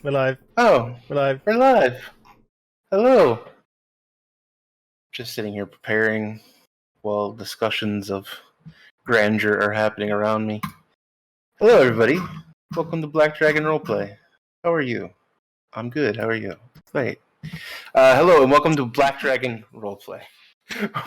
We're live. Oh, We're live. we're live. Hello. Just sitting here preparing while discussions of grandeur are happening around me. Hello, everybody. Welcome to Black Dragon Roleplay. How are you? I'm good. How are you? Great. Hello, and welcome to Black Dragon Roleplay.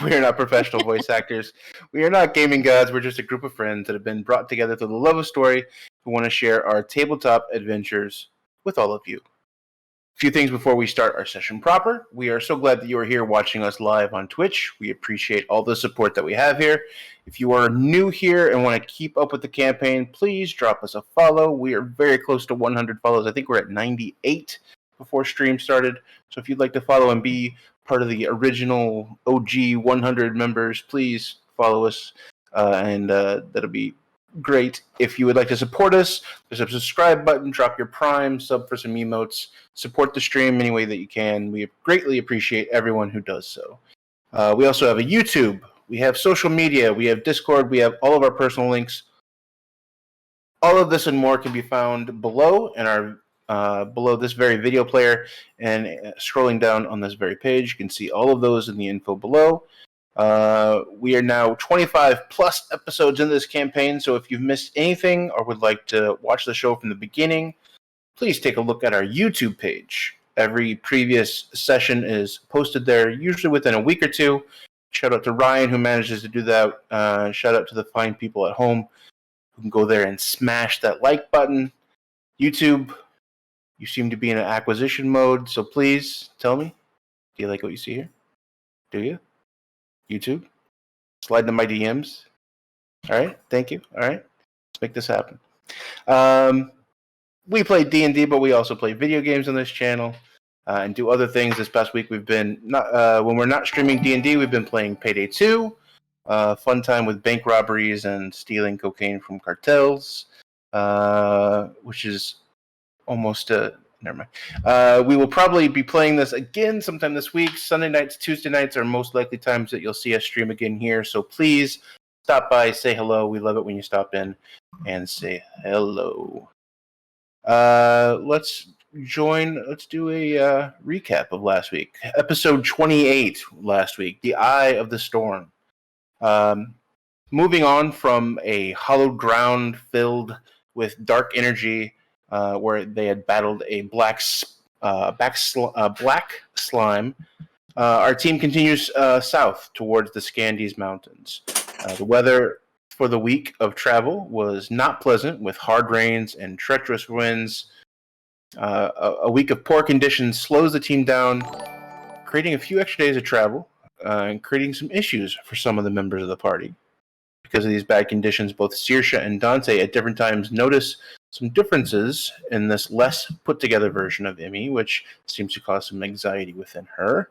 We are not professional voice actors. We are not gaming gods. We're just a group of friends that have been brought together through the love of story who want to share our tabletop adventures with all of you. A few things before we start our session proper. We are so glad that you are here watching us live on Twitch. We appreciate all the support that we have here. If you are new here and want to keep up with the campaign, please drop us a follow. We are very close to 100 follows. I think we're at 98 before stream started. So if you'd like to follow and be part of the original OG 100 members, please follow us, and that'll be great. If you would like to support us, there's a subscribe button, drop your prime, sub for some emotes, support the stream any way that you can. We greatly appreciate everyone who does so. We also have a YouTube, we have social media, we have Discord, we have all of our personal links. All of this and more can be found below in our below this very video player, and scrolling down on this very page, you can see all of those in the info below. We are now 25 plus episodes in this campaign, so if you've missed anything or would like to watch the show from the beginning, please take a look at our YouTube page. Every previous session is posted there, usually within a week or two. Shout out to Ryan, who manages to do that. Shout out to the fine people at home who can go there and smash that like button. YouTube, you seem to be in an acquisition mode, so please tell me, do you like what you see here? Do you? YouTube? Slide into my DMs. All right, thank you. All right, let's make this happen. We play D&D, but we also play video games on this channel and do other things. This past week, we've been when we're not streaming D&D, we've been playing Payday 2. Fun time with bank robberies and stealing cocaine from cartels, which is almost never mind. We will probably be playing this again sometime this week. Sunday nights, Tuesday nights are most likely times that you'll see us stream again here. So please stop by, say hello. We love it when you stop in and say hello. Let's do a recap of last week. Episode 28 last week, The Eye of the Storm. Moving on from a hallowed ground filled with dark energy, where they had battled a black slime. Our team continues south towards the Scandies Mountains. The weather for the week of travel was not pleasant, with hard rains and treacherous winds. A week of poor conditions slows the team down, creating a few extra days of travel and creating some issues for some of the members of the party. Because of these bad conditions, both Saoirse and Dante at different times notice some differences in this less put-together version of Emmy, which seems to cause some anxiety within her.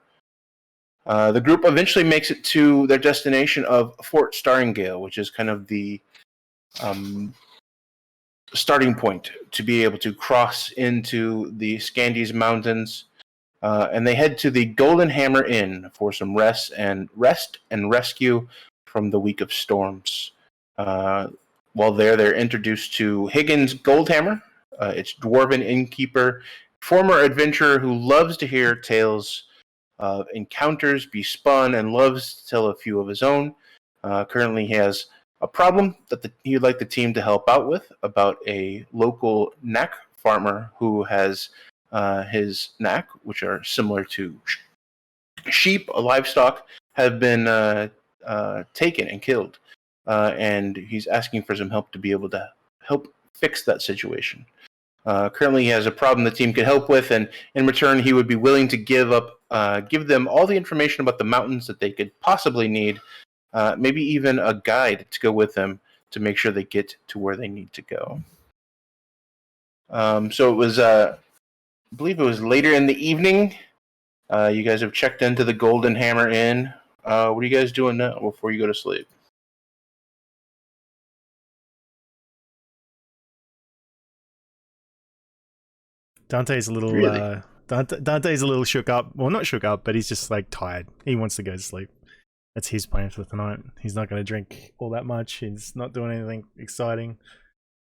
The group eventually makes it to their destination of Fort Staringale, which is kind of the starting point to be able to cross into the Scandies Mountains. And they head to the Golden Hammer Inn for some rest and rescue from the week of storms. While they're introduced to Higgins Goldhammer. It's Dwarven Innkeeper, former adventurer who loves to hear tales of encounters be spun and loves to tell a few of his own. Currently, he has a problem that he would like the team to help out with about a local knack farmer who has his knack, which are similar to sheep, livestock, have been taken and killed. And he's asking for some help to be able to help fix that situation. Currently, he has a problem the team could help with, and in return, he would be willing to give them all the information about the mountains that they could possibly need, maybe even a guide to go with them to make sure they get to where they need to go. So it was, I believe it was later in the evening. You guys have checked into the Golden Hammer Inn. What are you guys doing now before you go to sleep? Dante's a little Really? Dante's a little shook up. Well, not shook up, but he's just like tired. He wants to go to sleep. That's his plan for tonight. He's not going to drink all that much. He's not doing anything exciting.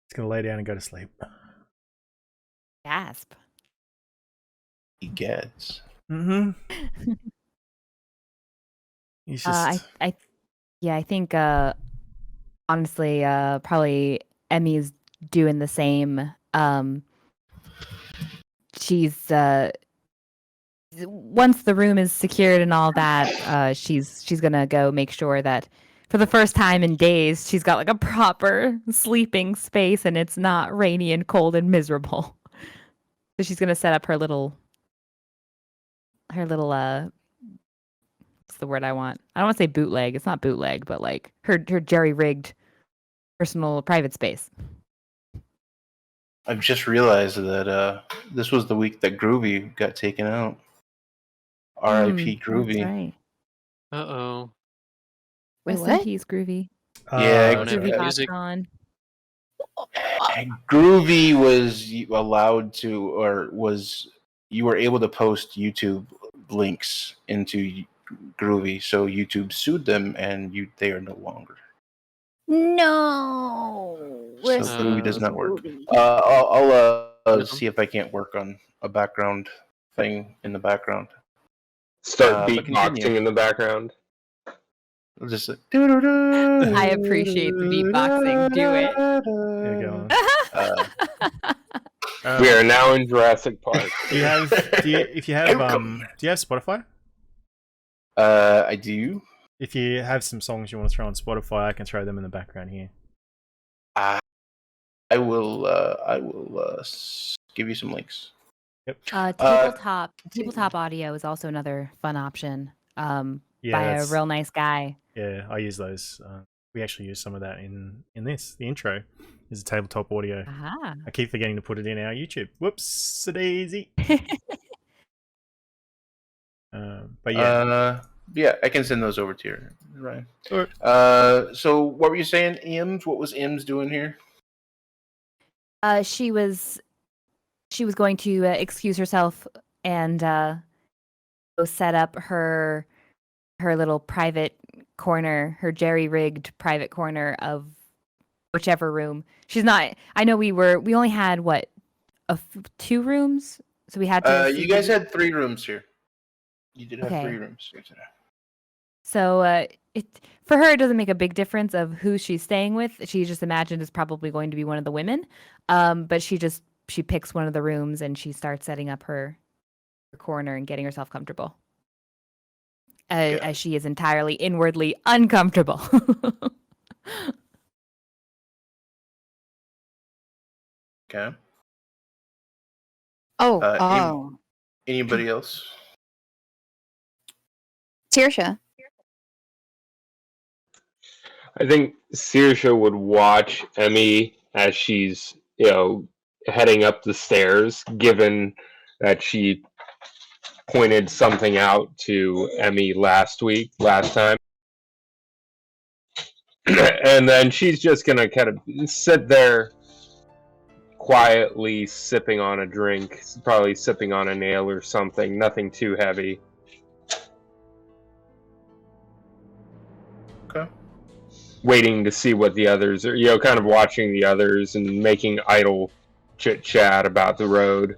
He's going to lay down and go to sleep. Gasp. he gets. Mm-hmm. He's just. I think honestly, probably Emmy's doing the same. She's once the room is secured and all that, she's gonna go make sure that for the first time in days she's got like a proper sleeping space and it's not rainy and cold and miserable. So she's gonna set up her little what's the word I want? I don't want to say bootleg. It's not bootleg, but like her jerry-rigged personal private space. I've just realized that this was the week that Groovy got taken out. R.I.P. Groovy. That's right. Uh-oh. Rest what? in peace, Groovy. Yeah, don't have Groovy any box music. on. Groovy was allowed to, or was you were able to post YouTube links into Groovy, so YouTube sued them, and they are no longer. No. So Rest Groovy does in not work. Groovy. I'll see if I can't work on a background thing in the background. Start but beatboxing continue. in the background. Just like, I appreciate the beatboxing. Do it. Yeah, go on. We are now in Jurassic Park. Do you have Spotify? I do. If you have some songs you want to throw on Spotify, I can throw them in the background here. I will give you some links. Yep. Tabletop audio is also another fun option. By a that's- real nice guy. Yeah, I use those. We actually use some of that in this. The intro is a tabletop audio. Aha. I keep forgetting to put it in our YouTube. Whoops, daisy. But yeah, Yeah, I can send those over to you, Ryan. Alright. So what were you saying, Eames? What was Eames doing here? She was going to excuse herself and go set up her little private corner, her jerry-rigged private corner of whichever room. She's not. I know we only had what 2 rooms, so we had to. You guys had 3 rooms here. You did have Okay. 3 rooms here today. So for her, it doesn't make a big difference of who she's staying with. She just imagined it's probably going to be one of the women. But she picks one of the rooms and she starts setting up her corner and getting herself comfortable. As she is entirely inwardly uncomfortable. Okay. Oh, Anybody else? Saoirse. I think Saoirse would watch Emmy as she's, heading up the stairs, given that she pointed something out to Emmy last time. And then she's just going to kind of sit there quietly sipping on a drink, probably sipping on an ale or something, nothing too heavy. Okay. Waiting to see what the others are, kind of watching the others and making idle chit-chat about the road.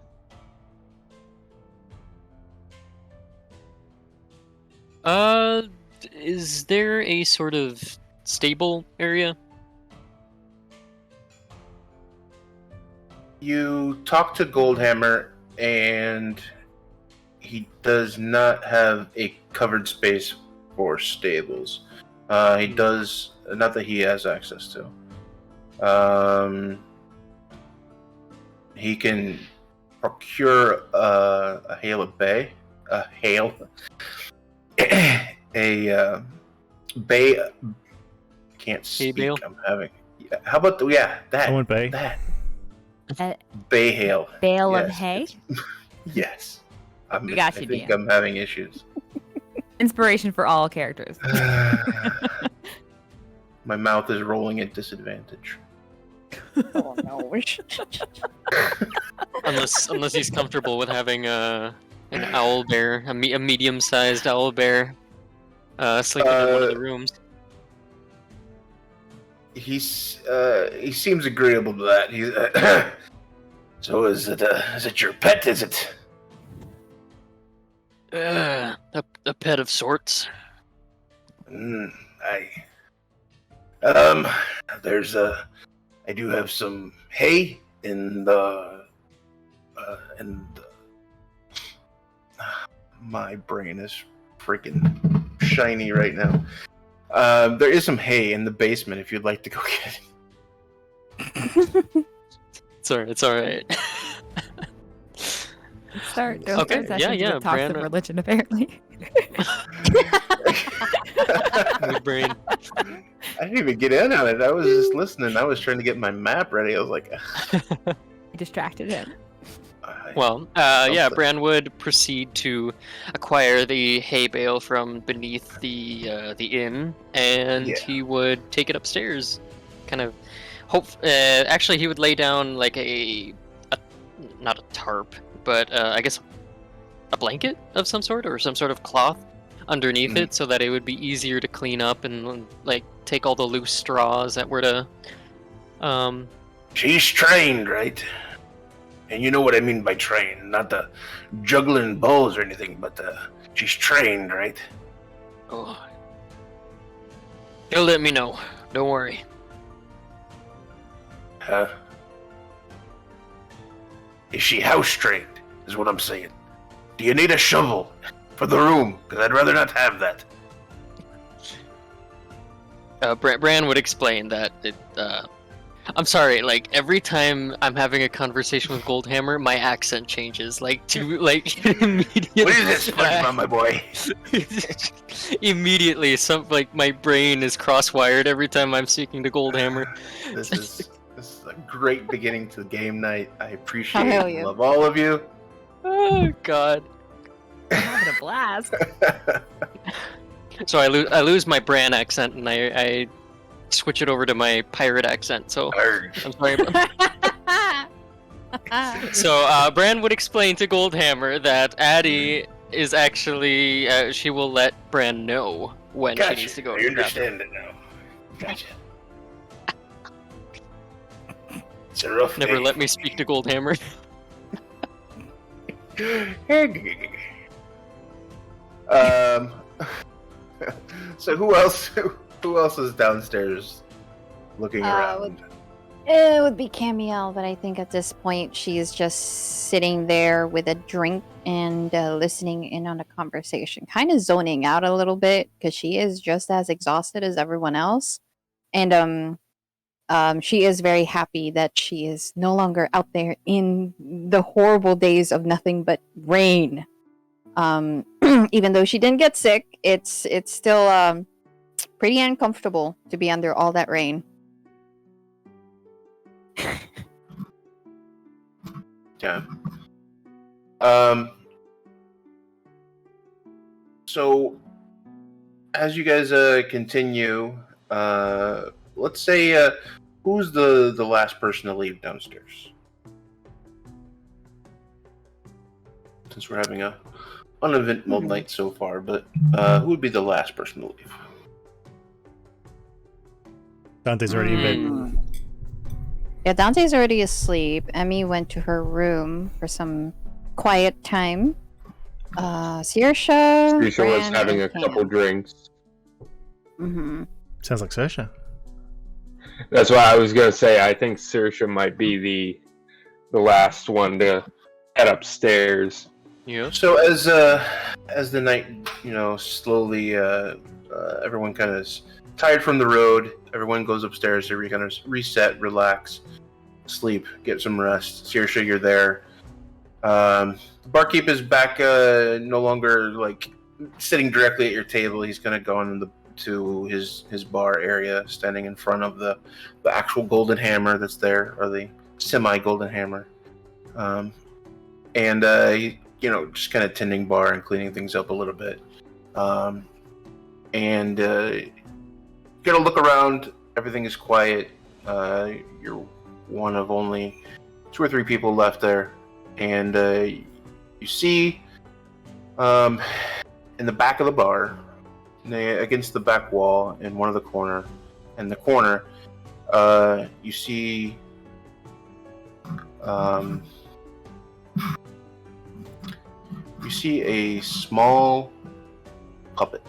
Is there a sort of stable area? You talk to Goldhammer, and he does not have a covered space for stables. He does, not that he has access to. He can procure a hail of bay. A hail. A bay. Can't speak. bale? I'm having. Yeah, how about that? I want Bay. That. A Bay hail. bale of Yes. hay. Yes. We got you, I think Dan. I'm having issues. Inspiration for all characters. My mouth is rolling at disadvantage. Oh no. Unless he's comfortable with having an owl bear, a medium-sized owl bear, sleeping in one of the rooms. He seems agreeable to that. So is it your pet? Is it? A pet of sorts. There's I do have some hay in the my brain is freaking shiny right now. There is some hay in the basement if you'd like to go get it. It's alright. Don't Okay, start sessions yeah, with talks of Bran- religion, apparently. Good brain. I didn't even get in on it. I was just listening. I was trying to get my map ready. I was like, I distracted him. Well, Bran would proceed to acquire the hay bale from beneath the inn, and Yeah. he would take it upstairs. Kind of actually, he would lay down like a not a tarp, but I guess a blanket of some sort or some sort of cloth underneath it, so that it would be easier to clean up and like take all the loose straws that were to. she's trained, right? And you know what I mean by trained, not the juggling balls or anything, but she's trained, right? Oh, he'll let me know. Don't worry. Is she house trained? Is what I'm saying. Do you need a shovel for the room? Because I'd rather not have that. Bran would explain that I'm sorry, like every time I'm having a conversation with Goldhammer, my accent changes. Like to like immediately. What is this, SpongeBob, my boy? Immediately, like my brain is cross-wired every time I'm speaking to Goldhammer. This is a great beginning to the game night. I appreciate hell and yeah. love all of you. Oh God. I'm having a blast. So I lose my Bran accent and I switch it over to my pirate accent. So Arg. I'm sorry. So Bran would explain to Goldhammer that Addie is actually she will let Bran know when Gotcha. she needs to go. I to the bathroom. understand it now. Gotcha. It's a rough Never day. let me speak to Goldhammer. So who else is downstairs looking around? It would be Camiel, but I think at this point she is just sitting there with a drink and listening in on a conversation, kind of zoning out a little bit because she is just as exhausted as everyone else. And she is very happy that she is no longer out there in the horrible days of nothing but rain. Even though she didn't get sick, it's still pretty uncomfortable to be under all that rain. Yeah. So as you guys continue, let's say who's the last person to leave downstairs? Since we're having a uneventful night so far, but who would be the last person to leave? Dante's already in bed. Yeah, Dante's already asleep. Emmy went to her room for some quiet time. Saoirse Saoirse was Bran, having a and couple Cam. drinks. Mm-hmm. Sounds like Saoirse. That's why I was gonna say I think Saoirse might be the last one to head upstairs. Yes. So as the night, slowly, everyone kind of is tired from the road. Everyone goes upstairs to kind of reset, relax, sleep, get some rest. Saoirse, you're there. The barkeep is back, no longer like sitting directly at your table. He's kind of gone to his bar area, standing in front of the actual golden hammer that's there, or the semi-golden hammer. Just kind of tending bar and cleaning things up a little bit. Get a look around. Everything is quiet. You're one of only 2 or 3 people left there, and you see in the back of the bar, against the back wall, in one of the corner, you see you see a small puppet.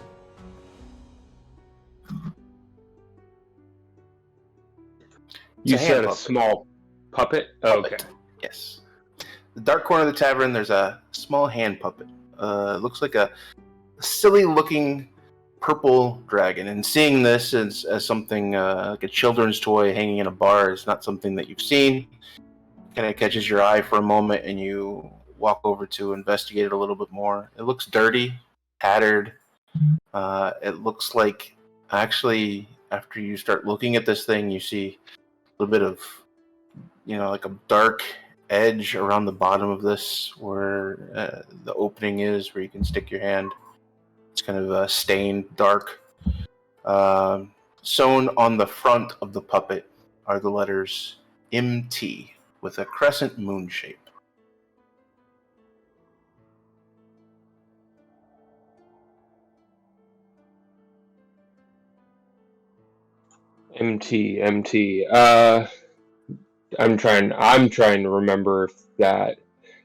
You It's a said hand a puppet. small puppet? Oh, okay. Yes. The dark corner of the tavern, there's a small hand puppet. It looks like a silly-looking purple dragon. And seeing this as something like a children's toy hanging in a bar is not something that you've seen. Kind of catches your eye for a moment, and you walk over to investigate it a little bit more. It looks dirty, tattered. It looks like, actually, after you start looking at this thing, you see a little bit of, like a dark edge around the bottom of this where the opening is, where you can stick your hand. It's kind of stained dark. Sewn on the front of the puppet are the letters MT with a crescent moon shape. MT. I'm trying to remember if that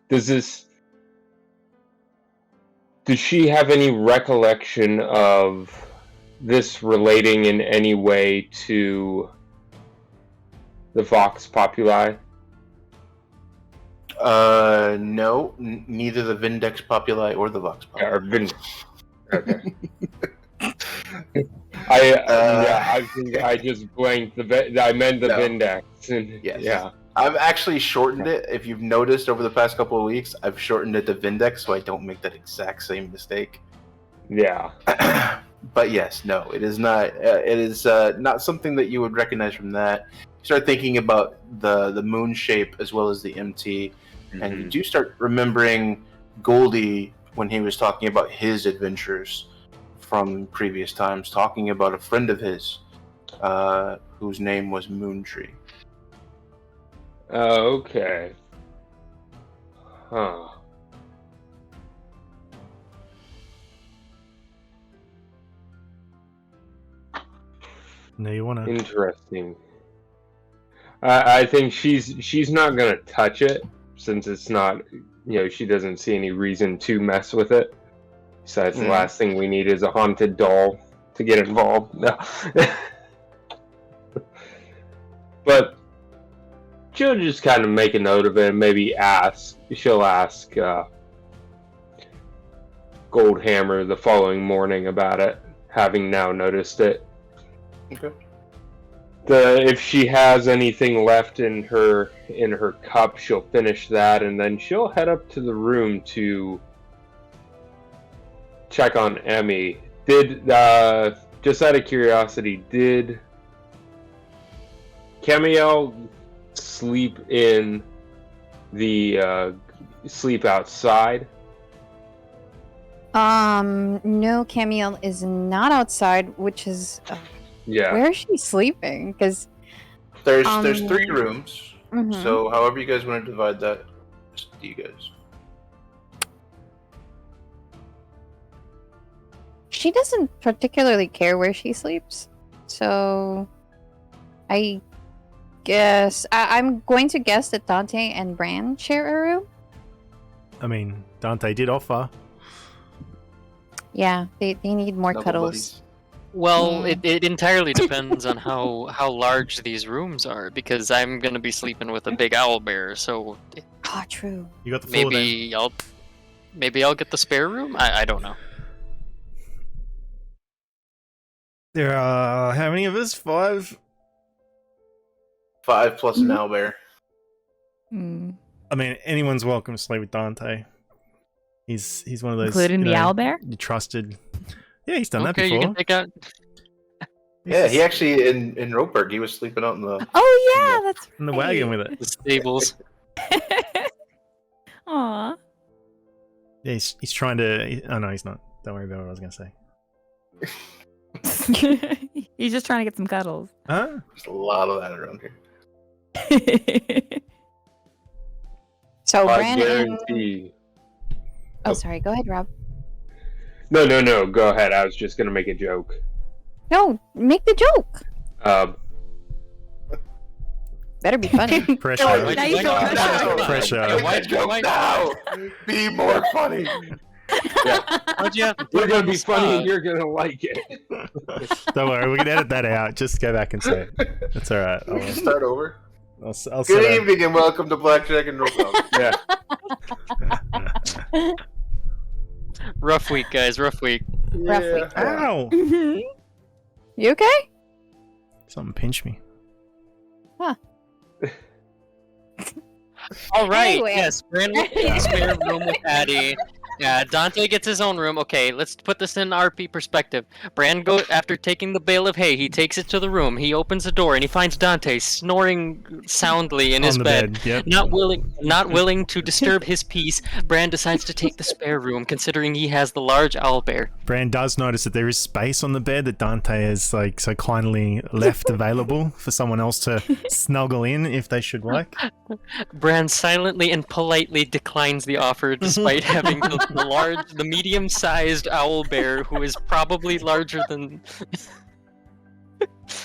does she have any recollection of this relating in any way to the Vox Populi? No, neither the Vindex Populi or the Vox Populi. Okay. I just blanked I meant the No. Vindex. Yes. Yeah. I've actually shortened it. If you've noticed over the past couple of weeks, I've shortened it to Vindex so I don't make that exact same mistake. Yeah. But yes, no, it is not. It is not something that you would recognize from that. You start thinking about the moon shape as well as the MT, and you do start remembering Goldie when he was talking about his adventures from previous times, talking about a friend of his whose name was Moontree. Okay. Huh. No, you wanna. Interesting. I think she's not gonna touch it since it's not. She doesn't see any reason to mess with it. Besides, the last thing we need is a haunted doll to get involved. No. But she'll just kind of make a note of it and maybe she'll ask Goldhammer the following morning about it, having now noticed it. Okay. If she has anything left in her cup, she'll finish that, and then she'll head up to the room to check on Emmy. Just out of curiosity, did Camiel sleep in the sleep outside? No, Camille is not outside, which is Yeah. where is she sleeping? Because There's 3 rooms, mhm. so however you guys want to divide that, just you guys. She doesn't particularly care where she sleeps, so I guess I'm going to guess that Dante and Bran share a room. I mean, Dante did offer. Yeah, they need more Snuggle cuddles. buddies. Well, Yeah. it entirely depends on how large these rooms are, because I'm gonna be sleeping with a big owl bear, so Ah, true. You got the floor then. maybe I'll get the spare room. I don't know. There are how many of us? 5. 5 plus an owlbear. Mm. I mean, anyone's welcome to sleep with Dante. He's one of those, Including the owlbear? you trusted. Yeah, he's done that Okay, you before. can take out. Yeah, he actually in Ropeburg, he was sleeping out in the. Oh yeah, that's in the right. wagon with it. The stables. Aw. Yeah, he's trying to. Oh no, he's not. Don't worry about what I was gonna say. He's just trying to get some cuddles. Huh? There's a lot of that around here. So I Bran and guarantee. oh, sorry. Go ahead, Rob. No. Go ahead. I was just gonna make a joke. No, make the joke. Better be funny. Pressure. Now you feel pressure. Pressure. Why- now? Be more funny. Why'd you have to You're put gonna me on be the funny and spot? you're gonna like it. Don't worry, we can edit that out. Just go back and say it. That's all right. Can we start over? I'll Good set a- evening and welcome to Blackjack and Rope. Yeah. Rough week, guys. Rough week. Rough week. Ow! You okay? Something pinched me. All right. Anyway. Yes, Bran will take the spare room with Addie. Yeah, Dante gets his own room. Okay, let's put this in RP perspective. Bran after taking the bale of hay, he takes it to the room. He opens the door and he finds Dante snoring soundly in his On the bed. Yep. Not willing to disturb his peace, Bran decides to take the spare room, considering he has the large owlbear. Bran does notice that there is space on the bed that Dante has like so kindly left available for someone else to snuggle in if they should like. Bran silently and politely declines the offer, despite having the medium-sized owlbear, who is probably larger than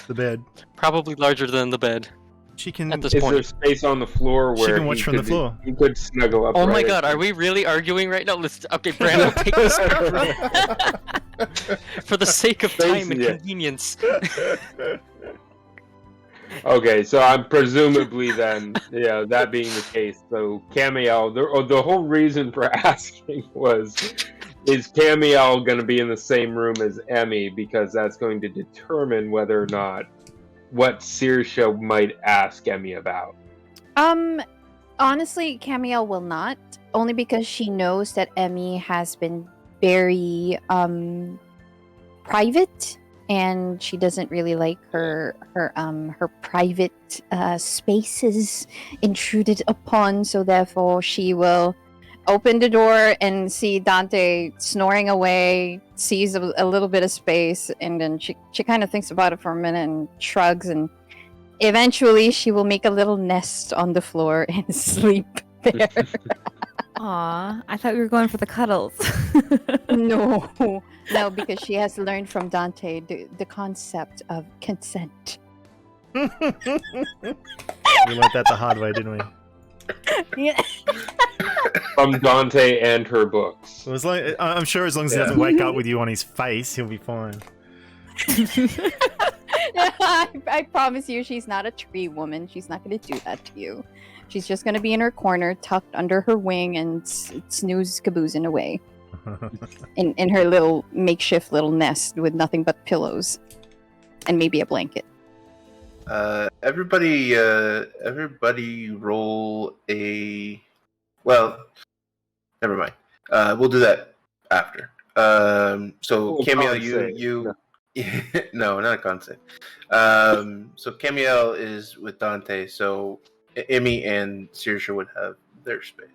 The bed. the bed. She can. At this Is there point. space on the floor She where can watch he from the could- floor. He could snuggle up. Oh my right god, are we really arguing right now? Okay, Bran will take this for the sake of time and Yeah. convenience. Okay, so I'm presumably then, yeah, that being the case, so Camiel, the whole reason for asking was, is Camiel going to be in the same room as Emmy, because that's going to determine whether or not what Saoirse might ask Emmy about. Honestly, Camiel will not, only because she knows that Emmy has been very private, and she doesn't really like her private spaces intruded upon. So therefore, she will open the door and see Dante snoring away, sees a little bit of space, and then she kind of thinks about it for a minute and shrugs, and eventually she will make a little nest on the floor and sleep there. Aw, I thought we were going for the cuddles. No, because she has learned from Dante the concept of consent. We learned that the hard way, didn't we? Yeah. From Dante and her books. It was like, I'm sure as long as he doesn't wake up with you on his face, he'll be fine. I promise you, she's not a tree woman. She's not going to do that to you. She's just going to be in her corner, tucked under her wing, and snooze caboozing away in her little makeshift little nest with nothing but pillows and maybe a blanket. Everybody roll a. Well, never mind. We'll do that after. So Well, Camiel, concept, you. No, not a concept. So Camiel is with Dante. So Emmy and Saoirse would have their space.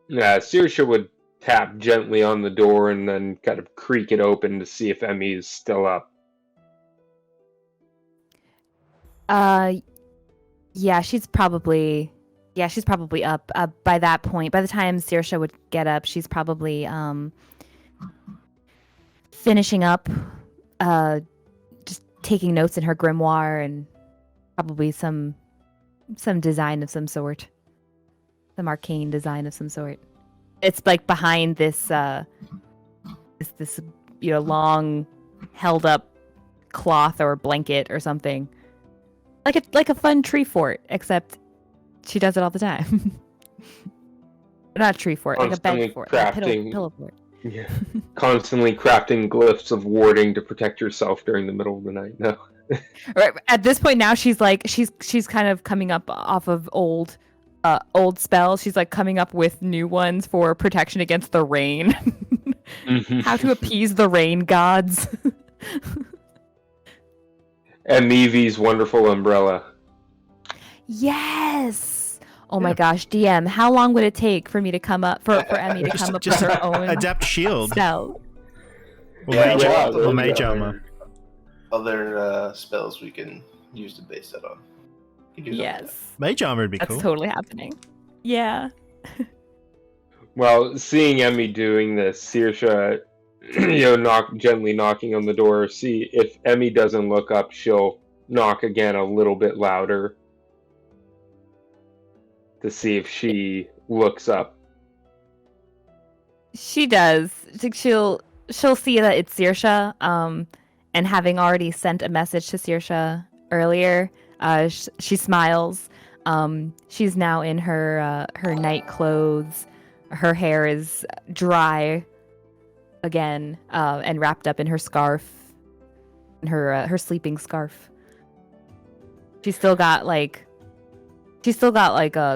Yeah, Saoirse would tap gently on the door and then kind of creak it open to see if Emmy is still up. Yeah, she's probably up. By that point, by the time Saoirse would get up, she's probably finishing up, just taking notes in her grimoire, and probably some design of some sort, some arcane design of some sort. It's like behind this this long held up cloth or blanket or something. Like a fun tree fort, except she does it all the time. Not a tree fort, like a Constantly bed fort, like a crafting. pillow fort. Yeah. Constantly crafting glyphs of warding to protect yourself during the middle of the night. No. Right, at this point now, she's kind of coming up off of old spells. She's like coming up with new ones for protection against the rain. How to appease the rain gods. And Evie's wonderful umbrella. Yes. Oh my gosh, DM, how long would it take for me to come up for Emmy to come up with her own Adapt shield. spell? Or Yeah, mage, well, or there mage we go. armor. Other spells we can use to base that on. You can do something like Yes, Mage armor would be that's cool. totally happening. Yeah. Well, seeing Emmy doing this, Saoirse, gently knocking on the door. See if Emmy doesn't look up, she'll knock again a little bit louder to see if she looks up. She does. She'll see that it's Saoirse, and having already sent a message to Saoirse earlier, she smiles. She's now in her night clothes. Her hair is dry again, and wrapped up in her scarf, in her sleeping scarf. She's still got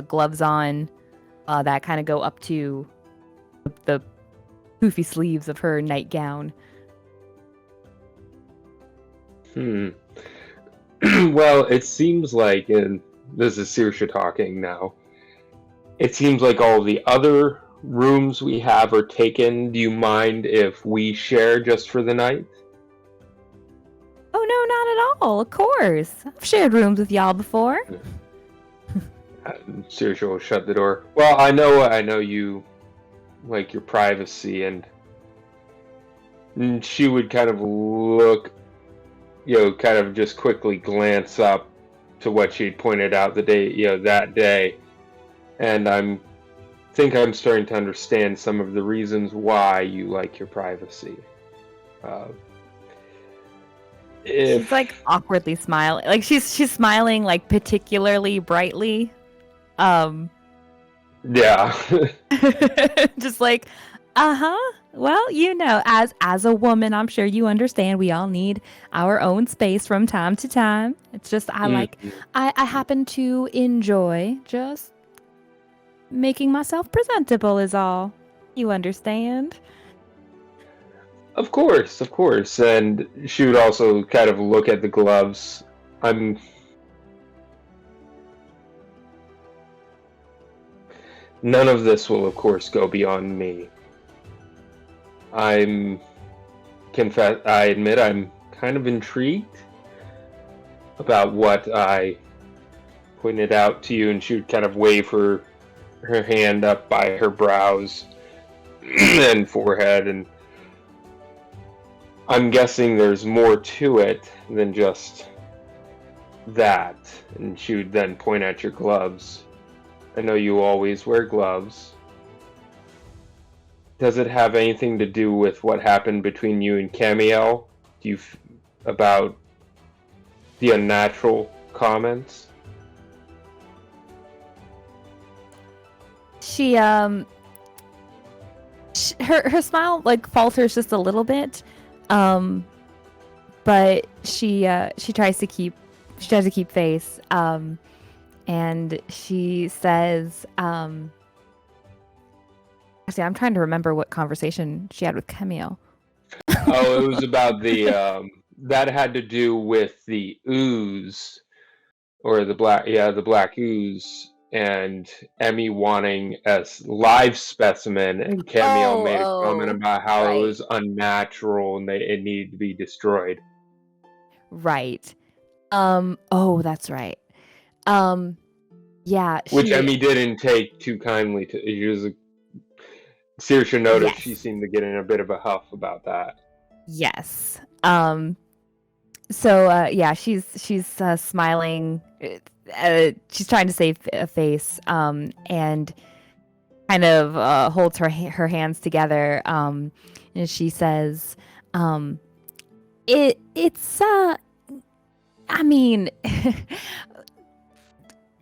gloves on that kind of go up to the poofy sleeves of her nightgown. Well, it seems like, and this is Saoirse talking now, it seems like all the other rooms we have are taken. Do you mind if we share just for the night? Oh, no, not at all. Of course. I've shared rooms with y'all before. Saoirse will shut the door. Well, I know you like your privacy, and she would kind of look, kind of just quickly glance up to what she'd pointed out that day, and think I'm starting to understand some of the reasons why you like your privacy. She's like awkwardly smiling, like she's smiling like particularly brightly. Yeah. Just like, well, as a woman, I'm sure you understand we all need our own space from time to time. It's just I happen to enjoy just making myself presentable is all. You understand? Of course. And she would also kind of look at the gloves. None of this will, of course, go beyond me. I admit I'm kind of intrigued about what I pointed out to you, and she would kind of wave her hand up by her brows and forehead, and I'm guessing there's more to it than just that. And she would then point at your gloves. I know you always wear gloves. Does it have anything to do with what happened between you and Camiel? About the unnatural comments? She her smile like falters just a little bit, but she tries to keep face, and she says, actually, I'm trying to remember what conversation she had with Camiel. Oh, it was about the that had to do with the ooze, or the black ooze, and Emmy wanting a live specimen, and Camiel made a comment about how it was unnatural and it needed to be destroyed. Right. That's right. Yeah. Which Emmy didn't take too kindly to. Saoirse noticed she seemed to get in a bit of a huff about that. Yes. She's smiling. She's trying to save a face, and kind of holds her hands together, and she says, it's I mean,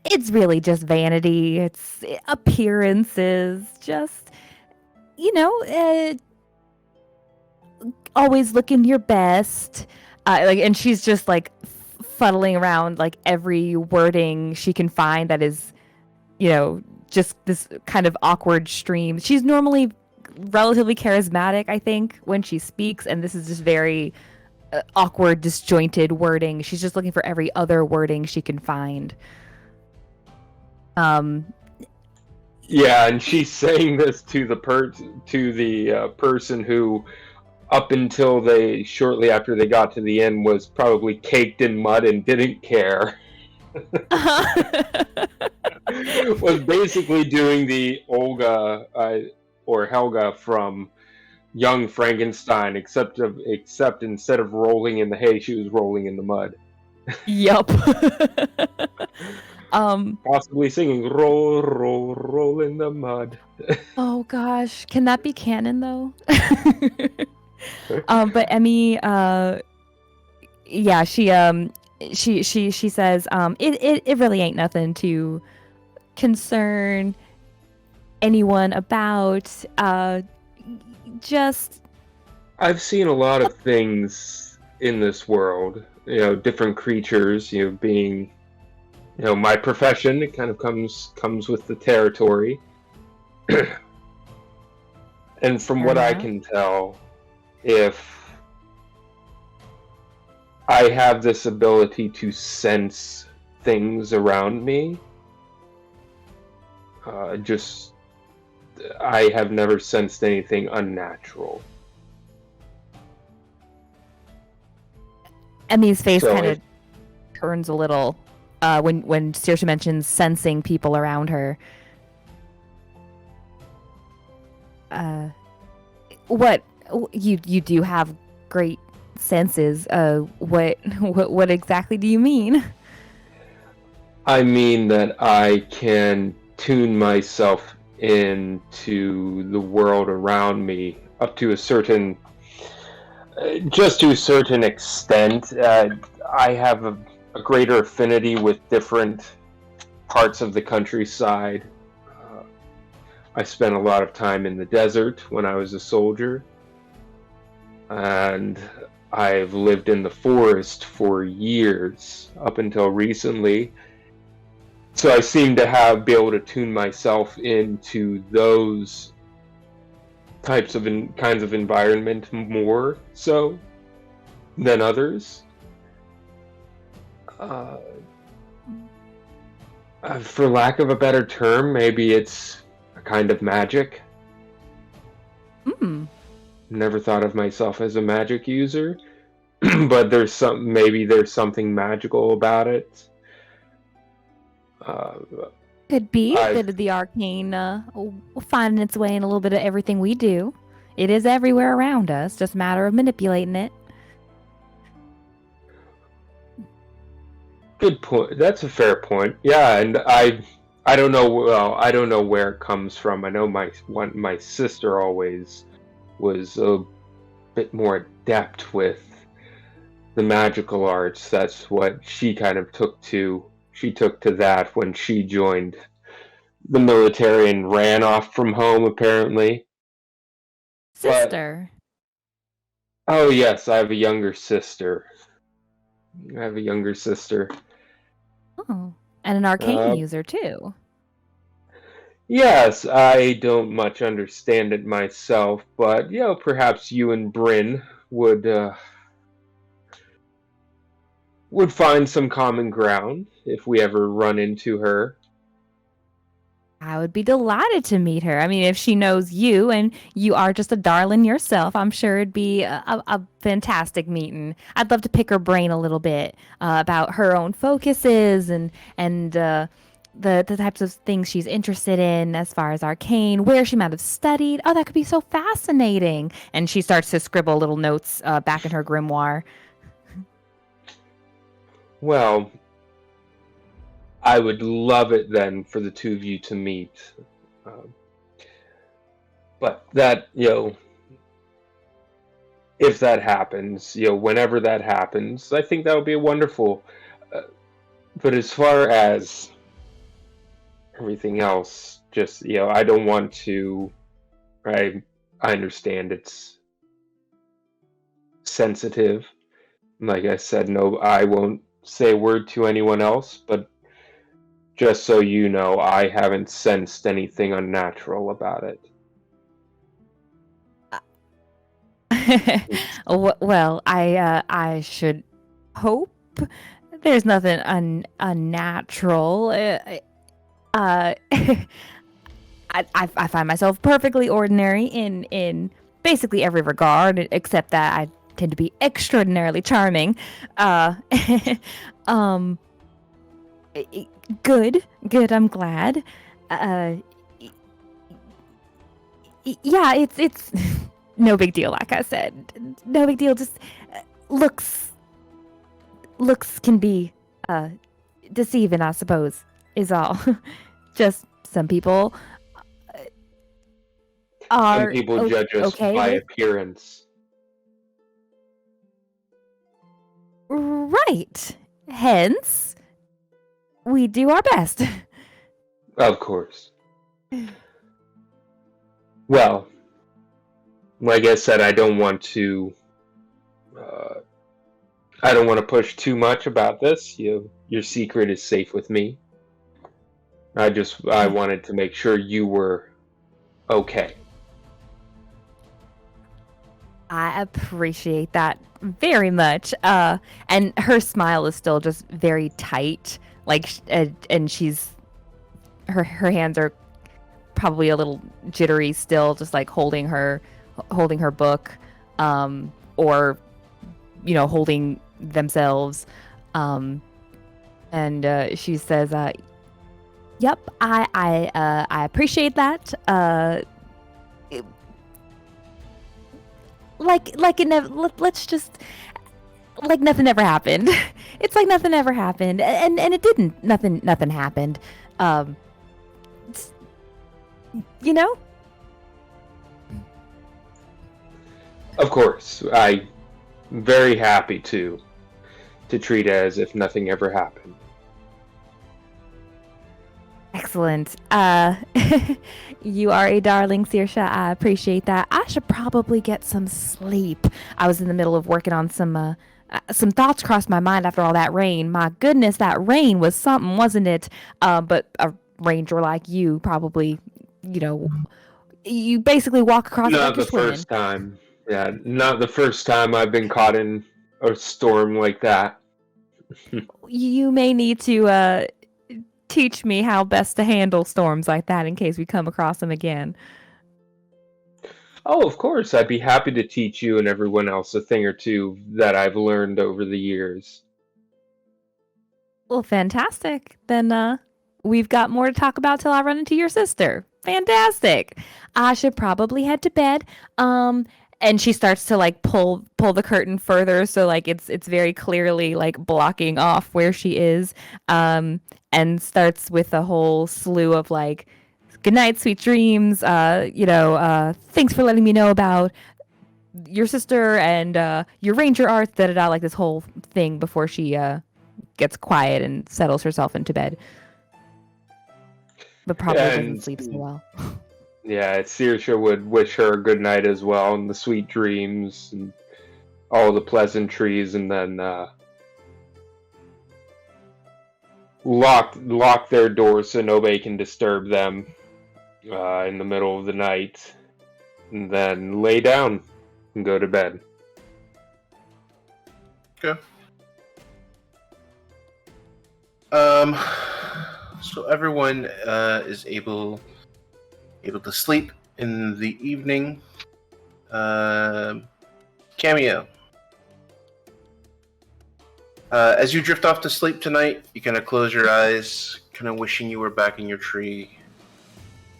it's really just vanity. It's appearances, just, always looking your best. And she's just like fuddling around like every wording she can find that is, just this kind of awkward stream. She's normally relatively charismatic, I think, when she speaks, and this is just very awkward, disjointed wording. She's just looking for every other wording she can find. Yeah, and she's saying this to the person who, up until shortly after they got to the end, was probably caked in mud and didn't care. Was basically doing the Olga or Helga from Young Frankenstein, except instead of rolling in the hay, she was rolling in the mud. Yup. um. Possibly singing "Roll, roll, roll in the mud." Oh gosh, can that be canon though? But Emmy, yeah, she says, it really ain't nothing to concern anyone about. Just I've seen a lot of things in this world. Different creatures. Being, my profession. It kind of comes with the territory. And from what I can tell, if I have this ability to sense things around me, I have never sensed anything unnatural. Emmy's face kind of turns a little when Saoirse mentions sensing people around her. What you do have great senses. What exactly do you mean? I mean that I can tune myself into the world around me up to a certain extent. I have a greater affinity with different parts of the countryside. I spent a lot of time in the desert when I was a soldier, and I've lived in the forest for years, up until recently. So I seem to be able to tune myself into those kinds of environment more so than others. For lack of a better term, maybe it's a kind of magic. Never thought of myself as a magic user, but there's something magical about it. Could be that the arcane finding its way in a little bit of everything we do. It is everywhere around us, just a matter of manipulating it. Good point. That's a fair point. Yeah, and I don't know. Well, I don't know where it comes from. I know my sister always was a bit more adept with the magical arts. That's what she kind of took to. She took to that when she joined the military and ran off from home, apparently. Sister. Oh yes, I have a younger sister. Oh, and an arcane user too. Yes, I don't much understand it myself, but perhaps you and Bryn would find some common ground if we ever run into her. I would be delighted to meet her. I mean, if she knows you and you are just a darling yourself, I'm sure it'd be a fantastic meeting. I'd love to pick her brain a little bit about her own focuses and the types of things she's interested in as far as arcane, where she might have studied. Oh, that could be so fascinating. And she starts to scribble little notes back in her grimoire. Well, I would love it then for the two of you to meet. But that, if that happens, whenever that happens, I think that would be wonderful. But as far as everything else, just, I don't want to, I understand it's sensitive. Like I said, no, I won't say a word to anyone else, but just so you know, I haven't sensed anything unnatural about it. Well, I should hope there's nothing unnatural. I find myself perfectly ordinary in basically every regard, except that I tend to be extraordinarily charming. Good. I'm glad. Yeah, it's no big deal. Like I said, no big deal. Just looks looks can be deceiving, I suppose, is all. Just some people are Some people judge us okay by with... appearance. Right. Hence, we do our best. Of course. Well, like I said, I don't want to push too much about this. Your secret is safe with me. I wanted to make sure you were okay. I appreciate that very much. And her smile is still just very tight, like, and she's her hands are probably a little jittery still, just like holding her book, or holding themselves, and she says, "Yep, I appreciate that. Let's just like nothing ever happened. It's like nothing ever happened, and it didn't. Nothing happened. You know." Of course, I'm very happy to treat it as if nothing ever happened. Excellent. You are a darling, Saoirse. I appreciate that. I should probably get some sleep. I was in the middle of working on some thoughts crossed my mind after all that rain. My goodness, that rain was something, wasn't it? But a ranger like you probably, you basically walk across it like you're swimming. First time. Yeah, not the first time I've been caught in a storm like that. You may need to teach me how best to handle storms like that in case we come across them again. Oh, of course. I'd be happy to teach you and everyone else a thing or two that I've learned over the years. Well, fantastic. Then we've got more to talk about till I run into your sister. Fantastic. I should probably head to bed. And she starts to like pull the curtain further, so like it's very clearly like blocking off where she is. And starts with a whole slew of like, "Good night, sweet dreams. Thanks for letting me know about your sister and your ranger art." Like this whole thing before she gets quiet and settles herself into bed. But probably doesn't sleep so well. Yeah, Saoirse would wish her a good night as well, and the sweet dreams and all the pleasantries, and then lock their doors so nobody can disturb them in the middle of the night, and then lay down and go to bed. Okay. So everyone is able to sleep in the evening. Cameo. As you drift off to sleep tonight, you kind of close your eyes, kind of wishing you were back in your tree,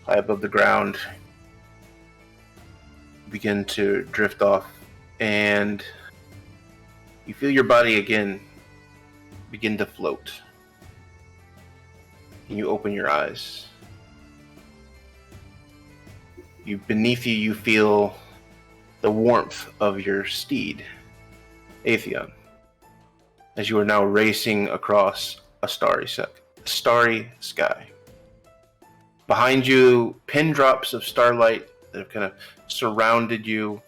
high above the ground. Begin to drift off, and you feel your body again begin to float. And you open your eyes. Beneath you, you feel the warmth of your steed, Atheon, as you are now racing across a starry sky. Behind you, pin drops of starlight that have kind of surrounded you.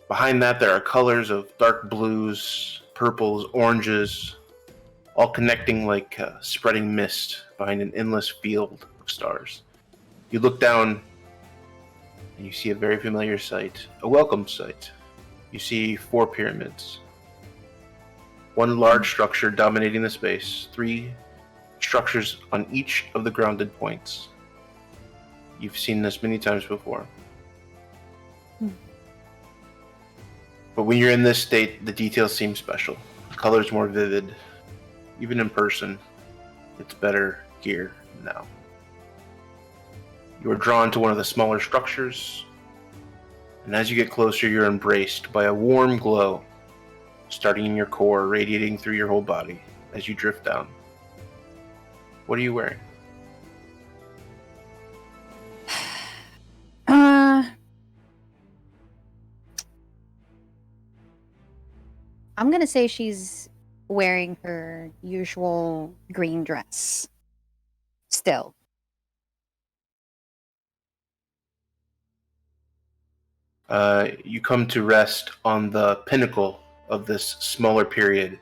Behind that, there are colors of dark blues, purples, oranges, all connecting like spreading mist behind an endless field of stars. You look down and you see a very familiar sight, a welcome sight. You see 4 pyramids. One large structure dominating the space, 3 structures on each of the grounded points. You've seen this many times before. But when you're in this state, the details seem special. The colors more vivid. Even in person, it's better here now. You are drawn to one of the smaller structures, and as you get closer, you're embraced by a warm glow starting in your core, radiating through your whole body as you drift down. What are you wearing? I'm gonna say she's wearing her usual green dress. Still. You come to rest on the pinnacle of this smaller pyramid,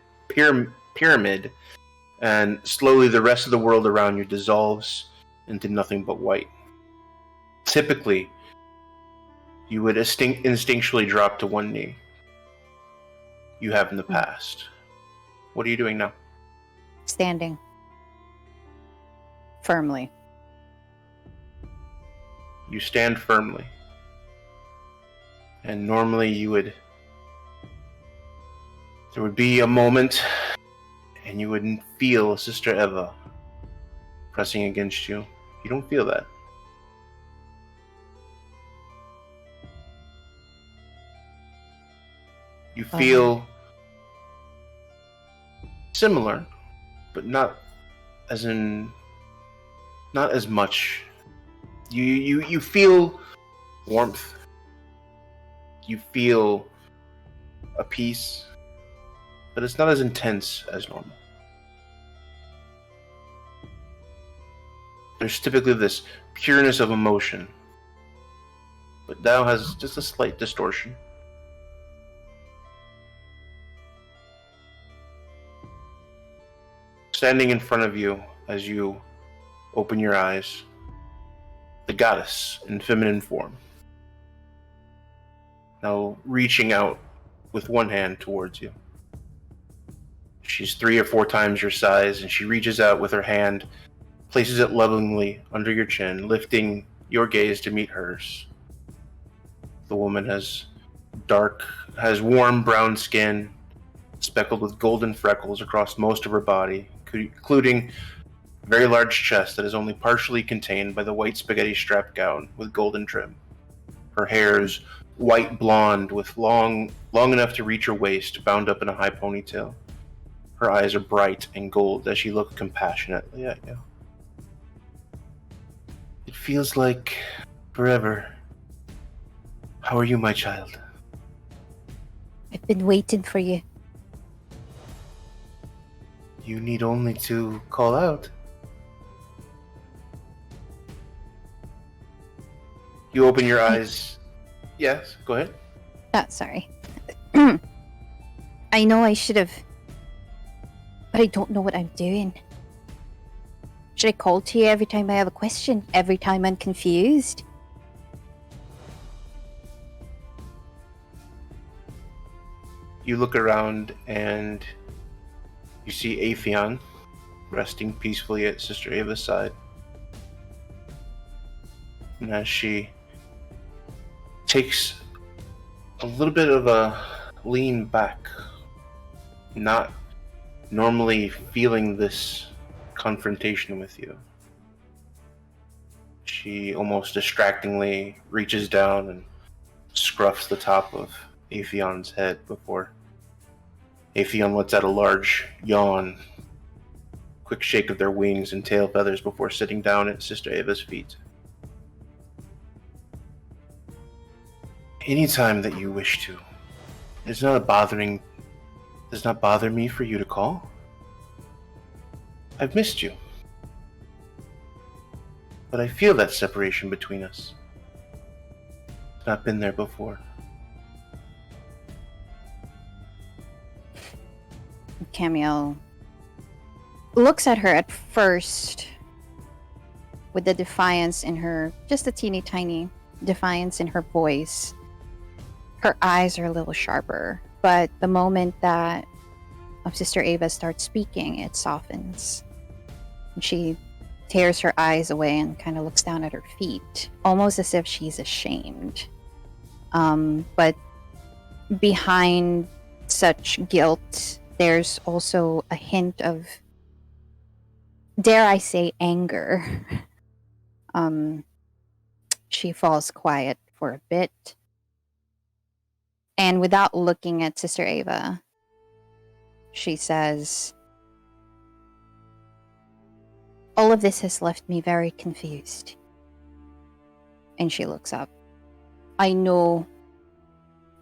and slowly the rest of the world around you dissolves into nothing but white. Typically, you would instinctually drop to one knee. You have in the past. What are you doing now? Standing. Firmly. You stand firmly. And normally there would be a moment and you would feel Sister Eva pressing against you. You don't feel that. You feel similar, but not as much. You feel warmth. You feel a peace, but it's not as intense as normal. There's typically this pureness of emotion, but now has just a slight distortion. Standing in front of you as you open your eyes, the goddess in feminine form. Now reaching out with one hand towards you. She's 3 or 4 times your size, and she reaches out with her hand, places it lovingly under your chin, lifting your gaze to meet hers. The woman has warm brown skin, speckled with golden freckles across most of her body, including a very large chest that is only partially contained by the white spaghetti strap gown with golden trim. Her hair is white blonde with long enough to reach her waist, bound up in a high ponytail. Her eyes are bright and gold as she looks compassionately at you. It feels like forever. How are you, my child? I've been waiting for you. You need only to call out. You open your eyes. Yes, go ahead. Sorry. I know I should have, but I don't know what I'm doing. Should I call to you every time I have a question? Every time I'm confused? You look around and you see Afion resting peacefully at Sister Eva's side. And as she takes a little bit of a lean back, not normally feeling this confrontation with you, she almost distractingly reaches down and scruffs the top of Afion's head before Afion lets out a large yawn, quick shake of their wings and tail feathers before sitting down at Sister Eva's feet. Anytime that you wish to. It does not bother me for you to call. I've missed you. But I feel that separation between us. It's not been there before. Camiel looks at her at first with the defiance in her, just a teeny tiny defiance in her voice. Her eyes are a little sharper, but the moment that Sister Eva starts speaking, it softens. And she tears her eyes away and kind of looks down at her feet, almost as if she's ashamed. But behind such guilt, there's also a hint of, dare I say, anger. She falls quiet for a bit. And without looking at Sister Eva, she says, "All of this has left me very confused." And she looks up. I know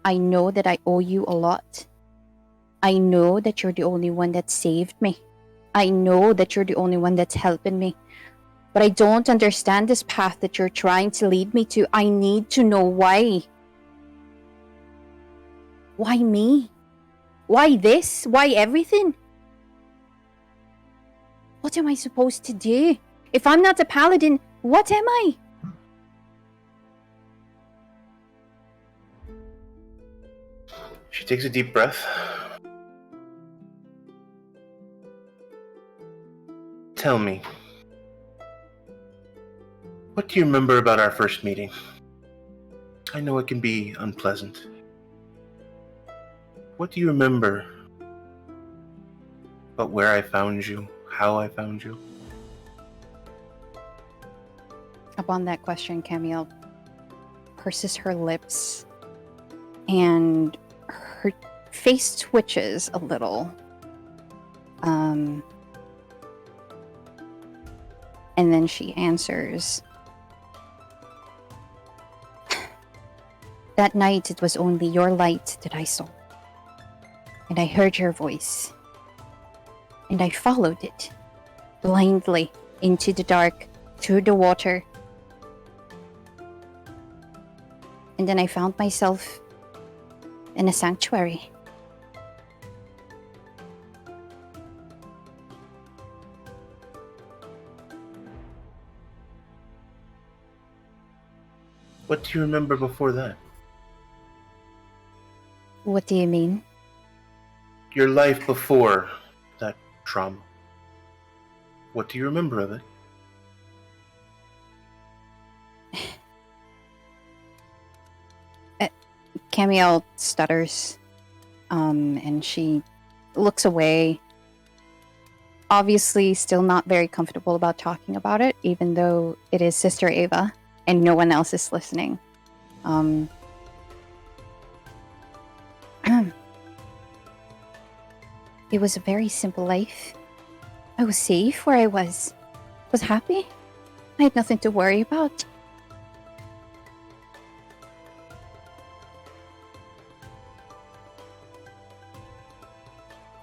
that I owe you a lot. I know that you're the only one that saved me. I know that you're the only one that's helping me. But I don't understand this path that you're trying to lead me to. I need to know why. Why me? Why this? Why everything? What am I supposed to do? If I'm not a paladin, what am I? She takes a deep breath. Tell me, what do you remember about our first meeting? I know it can be unpleasant. What do you remember about where I found you, how I found you? Upon that question, Camille purses her lips and her face twitches a little. And then she answers, "That night it was only your light that I saw. And I heard your voice. And I followed it, blindly, into the dark, through the water. And then I found myself in a sanctuary." What do you remember before that? What do you mean? Your life before that trauma. What do you remember of it? Camille stutters, and she looks away. Obviously, still not very comfortable about talking about it, even though it is Sister Ava and no one else is listening. It was a very simple life. I was safe where I was happy. I had nothing to worry about.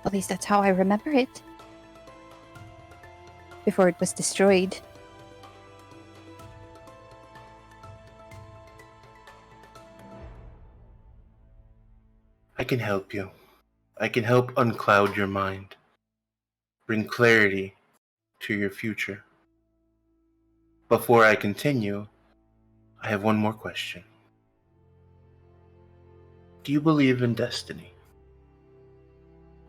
At least that's how I remember it. Before it was destroyed. I can help you. I can help uncloud your mind. Bring clarity to your future. Before I continue, I have one more question. Do you believe in destiny?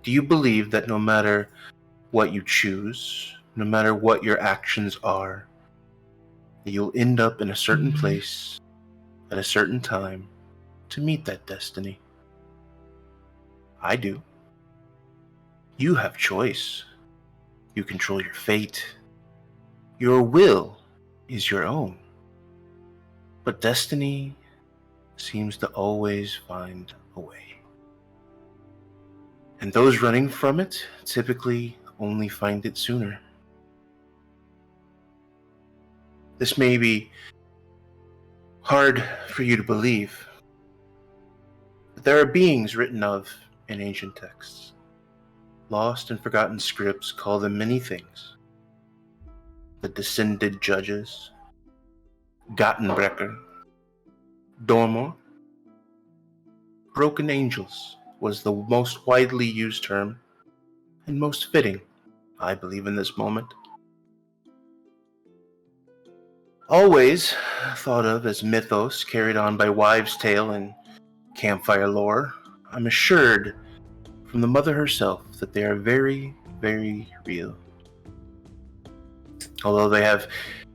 Do you believe that no matter what you choose, no matter what your actions are, that you'll end up in a certain place at a certain time to meet that destiny? I do. You have choice. You control your fate. Your will is your own. But destiny seems to always find a way. And those running from it typically only find it sooner. This may be hard for you to believe, but there are beings written of in ancient texts. Lost and forgotten scripts call them many things. The descended judges, Gattenbrecker, Dormor. Broken angels was the most widely used term, and most fitting, I believe, in this moment. Always thought of as mythos carried on by wives' tale and campfire lore, I'm assured from the mother herself that they are very, very real. Although they have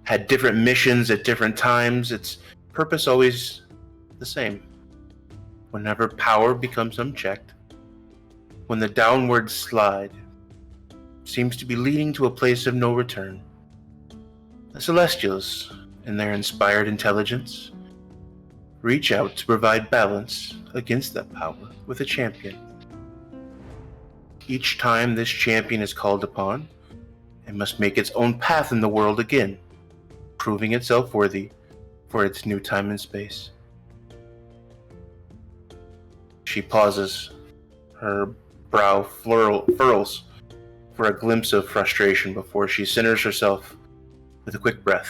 had different missions at different times, its purpose always the same. Whenever power becomes unchecked, when the downward slide seems to be leading to a place of no return, the Celestials, in their inspired intelligence, reach out to provide balance against that power with a champion. Each time this champion is called upon, it must make its own path in the world again, proving itself worthy for its new time and space. She pauses, her brow furrows for a glimpse of frustration before she centers herself with a quick breath.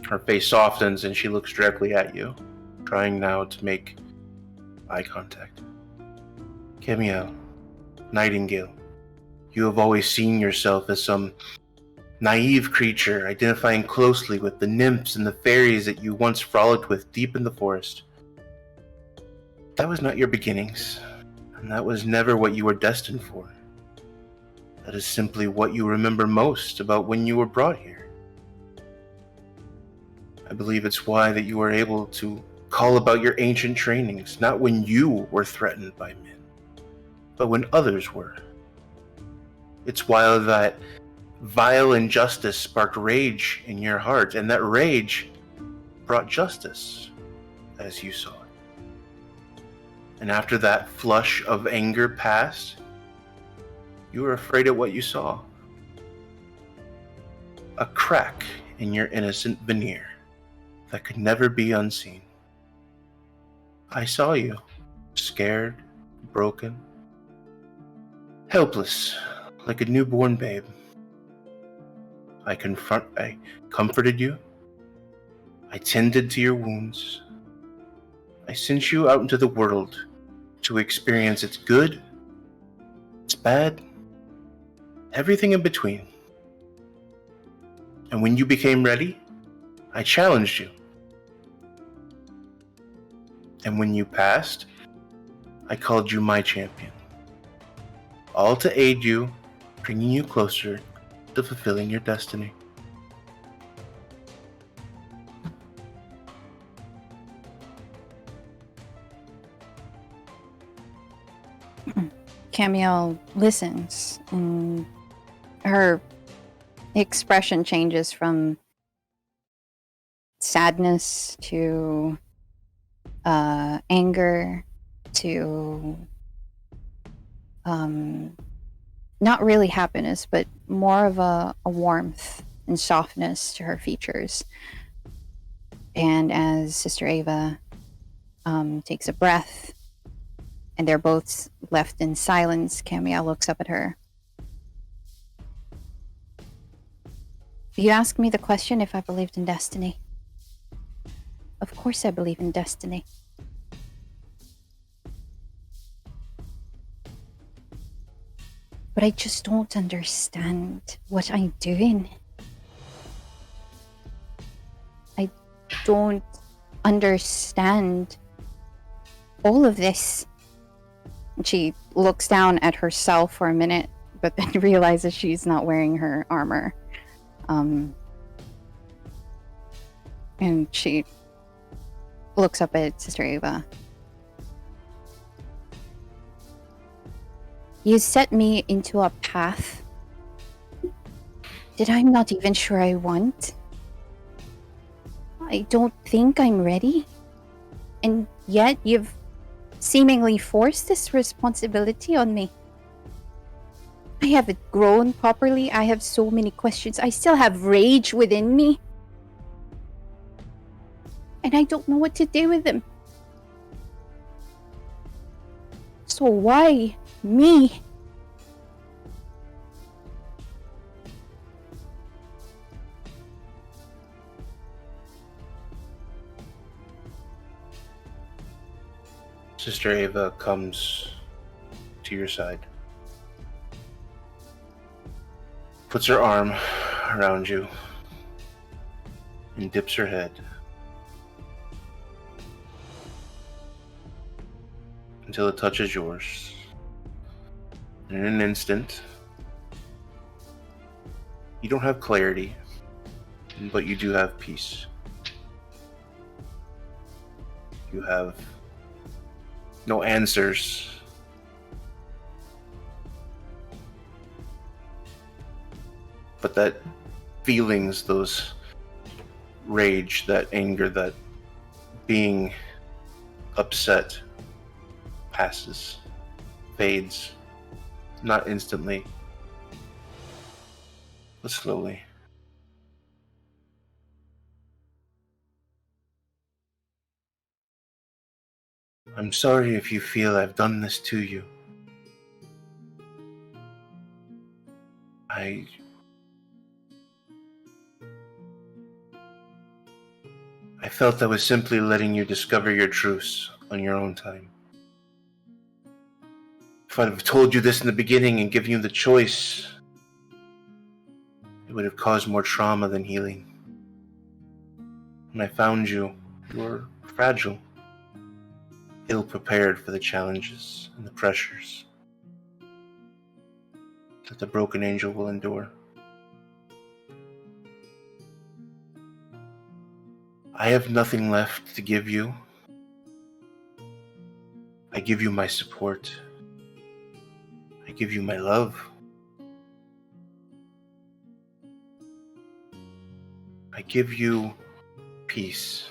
Her face softens and she looks directly at you, trying now to make eye contact. Camiel, Nightingale, you have always seen yourself as some naive creature, identifying closely with the nymphs and the fairies that you once frolicked with deep in the forest. That was not your beginnings, and that was never what you were destined for. That is simply what you remember most about when you were brought here. I believe it's why that you were able to call about your ancient trainings, not when you were threatened by men, but when others were. It's why that vile injustice sparked rage in your heart, and that rage brought justice, as you saw it. And after that flush of anger passed, you were afraid of what you saw. A crack in your innocent veneer that could never be unseen. I saw you, scared, broken, helpless, like a newborn babe. I comforted you. I tended to your wounds. I sent you out into the world to experience its good, its bad, everything in between. And when you became ready, I challenged you. And when you passed, I called you my champion. All to aid you, bringing you closer to fulfilling your destiny. Camiel listens, and her expression changes from sadness to anger to not really happiness, but more of a warmth and softness to her features. And as Sister Ava takes a breath, and they're both left in silence, Camiel looks up at her. You asked me the question if I believed in destiny. Of course I believe in destiny. But I just don't understand what I'm doing. I don't understand all of this. And she looks down at herself for a minute, but then realizes she's not wearing her armor. And she looks up at Sister Ava. You set me into a path that I'm not even sure I want. I don't think I'm ready. And yet you've seemingly forced this responsibility on me. I haven't grown properly. I have so many questions. I still have rage within me. And I don't know what to do with them. So why me? Sister Ava comes to your side, puts her arm around you, and dips her head until it touches yours. And in an instant, you don't have clarity, but you do have peace. You have no answers, but that feelings, those rage, that anger, that being upset passes, fades, Not instantly, but slowly. I'm sorry if you feel I've done this to you. I felt I was simply letting you discover your truths on your own time. If I'd have told you this in the beginning and given you the choice, it would have caused more trauma than healing. When I found you, you were fragile, ill-prepared for the challenges and the pressures that the broken angel will endure. I have nothing left to give you. I give you my support. I give you my love. I give you peace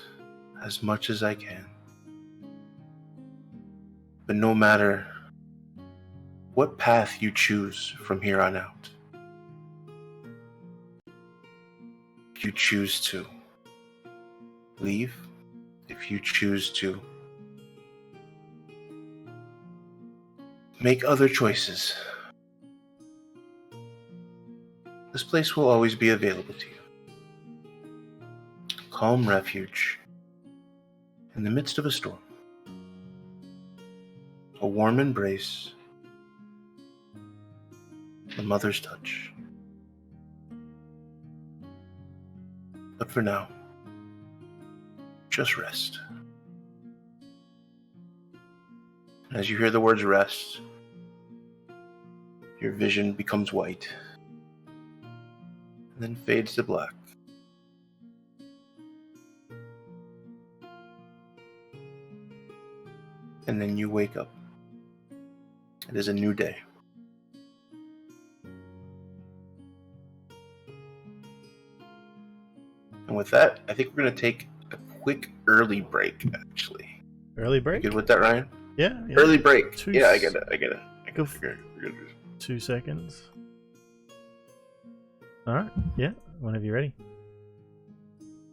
as much as I can. But no matter what path you choose from here on out, if you choose to leave, if you choose to make other choices, this place will always be available to you. Calm refuge in the midst of a storm. A warm embrace, a mother's touch. But for now, just rest. As you hear the words rest, your vision becomes white, and then fades to black. And then you wake up. It is a new day. And with that, I think we're going to take a quick early break, actually. Early break? You good with that, Ryan? Yeah. Early break. Two Yeah, I get it. Go for 2 seconds. Alright, yeah, whenever you're ready.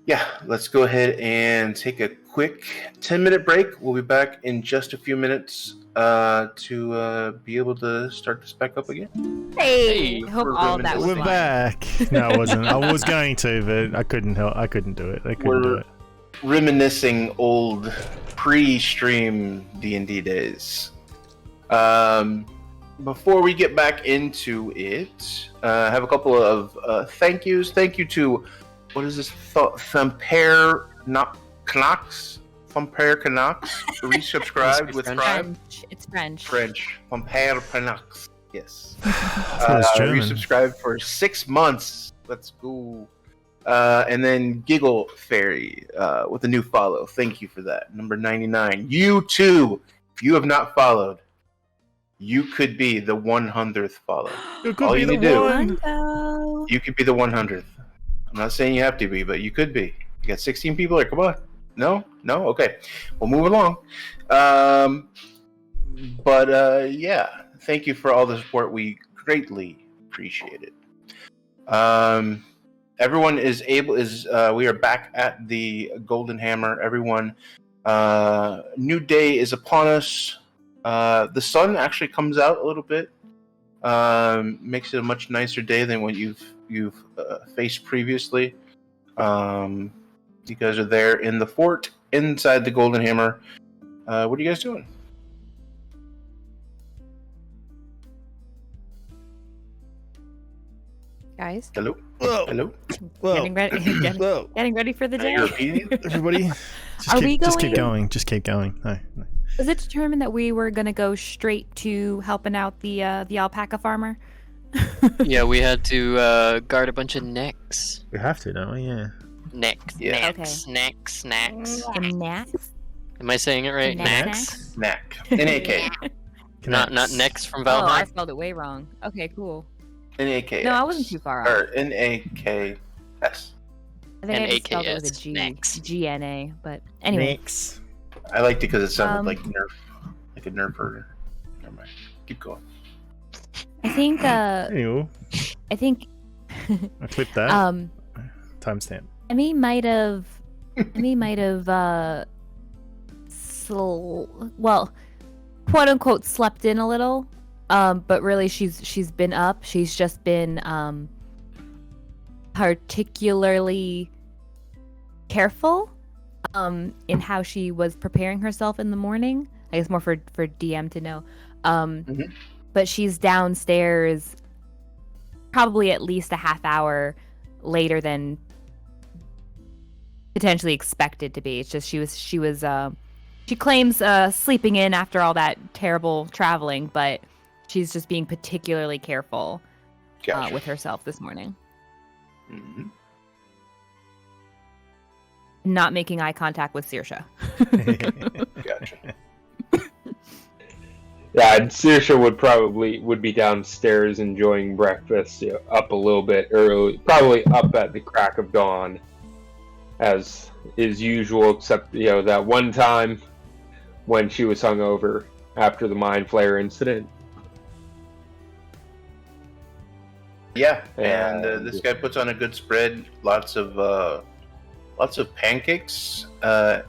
Yeah, let's go ahead and take a quick 10-minute break. We'll be back in just a few minutes to be able to start this back up again. Hey, I hope we're all that was We're fun. back. No, it wasn't. I was going to, but I couldn't help. I couldn't do it. I couldn't do it. Reminiscing old pre-stream D&D days. Before we get back into it, I have a couple of thank yous. Thank you to, what is this? Thumpere Canucks? Thumpere Canucks? Resubscribed with Prime? It's French. Thumpere Canucks. Yes. It's German. Resubscribed for 6 months. Let's go. And then Giggle Fairy with a new follow. Thank you for that. Number 99. You too, if you have not followed, you could be the 100th follow. You could All be you the need to do- one. You could be the 100th. I'm not saying you have to be, but you could be. You got 16 people here. Come on. No? Okay. We'll move along. Yeah. Thank you for all the support. We greatly appreciate it. Everyone we are back at the Golden Hammer. Everyone, new day is upon us. The sun actually comes out a little bit. Makes it a much nicer day than what you've faced previously. You guys are there in the fort inside the Golden Hammer. What are you guys doing? Guys, Hello? Whoa. Hello? Whoa. Getting ready, Whoa. getting ready for the day. You're repeating? Everybody, Are we just keep going- going. Just keep going. No. Was it determined that we were gonna go straight to helping out the alpaca farmer? Yeah, we had to guard a bunch of necks. We have to, don't we? Yeah. Necks. Yeah. Necks. And Nax? Am I saying it right? Necks? Necks. Knack. N-A-K. Not necks from Oh, I Valheim. spelled it way wrong. Okay, cool. N-A-K. No, I wasn't too far off. Or N-A-K-S. I think I just spelled it with a NAKS, G. Nax. G-N-A, but anyway. Next. I liked it because it sounded Um, like Nerf. Like a Nerf burger. Never mind. Keep going. I think Anyway, I think I clipped that. Timestamp. Emmy might have well, quote unquote slept in a little. But really she's been up. She's just been particularly careful in how she was preparing herself in the morning. I guess more for DM to know. But she's downstairs probably at least a half hour later than potentially expected to be. It's just she claims sleeping in after all that terrible traveling, but she's just being particularly careful with herself this morning. Mm-hmm. Not making eye contact with Saoirse. Gotcha. Yeah, and Saoirse would be downstairs enjoying breakfast, up a little bit early, probably up at the crack of dawn, as is usual, except that one time when she was hungover after the Mind Flayer incident. Yeah, and this guy puts on a good spread. Lots of pancakes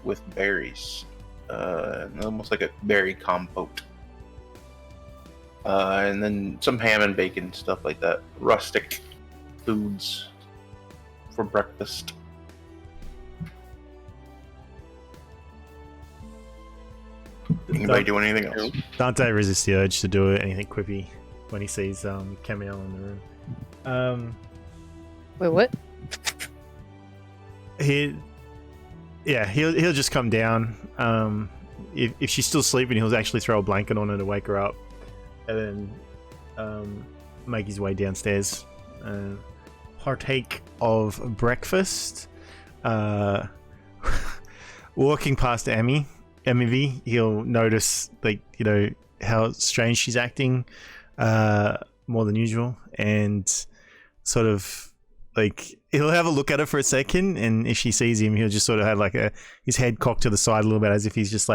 with berries, almost like a berry compote. And then some ham and bacon, stuff like that. Rustic foods for breakfast. Anybody doing anything else? Dante resists the urge to do anything quippy when he sees Camiel in the room. Wait, what? He'll just come down. If she's still sleeping, he'll actually throw a blanket on her to wake her up, and then make his way downstairs, partake of breakfast. Walking past Emmy V, he'll notice how strange she's acting more than usual, and sort of he'll have a look at her for a second, and if she sees him, he'll just sort of have his head cocked to the side a little bit as if he's just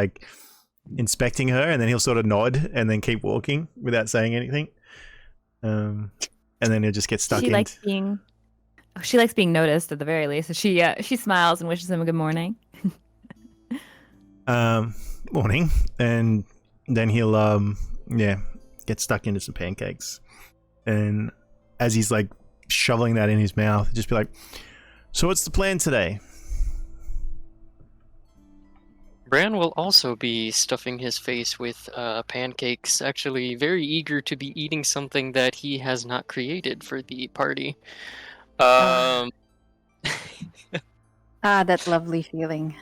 inspecting her, and then he'll sort of nod and then keep walking without saying anything, and then he'll just get stuck in. She likes being noticed at the very least. So she smiles and wishes him a good morning. Morning, and then he'll get stuck into some pancakes, and as he's shoveling that in his mouth, just be like, "So what's the plan today?" Bran will also be stuffing his face with pancakes, actually very eager to be eating something that he has not created for the party. That lovely feeling.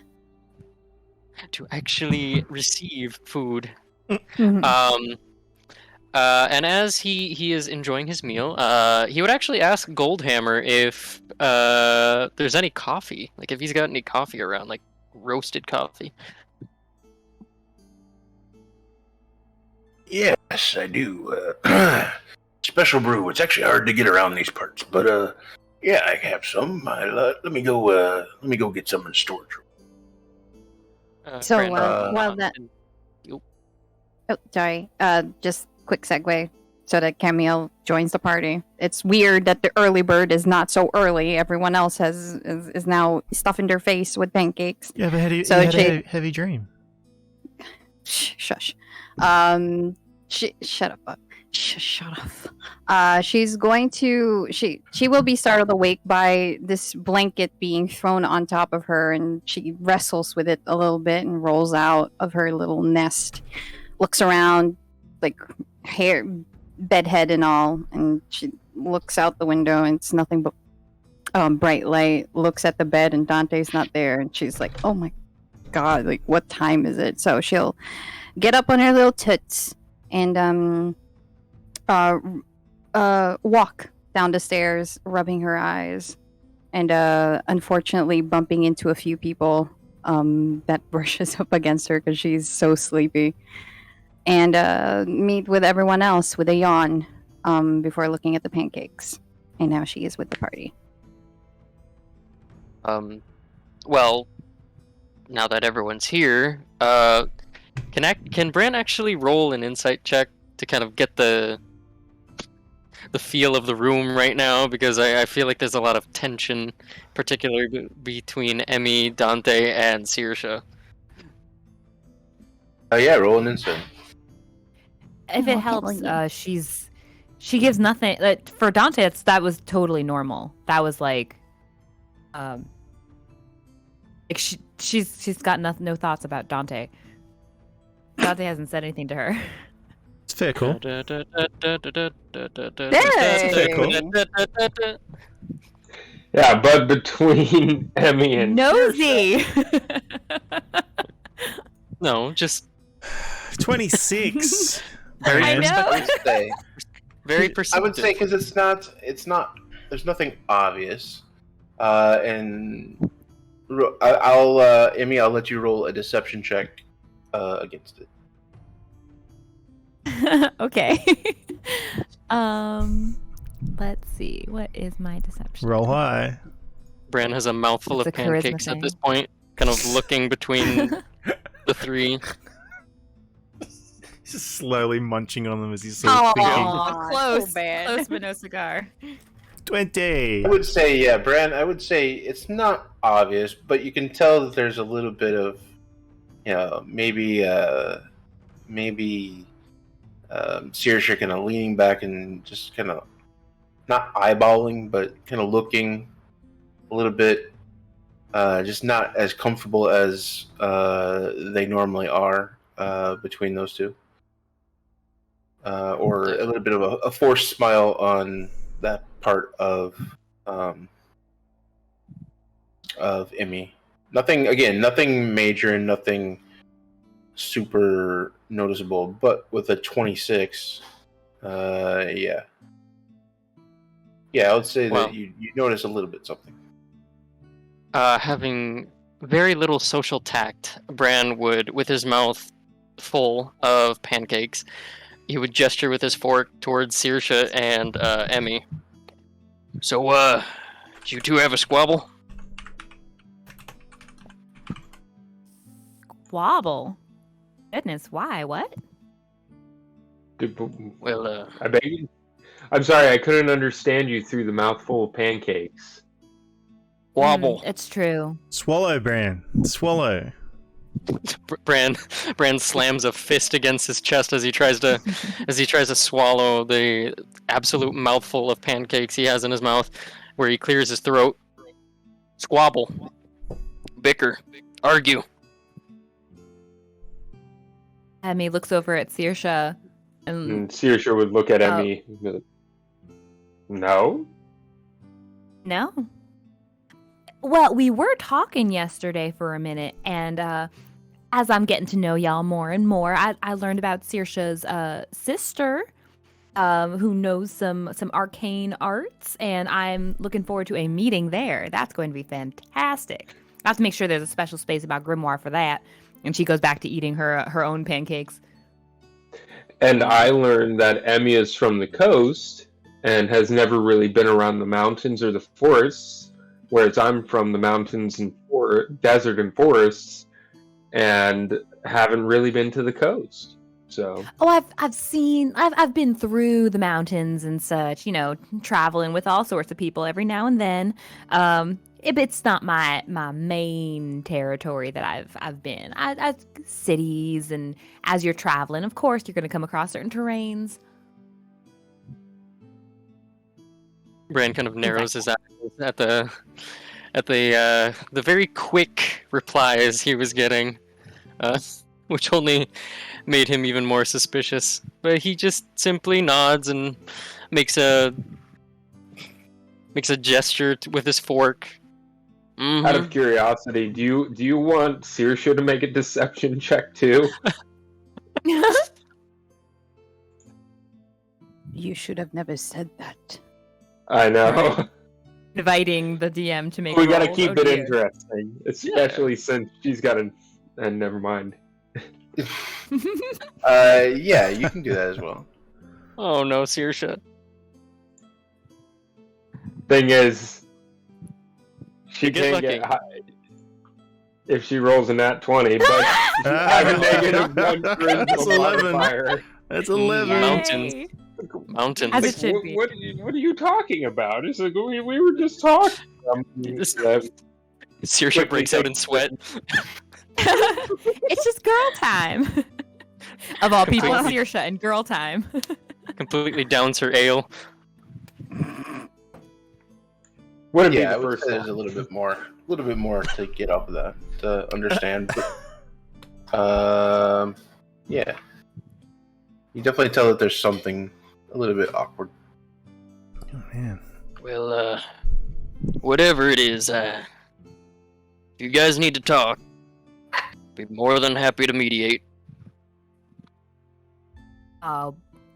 To actually receive food. Mhm. And as he is enjoying his meal, he would actually ask Goldhammer if there's any coffee, if he's got any coffee around, roasted coffee. Yes, I do. Special brew. It's actually hard to get around these parts, but yeah, I have some. Let me go get some in storage. So Bran, while that, sorry. Just quick segue so that Camille joins the party. It's weird that the early bird is not so early. Everyone else is now stuffing their face with pancakes. Yeah, but you So had she- a heavy dream. Shush. Shut up. Shut up. She's going to. She will be startled awake by this blanket being thrown on top of her, and she wrestles with it a little bit and rolls out of her little nest. Looks around, hair, bedhead and all, and she looks out the window, and it's nothing but bright light. Looks at the bed, and Dante's not there, and she's like, "Oh my god! What time is it?" So she'll get up on her little toots and walk down the stairs, rubbing her eyes, and unfortunately bumping into a few people that brushes up against her because she's so sleepy, and meet with everyone else with a yawn before looking at the pancakes. And now she is with the party. Well, now that everyone's here, can Bran actually roll an insight check to kind of get the the feel of the room right now because I feel like there's a lot of tension, particularly between Emmy, Dante, and Saoirse. Yeah, roll an insight. If Oh, it I can't helps, believe she gives nothing. For Dante, that was totally normal. That was like she's got no thoughts about Dante. Dante hasn't said anything to her. It's fair call. Yeah, but between Emmy and Nosy. No, just 26. I know. I would say, very perceptive. because it's not. There's nothing obvious, and I'll Emmy, I'll let you roll a deception check against it. Okay. Let's see. What is my deception? Roll high. Bran has a mouthful It's of a charisma pancakes at thing. this point, kind of looking between the three. He's just slowly munching on them as he's sort of thinking. Aw, close. so bad. Close, but no cigar. 20. I would say, yeah, Bran. I would say it's not obvious, but you can tell that there's a little bit of, maybe Saoirse kind of leaning back and just kind of not eyeballing, but kind of looking a little bit, just not as comfortable as they normally are between those two, or a little bit of a forced smile on that part of Emmy. Nothing major and nothing super noticeable, but with a 26, yeah, I would say Well, that you notice a little bit something. Having very little social tact, Bran would, with his mouth full of pancakes, he would gesture with his fork towards Saoirse and Emmy. So, do you two have a squabble? Wobble. Goodness, why? What? Well, I beg you? I'm sorry, I couldn't understand you through the mouthful of pancakes. wobble. It's true. Swallow, Bran. Swallow. Bran slams a fist against his chest as he tries to swallow the absolute mouthful of pancakes he has in his mouth, where he clears his throat. Squabble, bicker, argue. Emmy looks over at Saoirse and And Saoirse would look at Emmy. and be like, No? no. Well, we were talking yesterday for a minute, and as I'm getting to know y'all more and more, I learned about Saoirse's sister, who knows some arcane arts, and I'm looking forward to a meeting there. That's going to be fantastic. I have to make sure there's a special space about Grimoire for that. And she goes back to eating her own pancakes. And I learned that Emmy is from the coast and has never really been around the mountains or the forests, whereas I'm from the mountains and desert and forests and haven't really been to the coast. So I've been through the mountains and such, traveling with all sorts of people every now and then. It's not my main territory that I've been. I cities, and as you're traveling, of course, you're going to come across certain terrains. Bran kind of narrows his eyes at the very quick replies he was getting, which only made him even more suspicious. But he just simply nods and makes a gesture with his fork. Mm-hmm. out of curiosity, do you want Saoirse to make a deception check too? You should have never said that. I know. Right. Inviting the DM to make. We gotta rolls. keep Oh, it dear. interesting, especially since she's got and never mind. Yeah, you can do that as well. Oh no, Saoirse. Thing is, she You get can't get lucky. high if she rolls a nat 20, but I have a negative 1 That's charisma 11. modifier. That's 11. Mountains. Yay. Mountains. As it should be. What are you talking about? It's like we were just talking. Saoirse breaks out in sweat. It's just girl time. Of all people, Completely- Saoirse and girl time. Completely downs her ale. What Yeah, I the would first say there's a little bit more to get off of that to understand. But, yeah, you definitely tell that there's something a little bit awkward. Oh man. Well, whatever it is, if you guys need to talk, be more than happy to mediate. Oh,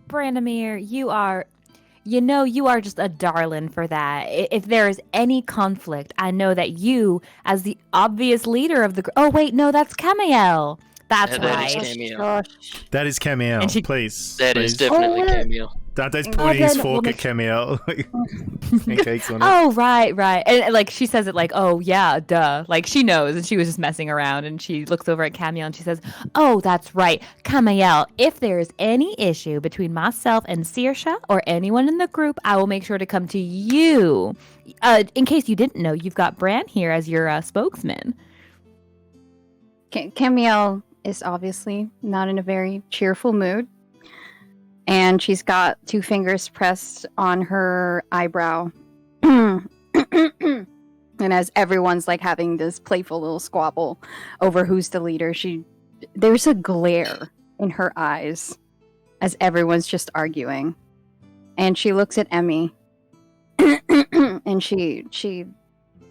Brandomir, you are just a darling for that. If there is any conflict, I know that you, as the obvious leader of the oh wait, no, that's Camiel. That's That is right. Camille. That is Camille, And she- please. That is please. definitely Camille. Dante's Oh, pointing his then fork we'll at Camille. Pancakes on it. Oh, right. And like she says it like, oh yeah, duh. Like she knows and she was just messing around and she looks over at Camiel and she says, oh, that's right. Camiel, if there's any issue between myself and Saoirse or anyone in the group, I will make sure to come to you. In case you didn't know, you've got Bran here as your spokesman. Camille is obviously not in a very cheerful mood. And she's got two fingers pressed on her eyebrow. And as everyone's like having this playful little squabble over who's the leader, there's a glare in her eyes as everyone's just arguing. And she looks at Emmy and she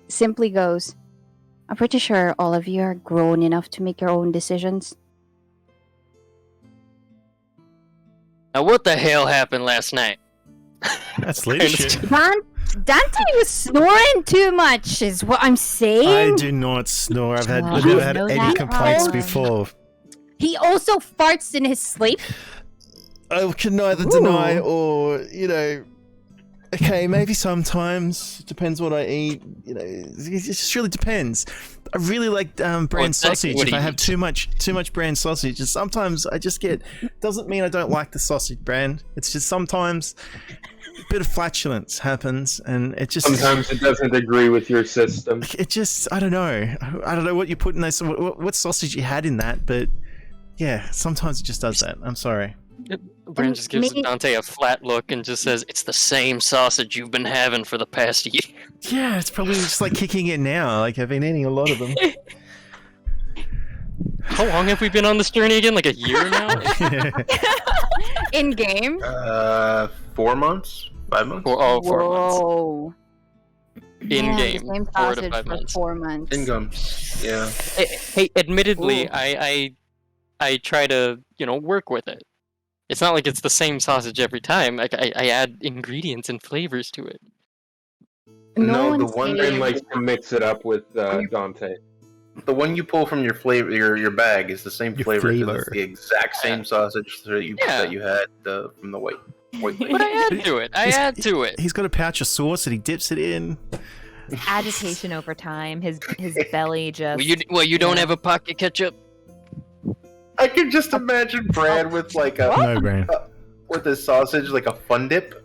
simply goes, I'm pretty sure all of you are grown enough to make your own decisions. Now, what the hell happened last night? That's leadership. Dante was snoring too much, is what I'm saying. I do not snore. I've Oh, never you had know any that complaints problem. before. He also farts in his sleep. I can neither deny or, okay, maybe sometimes. It depends what I eat. It just really depends. I really like bran exactly sausage. what If he I have eats. too much bran sausage, just sometimes I just get. Doesn't mean I don't like the sausage brand. It's just sometimes a bit of flatulence happens, and it just. Sometimes it doesn't agree with your system. It just. I don't know. I don't know what you put in those. What sausage you had in that, but yeah, sometimes it just does that. I'm sorry. Bran just gives maybe- Dante a flat look and just says, "It's the same sausage you've been having for the past year." Yeah, it's probably just like kicking it now. Like I've been eating a lot of them. How long have we been on this journey again? Like a year now? In game? 4 months, 5 months. 4 months. Whoa. In Yeah, game, the same 4 to sausage 5 for months. 4 months. Income. Yeah. Hey, admittedly, Ooh. I try to work with it. It's not like it's the same sausage every time. Like I add ingredients and flavors to it. No, the one's one saying- Bran likes to mix it up with Dante. The one you pull from your flavor, your bag, is the same Your flavor. 'cause flavor. It's the exact same sausage that you had from the white. But I add to it. I add to it. He's got a pouch of sauce and he dips it in. Agitation over time. His belly just. You don't have a pocket ketchup? I can just imagine Brad with like No, Bran. with his sausage, like a fun dip.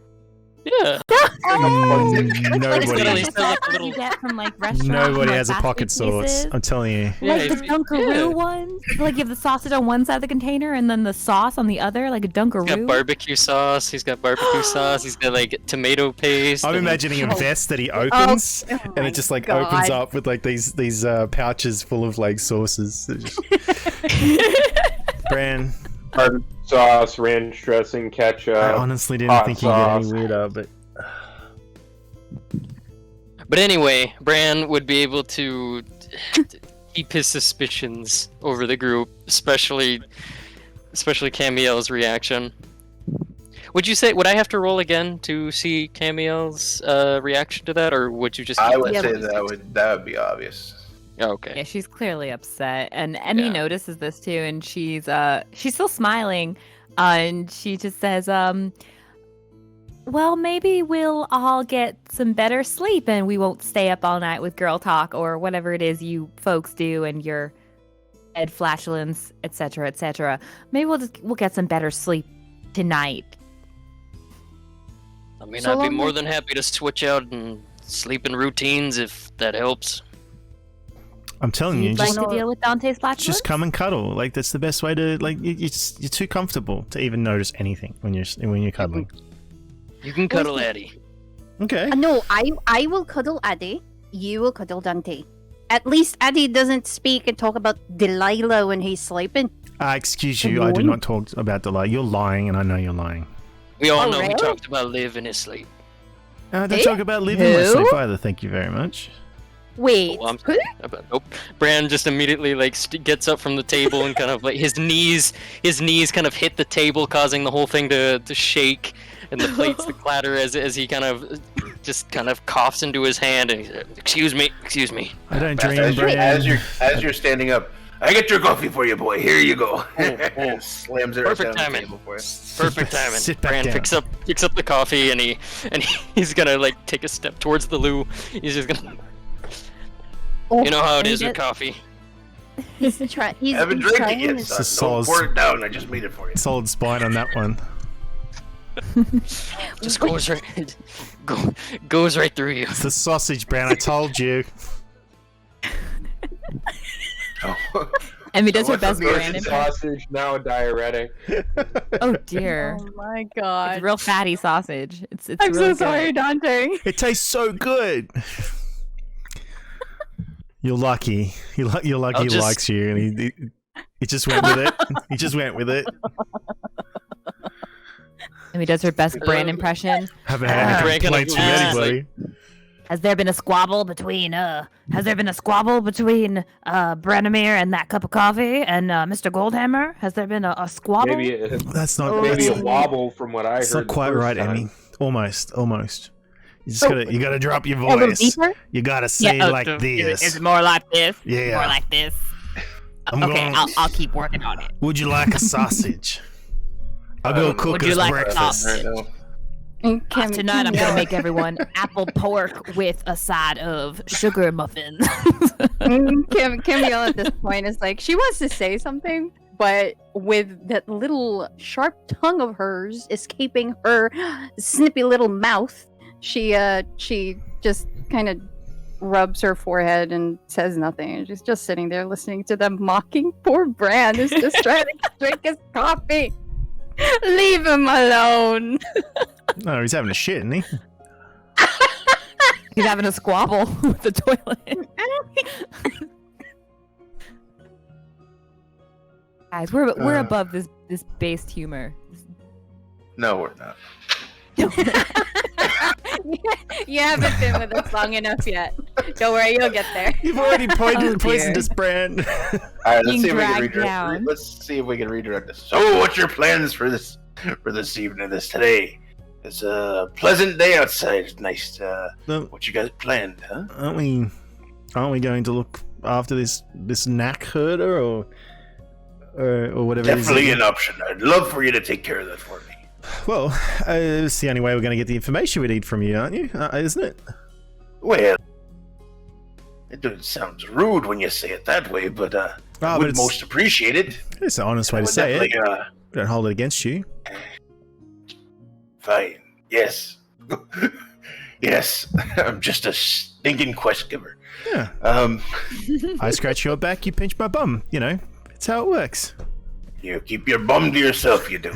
Yeah. Nobody. At least like a little- you get from like restaurants. Nobody like has a fast pocket food sauce. places. I'm telling you. Like Yeah, the Dunkaroo ones. Like you have the sausage on one side of the container and then the sauce on the other, like a He's got Dunkaroo. barbecue sauce. He's got barbecue sauce. He's got like tomato paste. I'm and- imagining a vest that he opens, Oh and my it just like God. opens up with like these pouches full of like sauces. Bran, Barbecue sauce, ranch dressing, ketchup. I honestly didn't hot think he'd get any sauce. weirder, but But anyway, Bran would be able to keep his suspicions over the group, especially Camiel's reaction. Would I have to roll again to see Camiel's reaction to that, or would you just? I keep would Yeah, say but- that would be obvious. Oh, okay. Yeah, she's clearly upset, and Emmy Yeah. notices this too, and she's still smiling, and she just says, well, maybe we'll all get some better sleep, and we won't stay up all night with girl talk or whatever it is you folks do, and your head flatulence, etc., etc. Maybe we'll get some better sleep tonight. I mean, So I'd be long more as- than happy to switch out and sleep in routines if that helps. I'm telling you, You'd like just, to deal with Dante's flatulence? just come and cuddle. Like that's the best way to like. You're too comfortable to even notice anything when you're cuddling. You can cuddle Addie. Okay. No, I will cuddle Addy. You will cuddle Dante. At least Addy doesn't speak and talk about Delilah when he's sleeping. Excuse you. I do not talk about Delilah. You're lying, and I know you're lying. We all Oh, know really? he talked about living his sleep. Don't Who? talk about living my Who? sleep either. Thank you very much. Wait, Oh, I'm who? Nope. Bran just immediately like gets up from the table and kind of like his knees kind of hit the table, causing the whole thing to shake and the plates to clatter as he kind of coughs into his hand and he said, excuse me. I don't As dream, you're, Brian. as you're standing up, I get your coffee for you, boy. Here you go. oh. Slams it right Perfect down on the timing. table for you. Perfect timing. Sit back Bran down. picks up the coffee and he's gonna like take a step towards the loo. He's just gonna. Oh, You know how it and is with it- coffee. He's trying. I haven't drank it trying yet, his- son. It's a Don't sauce. pour it down. I just made it for you. Solid spine on that one. Just goes right, goes right through you. It's the sausage, Brown. I told you. Oh. Emmy does her What's up, best Neil? Bran impression. Sausage, now diuretic. Oh dear. Oh my It's god. real fatty sausage. It's I'm really so good. sorry, Dante. It tastes so good. You're lucky. You're lucky I'll he just- likes you, and he just went with it. He just went with it. Emmy does her best Bran impression. Haven't had any Drank enough complaints from booze, anybody. Has there been a squabble between Branimir and that cup of coffee and Mr. Goldhammer? Has there been a squabble? Maybe That's not. maybe That's, a wobble from what I that's heard. not the quite first right, time. Emmy. Almost. You just gotta drop your A little voice. deeper. You gotta say it like this. Is it more like this? Yeah. More like this. I'm Okay, going- I'll keep working on it. Would you like a sausage? I'll go cook Would you us like breakfast. Right now. Tonight I'm gonna make everyone apple pork with a side of sugar muffins. Camille at this point is like, she wants to say something, but with that little sharp tongue of hers escaping her snippy little mouth, she just kind of rubs her forehead and says nothing. She's just sitting there listening to them mocking poor Bran who's just trying to drink his coffee. Leave him alone. No, he's having a shit, isn't he? He's having a squabble with the toilet. Guys, we're above this based humor. No, we're not. You haven't been with us long enough yet. Don't worry, you'll get there. You've already Oh, poisoned dear. us, Bran. All right, let's Being see if we can dragged down. redirect. Let's see if we can redirect this. So, what's your plans for this evening, today? It's a pleasant day outside. It's nice. No, What you guys planned, huh? aren't we going to look after this knack herder or whatever it is? Definitely an option. I'd love for you to take care of that for me. Well, it's the only way we're going to get the information we need from you, aren't you? Isn't it? Well, it sounds rude when you say it that way, but I but would it's, most appreciate it. it's the honest way I to would say it. definitely, Don't hold it against you. Fine. Yes. Yes. I'm just a stinking quest giver. Yeah. I scratch your back, you pinch my bum. You know, it's how it works. You keep your bum to yourself, you do.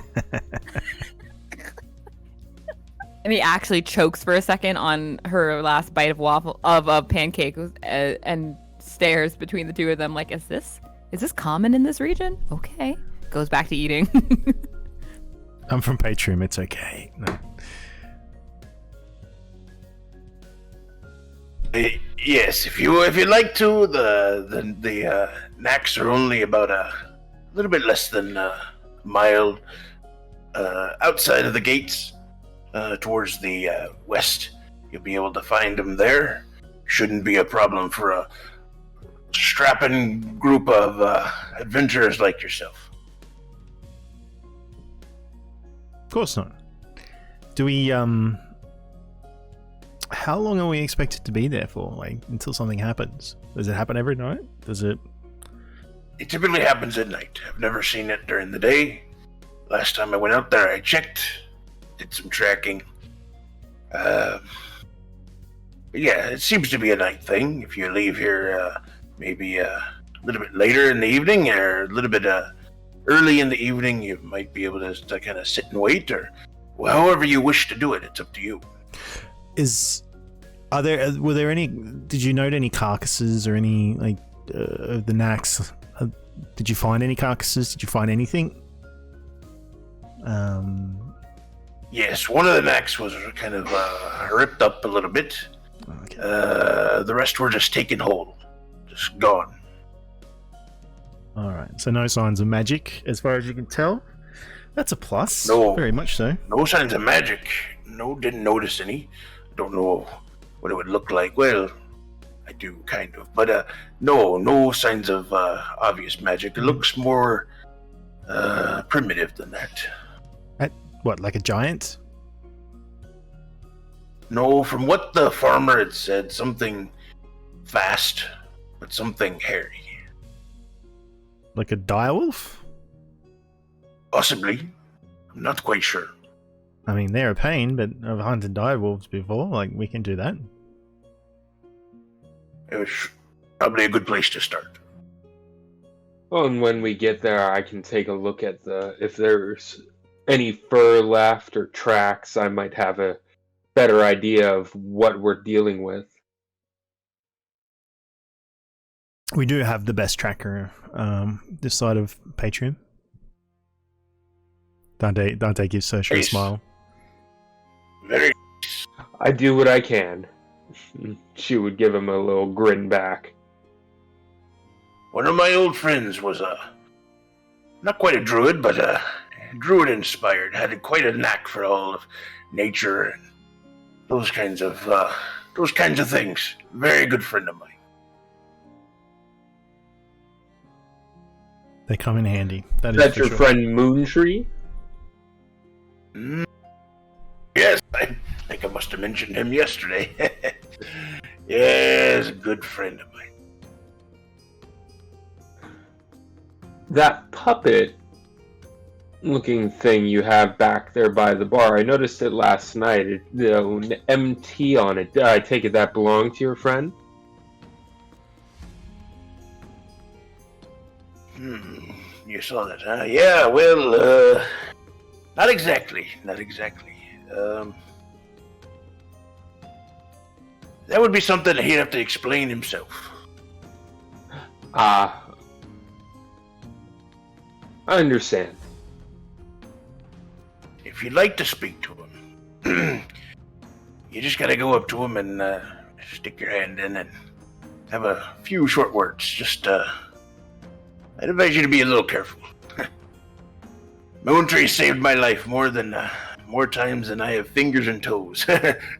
And he actually chokes for a second on her last bite of a pancake and stares between the two of them like, is this common in this region? Okay. Goes back to eating. I'm from Patreon, it's okay. No. Yes, if you'd like to, the knacks are only about a little bit less than a mile outside of the gates, towards the west. You'll be able to find them there. Shouldn't be a problem for a strapping group of adventurers like yourself. Of course not. Do we, how long are we expected to be there for? Like, until something happens? Does it happen every night? Does it? It typically happens at night. I've never seen it during the day. Last time I went out there, I checked, did some tracking. Yeah, it seems to be a night thing. If you leave here maybe a little bit later in the evening or a little bit early in the evening, you might be able to kind of sit and wait, or however you wish to do it. It's up to you. Were there any? Did you note any carcasses or any of the knacks? Did you find any carcasses? Did you find anything? Yes, one of the knacks was kind of ripped up a little bit. Okay. The rest were just taken whole, just gone. All right. So no signs of magic, as far as you can tell. That's a plus. No, very much so. No signs of magic. No, didn't notice any. Don't know what it would look like. Well, I do kind of, but no signs of obvious magic. It looks more primitive than that. What, like a giant? No, from what the farmer had said, something fast, but something hairy. Like a direwolf? Possibly. I'm not quite sure. I mean, they're a pain, but I've hunted direwolves before. Like, we can do that. It was probably a good place to start. Well, and when we get there, I can take a look at if there's any fur left or tracks. I might have a better idea of what we're dealing with. We do have the best tracker this side of Patreon. Dante gives Saoirse a smile. Very. I do what I can. She would give him a little grin back. One of my old friends was not quite a druid, but druid inspired. Had quite a knack for all of nature and those kinds of things. Very good friend of mine. They come in handy. That's your friend Moontree? Yes, I think I must have mentioned him yesterday. Yes, a good friend of mine. That puppet-looking thing you have back there by the bar, I noticed it last night. An MT on it. I take it that belonged to your friend? You saw that, huh? Yeah, well, not exactly. That would be something he'd have to explain himself. I understand. If you'd like to speak to him, you just gotta go up to him and stick your hand in and have a few short words. Just, I'd advise you to be a little careful. Moontree saved my life more times than I have fingers and toes,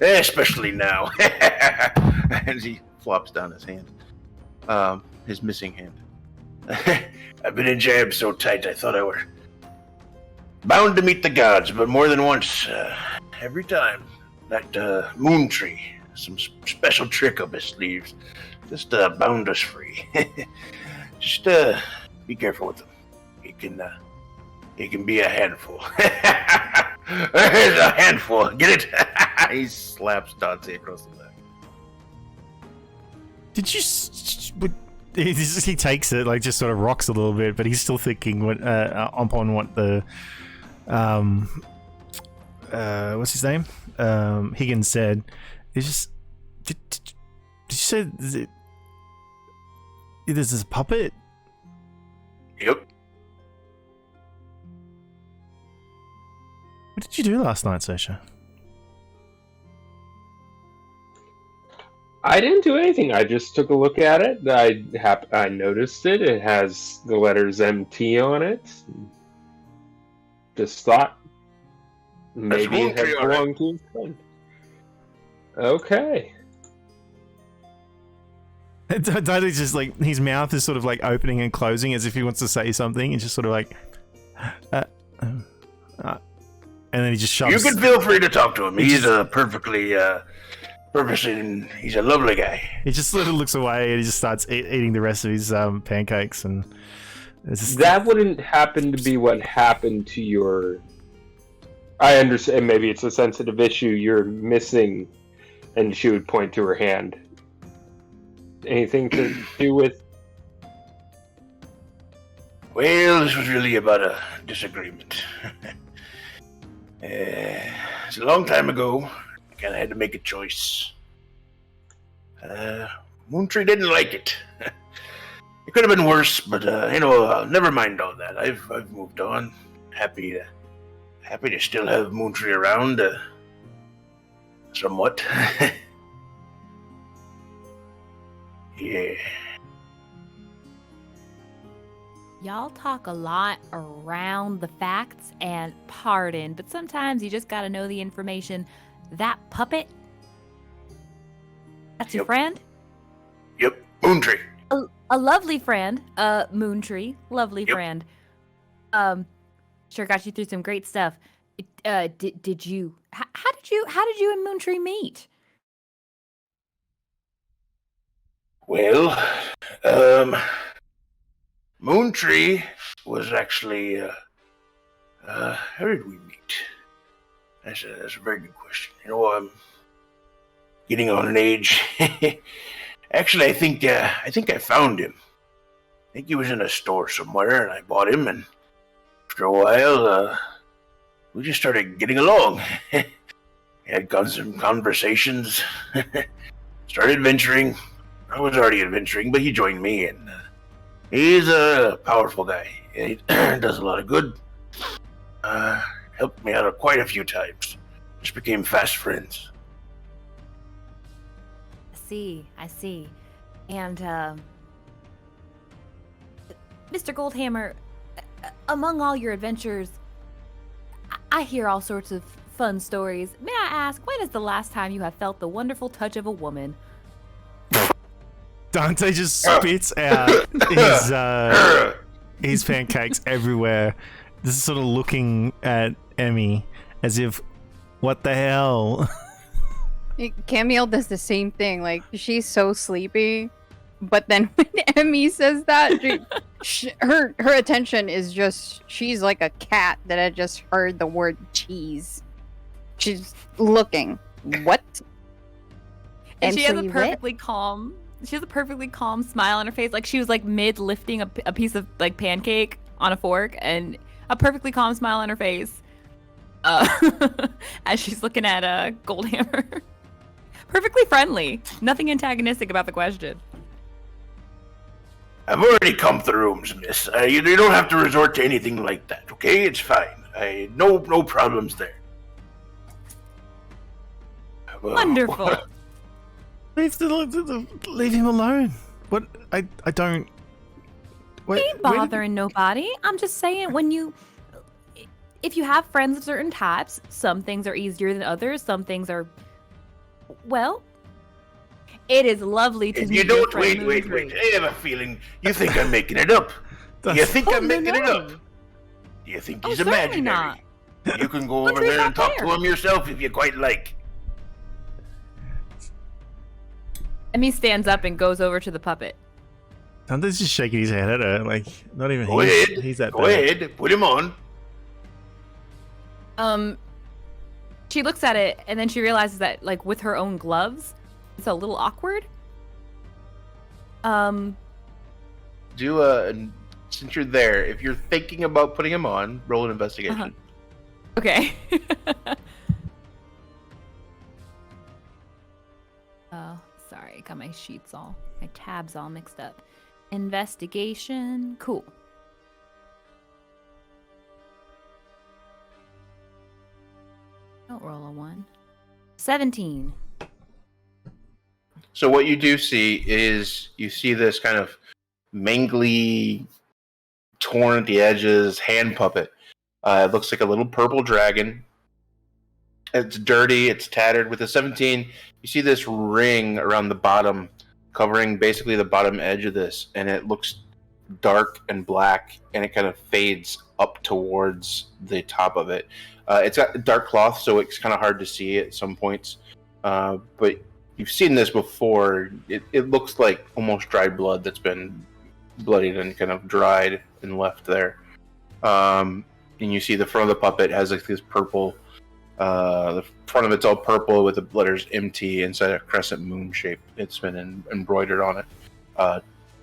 especially now. And he flops down his hand, his missing hand. I've been in jam so tight I thought I were bound to meet the gods, but more than once, every time, that Moontree, some special trick up his sleeves, just bound us free. Just be careful with him. He can be a handful. There's a handful. Get it? He slaps Dante across the back. Did you? He takes it, like, just sort of rocks a little bit, but he's still thinking upon what the what's his name? Higgins said. It's just did you say this is a puppet? Yep. What did you do last night, Saoirse? I didn't do anything. I just took a look at it. I noticed it. It has the letters MT on it. Just thought maybe it had belonged to his friend. Okay. Dudley's just like, his mouth is sort of like opening and closing as if he wants to say something. It's just sort of like, and then he just shoves. You can feel free to talk to him. He's a he's a lovely guy. He just sort of looks away and he just starts eating the rest of his pancakes, and that wouldn't happen to be what happened to your I understand. Maybe it's a sensitive issue you're missing, and she would point to her hand. Anything to do with? Well, this was really about a disagreement. It's a long time ago. I kind of had to make a choice. Moontree didn't like it. It could have been worse, but never mind all that. I've moved on. Happy to still have Moontree around, somewhat. Yeah. Y'all talk a lot around the facts, and pardon, but sometimes you just gotta know the information. That puppet? That's your Yep. friend? Yep, Moontree. A lovely friend, Moontree, lovely Yep. friend. Sure got you through some great stuff. Did you? How did you and Moontree meet? Well, Moontree was actually, how did we meet? That's a very good question. I'm getting on in age. Actually, I think I found him. I think he was in a store somewhere, and I bought him, and after a while, we just started getting along. Had some conversations, started adventuring. I was already adventuring, but he joined me, and he's a powerful guy. He does a lot of good. Helped me out quite a few times. Just became fast friends. I see. And, Mr. Goldhammer, among all your adventures, I hear all sorts of fun stories. May I ask, when is the last time you have felt the wonderful touch of a woman? Dante just spits out his pancakes everywhere. This is sort of looking at Emmy as if, what the hell? Camille does the same thing. Like, she's so sleepy, but then when Emmy says that, her attention is just, she's like a cat that had just heard the word cheese. She's looking. What? And she has so a you perfectly calm. She has a perfectly calm smile on her face, like she was like mid lifting a piece of like pancake on a fork, and a perfectly calm smile on her face, as she's looking at Goldhammer. Perfectly friendly, nothing antagonistic about the question. I've already come through rooms, miss. You don't have to resort to anything like that, okay? It's fine. No problems there. Well, Wonderful. Leave him alone. What? I don't. Wait, Ain't bothering nobody. I'm just saying, if you have friends of certain types, some things are easier than others. Some things are, well, it is lovely to meet You your don't friend wait. Moontree. I have a feeling you think I'm making it up. You think I'm making it up? Do you think he's certainly imaginary? not. You can go over Moontree there and not talk there. to him yourself if you quite like. Emmy stands up and goes over to the puppet. Dante's just shaking his head at her, like not even Go he's, ahead. he's that Go bad. ahead. Put him on. She looks at it and then she realizes that, like, with her own gloves, it's a little awkward. Since you're there, if you're thinking about putting him on, roll an investigation. Uh-huh. Okay. Oh, sorry. Got my tabs all mixed up. Investigation. Cool. Don't roll a 1. 17. So what you do see is you see this kind of mangly, torn at the edges hand puppet. It looks like a little purple dragon. It's dirty, it's tattered. With a 17, you see this ring around the bottom, covering basically the bottom edge of this, and it looks dark and black, and it kind of fades up towards the top of it. It's got dark cloth, so it's kind of hard to see at some points. But you've seen this before. It looks like almost dried blood that's been bloodied and kind of dried and left there. And you see the front of the puppet has like this purple The front of it's all purple with the letters MT inside a crescent moon shape. It's been embroidered on it.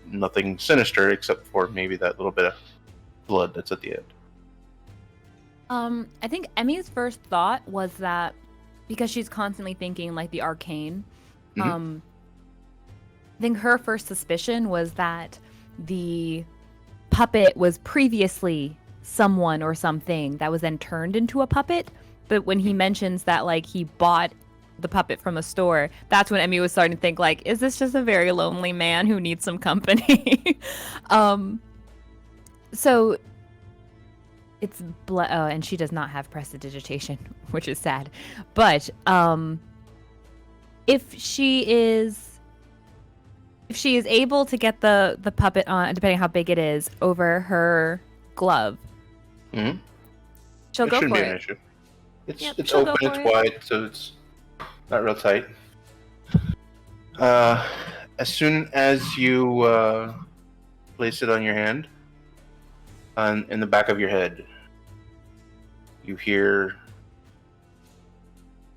Nothing sinister except for maybe that little bit of blood that's at the end. I think Emmy's first thought was that because she's constantly thinking like the arcane, I think her first suspicion was that the puppet was previously someone or something that was then turned into a puppet. But when he mentions that like he bought the puppet from a store, that's when Emmy was starting to think like, is this just a very lonely man who needs some company? So it's and she does not have prestidigitation, which is sad. But if she is able to get the puppet on, depending how big it is, over her glove, she'll go shouldn't for be an it. issue. It's Yep, it's she'll go open, for it's it. wide, so it's not real tight. As soon as you place it on your hand, in the back of your head, you hear,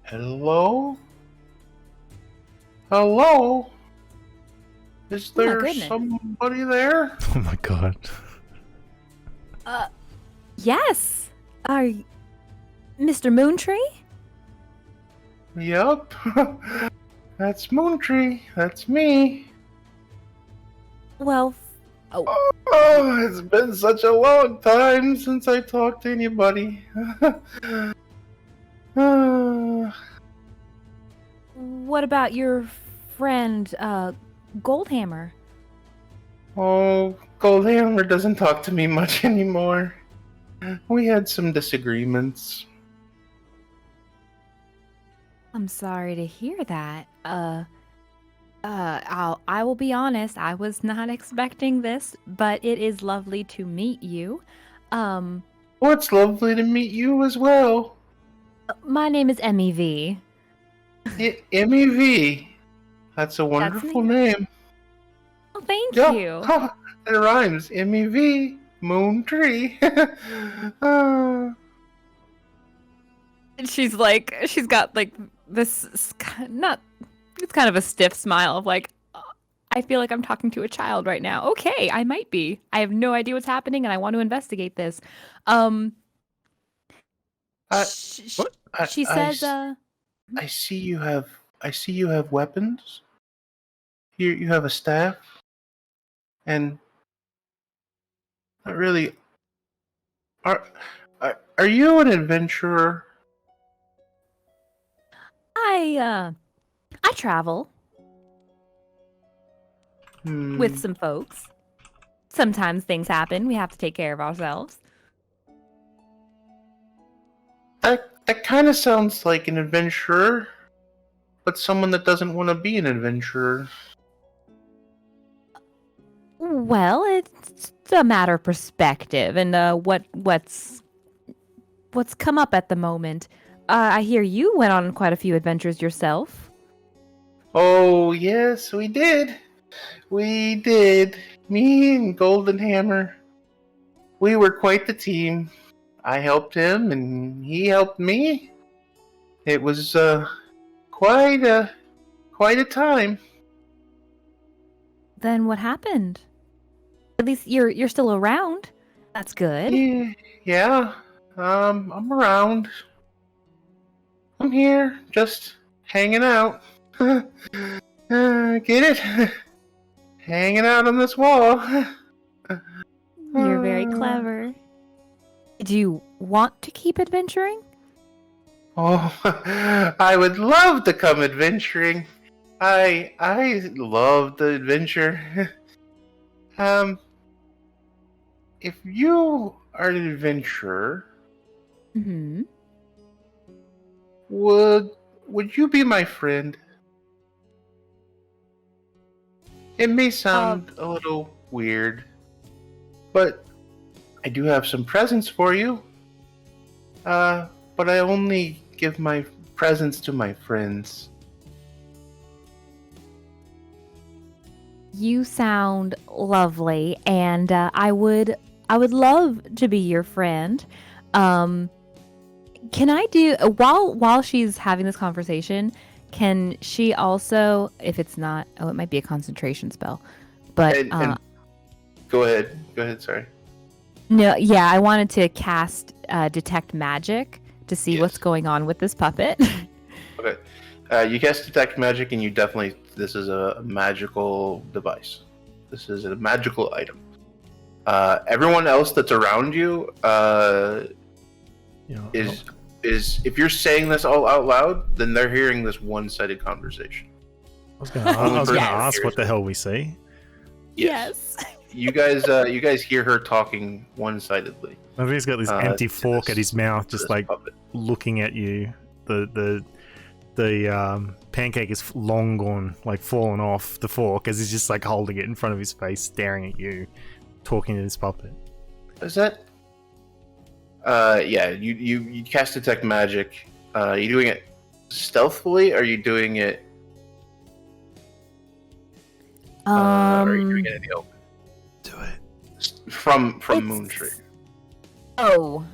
"Hello? Hello? Is Oh my there goodness. somebody there?" Oh my god. Yes. Are Mr. Moontree? Yup. That's Moontree. That's me. Well, Oh, it's been such a long time since I talked to anybody. what about your friend, Goldhammer? Oh, Goldhammer doesn't talk to me much anymore. We had some disagreements. I'm sorry to hear that. I will be honest, I was not expecting this, but it is lovely to meet you. Oh, it's lovely to meet you as well. My name is MEV. MEV. That's a wonderful name. Oh, thank Yeah, you. it rhymes. MEV. Moontree. She's got like this, it's kind of a stiff smile of like, I feel like I'm talking to a child right now. Okay, I might be. I have no idea what's happening and I want to investigate this. She says, I see you have weapons. Here you have a staff. And not really, are you an adventurer? I travel with some folks. Sometimes things happen. We have to take care of ourselves. That kind of sounds like an adventurer, but someone that doesn't want to be an adventurer. Well, it's a matter of perspective and what's come up at the moment. I hear you went on quite a few adventures yourself. Oh, yes, we did. We did. Me and Golden Hammer. We were quite the team. I helped him and he helped me. It was quite a time. Then what happened? At least you're still around. That's good. Yeah. I'm around. I'm here, just hanging out. Get it? Hanging out on this wall. You're very clever. Do you want to keep adventuring? Oh, I would love to come adventuring. I love the adventure. If you are an adventurer, Mm-hmm. would you be my friend? It may sound a little weird, but I do have some presents for you. But I only give my presents to my friends. You sound lovely, and I would love to be your friend. Can I do while she's having this conversation? Can she also, if it's not, it might be a concentration spell, but And go ahead. Sorry. no, yeah, I wanted to cast detect magic to see Yes. what's going on with this puppet. Okay. You cast detect magic, and this is a magical device. This is a magical item. Everyone else that's around you You know, is if you're saying this all out loud, then they're hearing this one-sided conversation. I was going to Yes. ask what the hell we see. Yes. You guys hear her talking one-sidedly. Maybe he's got this empty to fork this- at his mouth, to just this like puppet. looking at you. The pancake is long gone, like fallen off the fork as he's just like holding it in front of his face, staring at you, talking to this puppet. Is that? Yeah. You cast detect magic. Are you doing it stealthily? Or are you doing it? Or are you doing it in the open? Do it. From It's- Moontree. Oh,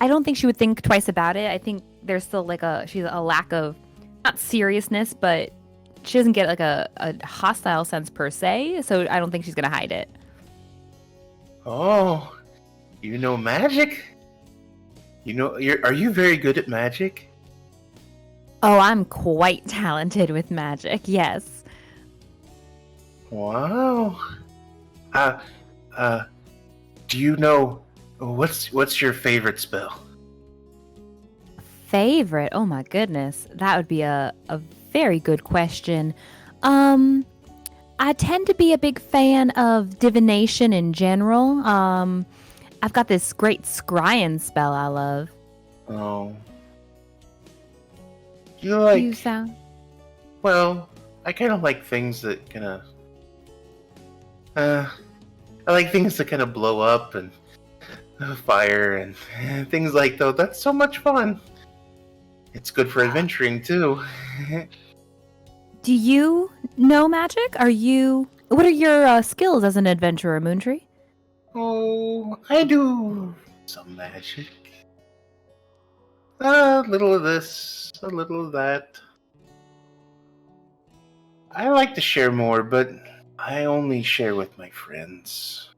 I don't think she would think twice about it. I think there's still like she's a lack of, not seriousness, but she doesn't get like a hostile sense per se, so I don't think she's gonna hide it. Oh, you know magic? Are you very good at magic? Oh, I'm quite talented with magic, yes. Wow. Do you know what's your favorite spell? Favorite? Oh my goodness. That would be a very good question. I tend to be a big fan of divination in general. I've got this great scrying spell I love. Oh. You like You sound well, I kinda like things that I like things that kind of blow up and fire and things like that. That's so much fun. It's good for adventuring too. Do you know magic? What are your skills as an adventurer, Moontree? Oh, I do some magic. A little of this, a little of that. I like to share more, but I only share with my friends.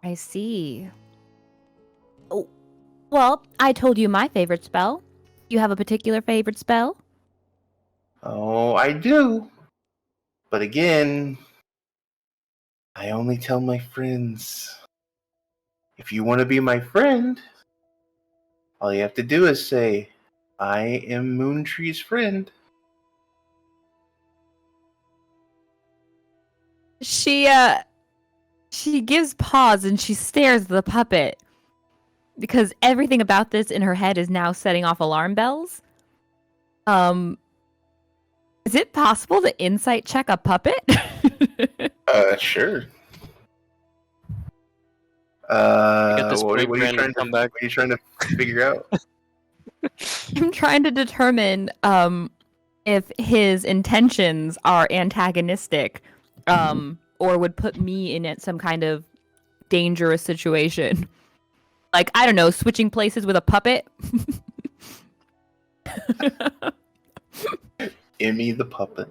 I see. Oh, well, I told you my favorite spell. You have a particular favorite spell? Oh, I do. But again, I only tell my friends. If you want to be my friend, all you have to do is say, I am Moontree's friend. She gives pause and she stares at the puppet because everything about this in her head is now setting off alarm bells. Is it possible to insight check a puppet? Sure. Get this What are great you brand trying and come back. What are you trying to figure out? I'm trying to determine if his intentions are antagonistic or would put me in some kind of dangerous situation. Like, I don't know, switching places with a puppet? Emmy the puppet.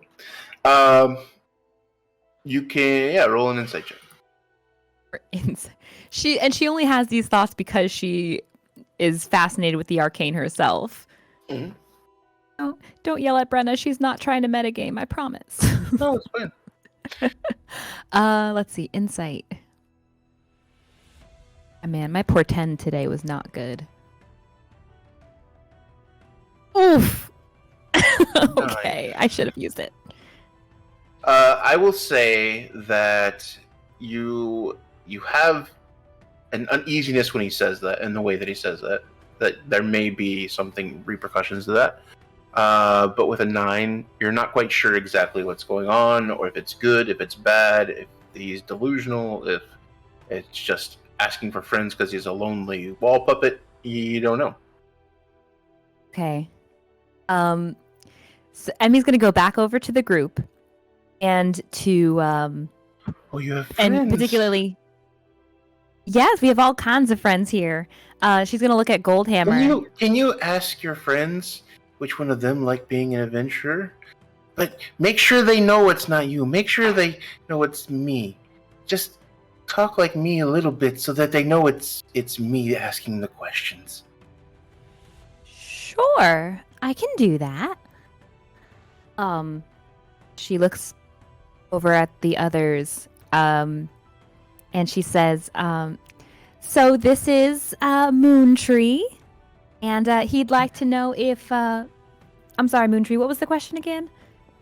You can roll an insight check. She only has these thoughts because she is fascinated with the arcane herself. Mhm. Oh, don't yell at Brenna. She's not trying to metagame, I promise. No, it's fine. Let's see. Insight. Oh, man, my portend today was not good. Oof. Okay, I should have used it. I will say that you have an uneasiness when he says that, and the way that he says that there may be something repercussions to that. But with a 9, you're not quite sure exactly what's going on, or if it's good, if it's bad, if he's delusional, if it's just asking for friends because he's a lonely wall puppet. You don't know. Okay. So Emmy's gonna go back over to the group and to Oh, you have friends. and particularly Yes, we have all kinds of friends here. She's gonna look at Goldhammer. Can you ask your friends which one of them like being an adventurer? But make sure they know it's not you. Make sure they know it's me. Just talk like me a little bit so that they know it's me asking the questions. Sure, I can do that. She looks over at the others, and she says, so this is Moontree, and he'd like to know if, I'm sorry, Moontree, what was the question again?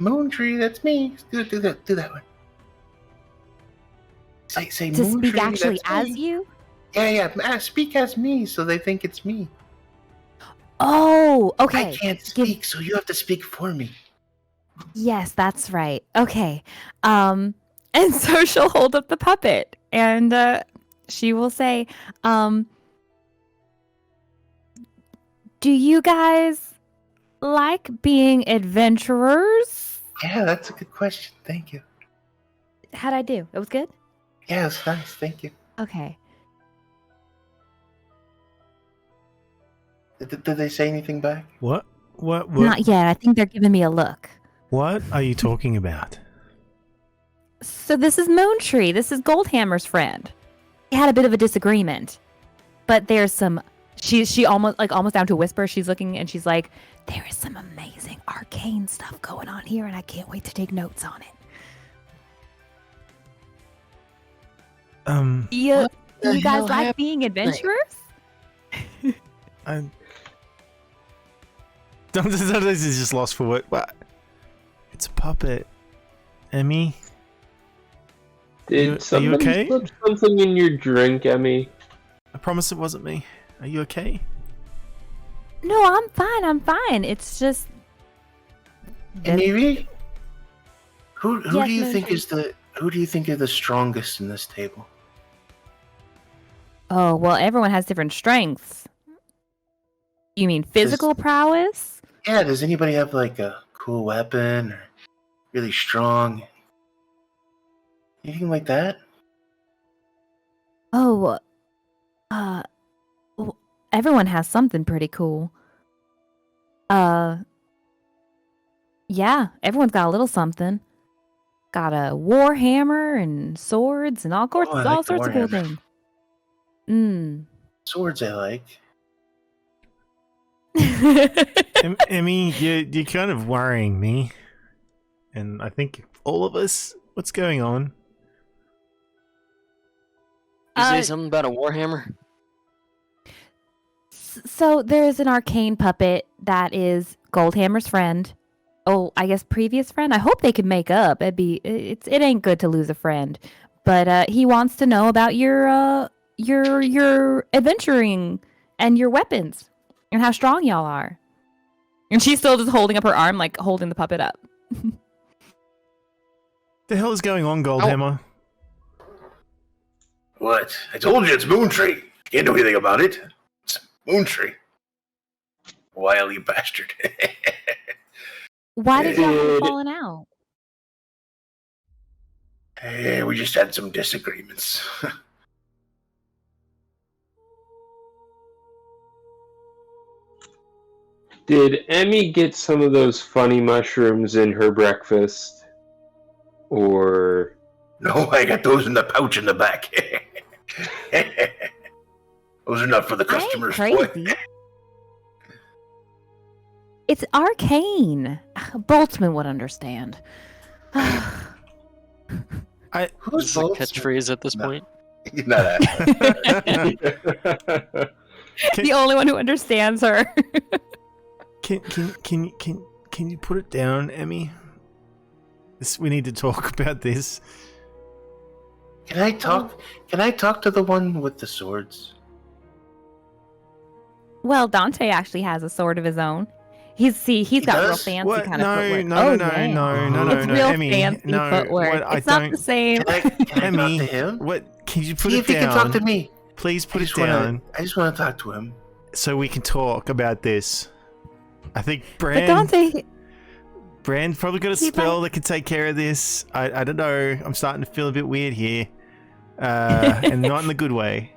Moontree, that's me. Do that one. Say To Moontree, speak actually that's as me. you? Yeah, speak as me so they think it's me. Oh, okay. I can't speak, so you have to speak for me. Yes, that's right. Okay. And so she'll hold up the puppet and she will say, do you guys like being adventurers? Yeah, that's a good question. Thank you. How'd I do? It was good? Yeah, it's nice. Thank you. Okay. Did they say anything back? What? Not yet. I think they're giving me a look. What are you talking about? So this is Moontree. This is Goldhammer's friend. They had a bit of a disagreement, but there's some. She almost down to a whisper. She's looking and she's like, "There is some amazing arcane stuff going on here, and I can't wait to take notes on it." You guys like being adventurers? This is just lost for what? It's a puppet. Emmy? Did Are you somebody okay? slip something in your drink, Emmy? I promise it wasn't me. Are you okay? No, I'm fine. It's just. And maybe who Yes, do you Moontree. think are the strongest in this table? Oh well, everyone has different strengths. You mean physical prowess? Yeah, does anybody have like a cool weapon or really strong? Anything like that? Oh, well, everyone has something pretty cool. Yeah, everyone's got a little something. Got a war hammer and swords and all sorts I like the of cool warhammer. things. Swords I like. Emmy, you're kind of worrying me. And I think all of us. What's going on? You say something about a warhammer? So there's an arcane puppet that is Goldhammer's friend. Oh, I guess previous friend. I hope they could make up. It ain't good to lose a friend, but he wants to know about your adventuring and your weapons and how strong y'all are. And she's still just holding up her arm, like holding the puppet up. The hell is going on, Goldhammer? What? I told you it's Moontree. Can't do anything about it. It's Moontree. Wily bastard. Why did y'all have Did- fallen out? Hey, we just had some disagreements. Did Emmy get some of those funny mushrooms in her breakfast? Or... No, I got those in the pouch in the back. Those are not for the I ain't customers. boy. crazy. It's arcane. Boltzmann would understand. Who's Is this a both? catchphrase at this No. point? Not that. The only one who understands her. Can you put it down, Emmy? We need to talk about this. Can I talk to the one with the swords? Well, Dante actually has a sword of his own. He's got real does? fancy What? kind of footwork. No, Oh, no, yeah. no, It's real Emmy, fancy no, footwork. what, I It's not don't- the same. Can I talk Emmy, to him? what? Can you put See it if he down? can talk to me. Please put I it just wanna- down I just want to talk to him. so we can talk about this. I think But Dante, Brand's probably got a He'd spell like- that can take care of this. I don't know. I'm starting to feel a bit weird here, and not in the good way.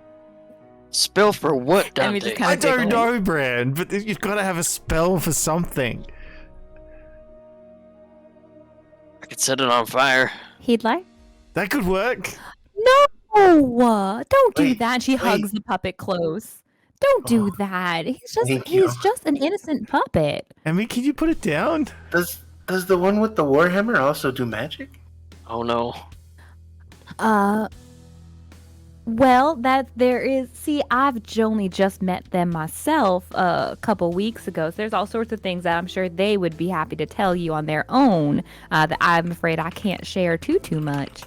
Spell for what, Emmy Dante? just kinda I don't giggling. know, Bran, but you've got to have a spell for something. I could set it on fire. He'd like? That could work. No! Don't do Wait, that. And she wait. hugs the puppet close. Don't do Oh, that. thank you. He's just an innocent puppet. Emmy, can you put it down? Does the one with the warhammer also do magic? Oh no. Well, that there is. See, I've only just met them myself a couple weeks ago. So there's all sorts of things that I'm sure they would be happy to tell you on their own. That I'm afraid I can't share too much.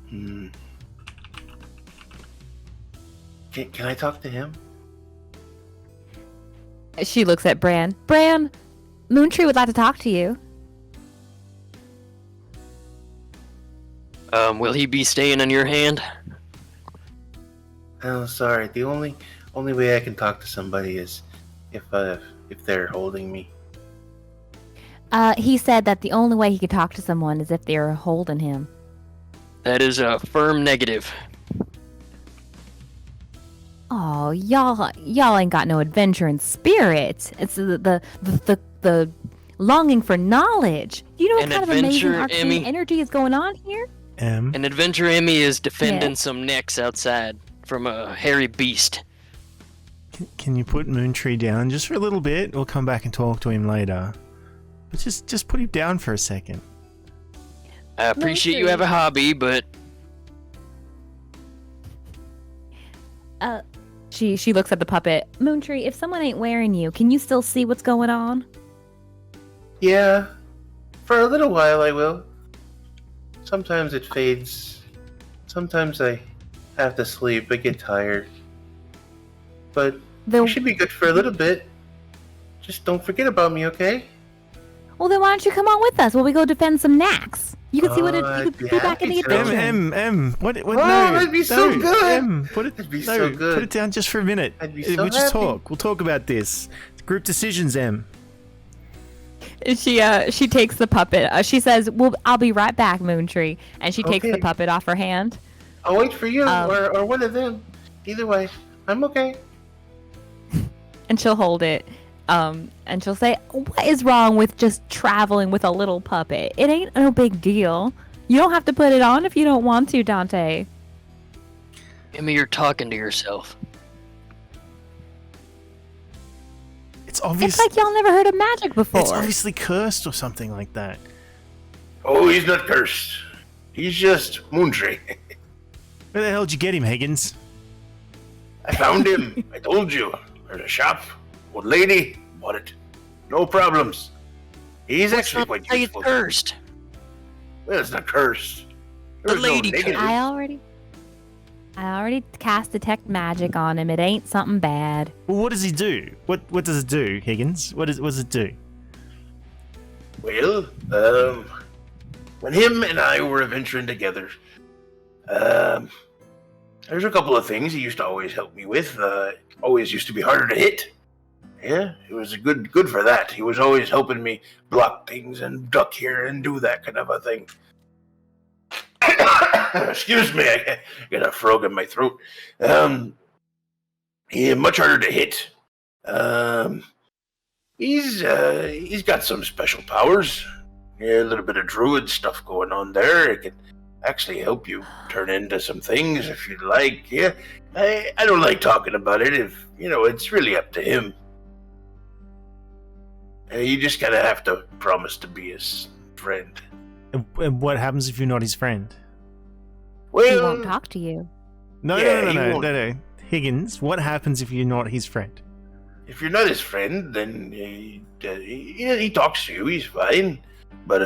Hmm. Can I talk to him? She looks at Bran. Bran, Moontree would like to talk to you. Will he be staying in your hand? Oh, sorry. The only way I can talk to somebody is if they're holding me. He said that the only way he could talk to someone is if they're holding him. That is a firm negative. Oh, y'all ain't got no adventure and spirit. It's the longing for knowledge. You know what An kind of amazing adventure, arcane Emmy. energy is going on here? An adventure Emmy is defending Yeah. some necks outside from a hairy beast. Can you put Moontree down just for a little bit? We'll come back and talk to him later. But just put him down for a second. I appreciate you Moontree. have a hobby, but She looks at the puppet. Moontree, if someone ain't wearing you, can you still see what's going on? Yeah, for a little while I will. Sometimes it fades. Sometimes I have to sleep. I get tired. But you should be good for a little bit. Just don't forget about me, okay? Well, then why don't you come on with us while we go defend some knacks? You can see what it. I'd You can be be back in the happy to. adventure. What? Oh, No, that'd be so no, good. Put it. That'd be no, so good. Put it down just for a minute. I'd be so We'll just happy. talk. We'll talk about this. Group decisions, Em. She takes the puppet. She says, "Well, I'll be right back, Moontree," and she takes the Okay. puppet off her hand. I'll wait for you Um, or one of them. Either way, I'm okay. And she'll hold it. And she'll say, "What is wrong with just traveling with a little puppet? It ain't no big deal. You don't have to put it on if you don't want to, Dante." Emmy, you're talking to yourself. It's obvious. It's like y'all never heard of magic before. It's obviously cursed or something like that. Oh, he's not cursed. He's just Moontree. Where the hell did you get him, Higgins? I found him. I told you. There's a shop. Old lady bought it. No problems. He's actually quite Say it's useful. cursed. Well, it's not cursed. The There's no lady negative. I already cast detect magic on him. It ain't something bad. Well, what does he do? What does it do, Higgins? What does it do? Well, when him and I were adventuring together, there's a couple of things he used to always help me with. Always used to be harder to hit. Yeah, it was good for that. He was always helping me block things and duck here and do that kind of a thing. Excuse me, I got a frog in my throat. He's much harder to hit. He's got some special powers. Yeah, a little bit of druid stuff going on there. It can actually help you turn into some things if you'd like. Yeah, I don't like talking about it. If it's really up to him. You just gotta have to promise to be his friend. And what happens if you're not his friend? He Well, won't talk to you. No, Yeah, he no. won't. Higgins, what happens if you're not his friend? if you're not his friend, then he talks to you. He's fine. But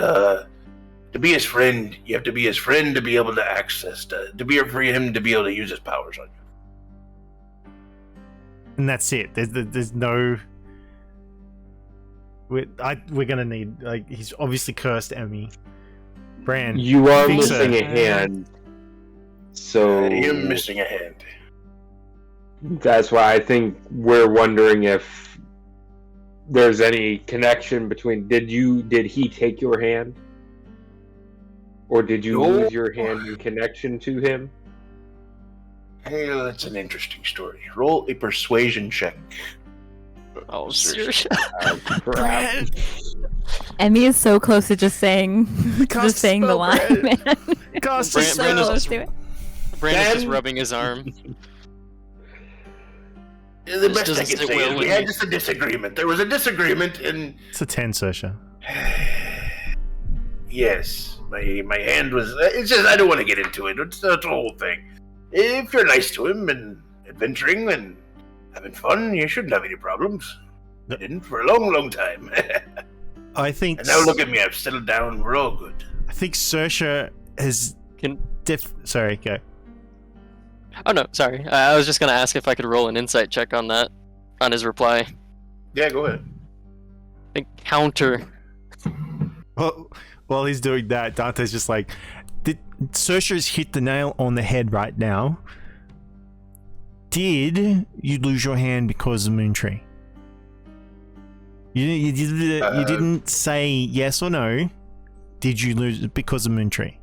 to be his friend, you have to be his friend to be able to access to be for him to be able to use his powers on you. And that's it. There's no. We're gonna need he's obviously cursed Emmy. Bran, You are Fix missing it. a hand, so You're missing a hand. that's why I think we're wondering if there's any connection between. Did he take your hand, or did you No. lose your hand in connection to him? Hey, that's an interesting story. Roll a persuasion check. Oh, seriously. Brad, Emmy is so close to just saying, Cast the spell, line, Brad. man. Cast So Brand- Brandon's close just- to it. Brandon's just Then- rubbing his arm. The This best I doesn't can sit say well is we with had me. just a disagreement. There was a disagreement, and It's a 10, Saoirse. yes, my hand was. It's just I don't want to get into it. It's the whole thing. If you're nice to him and adventuring and having fun, you shouldn't have any problems. I didn't for a long, long time. I think. And now look at me. I've settled down. We're all good. I think Saoirse has. Can- Sorry, go. Oh no, sorry. I was just gonna ask if I could roll an insight check on that, on his reply. Yeah, go ahead. Counter. Well, while he's doing that, Dante's just like, Saoirse's hit the nail on the head right now. Did you lose your hand because of Moontree? You didn't say yes or no. Did you lose it because of Moontree?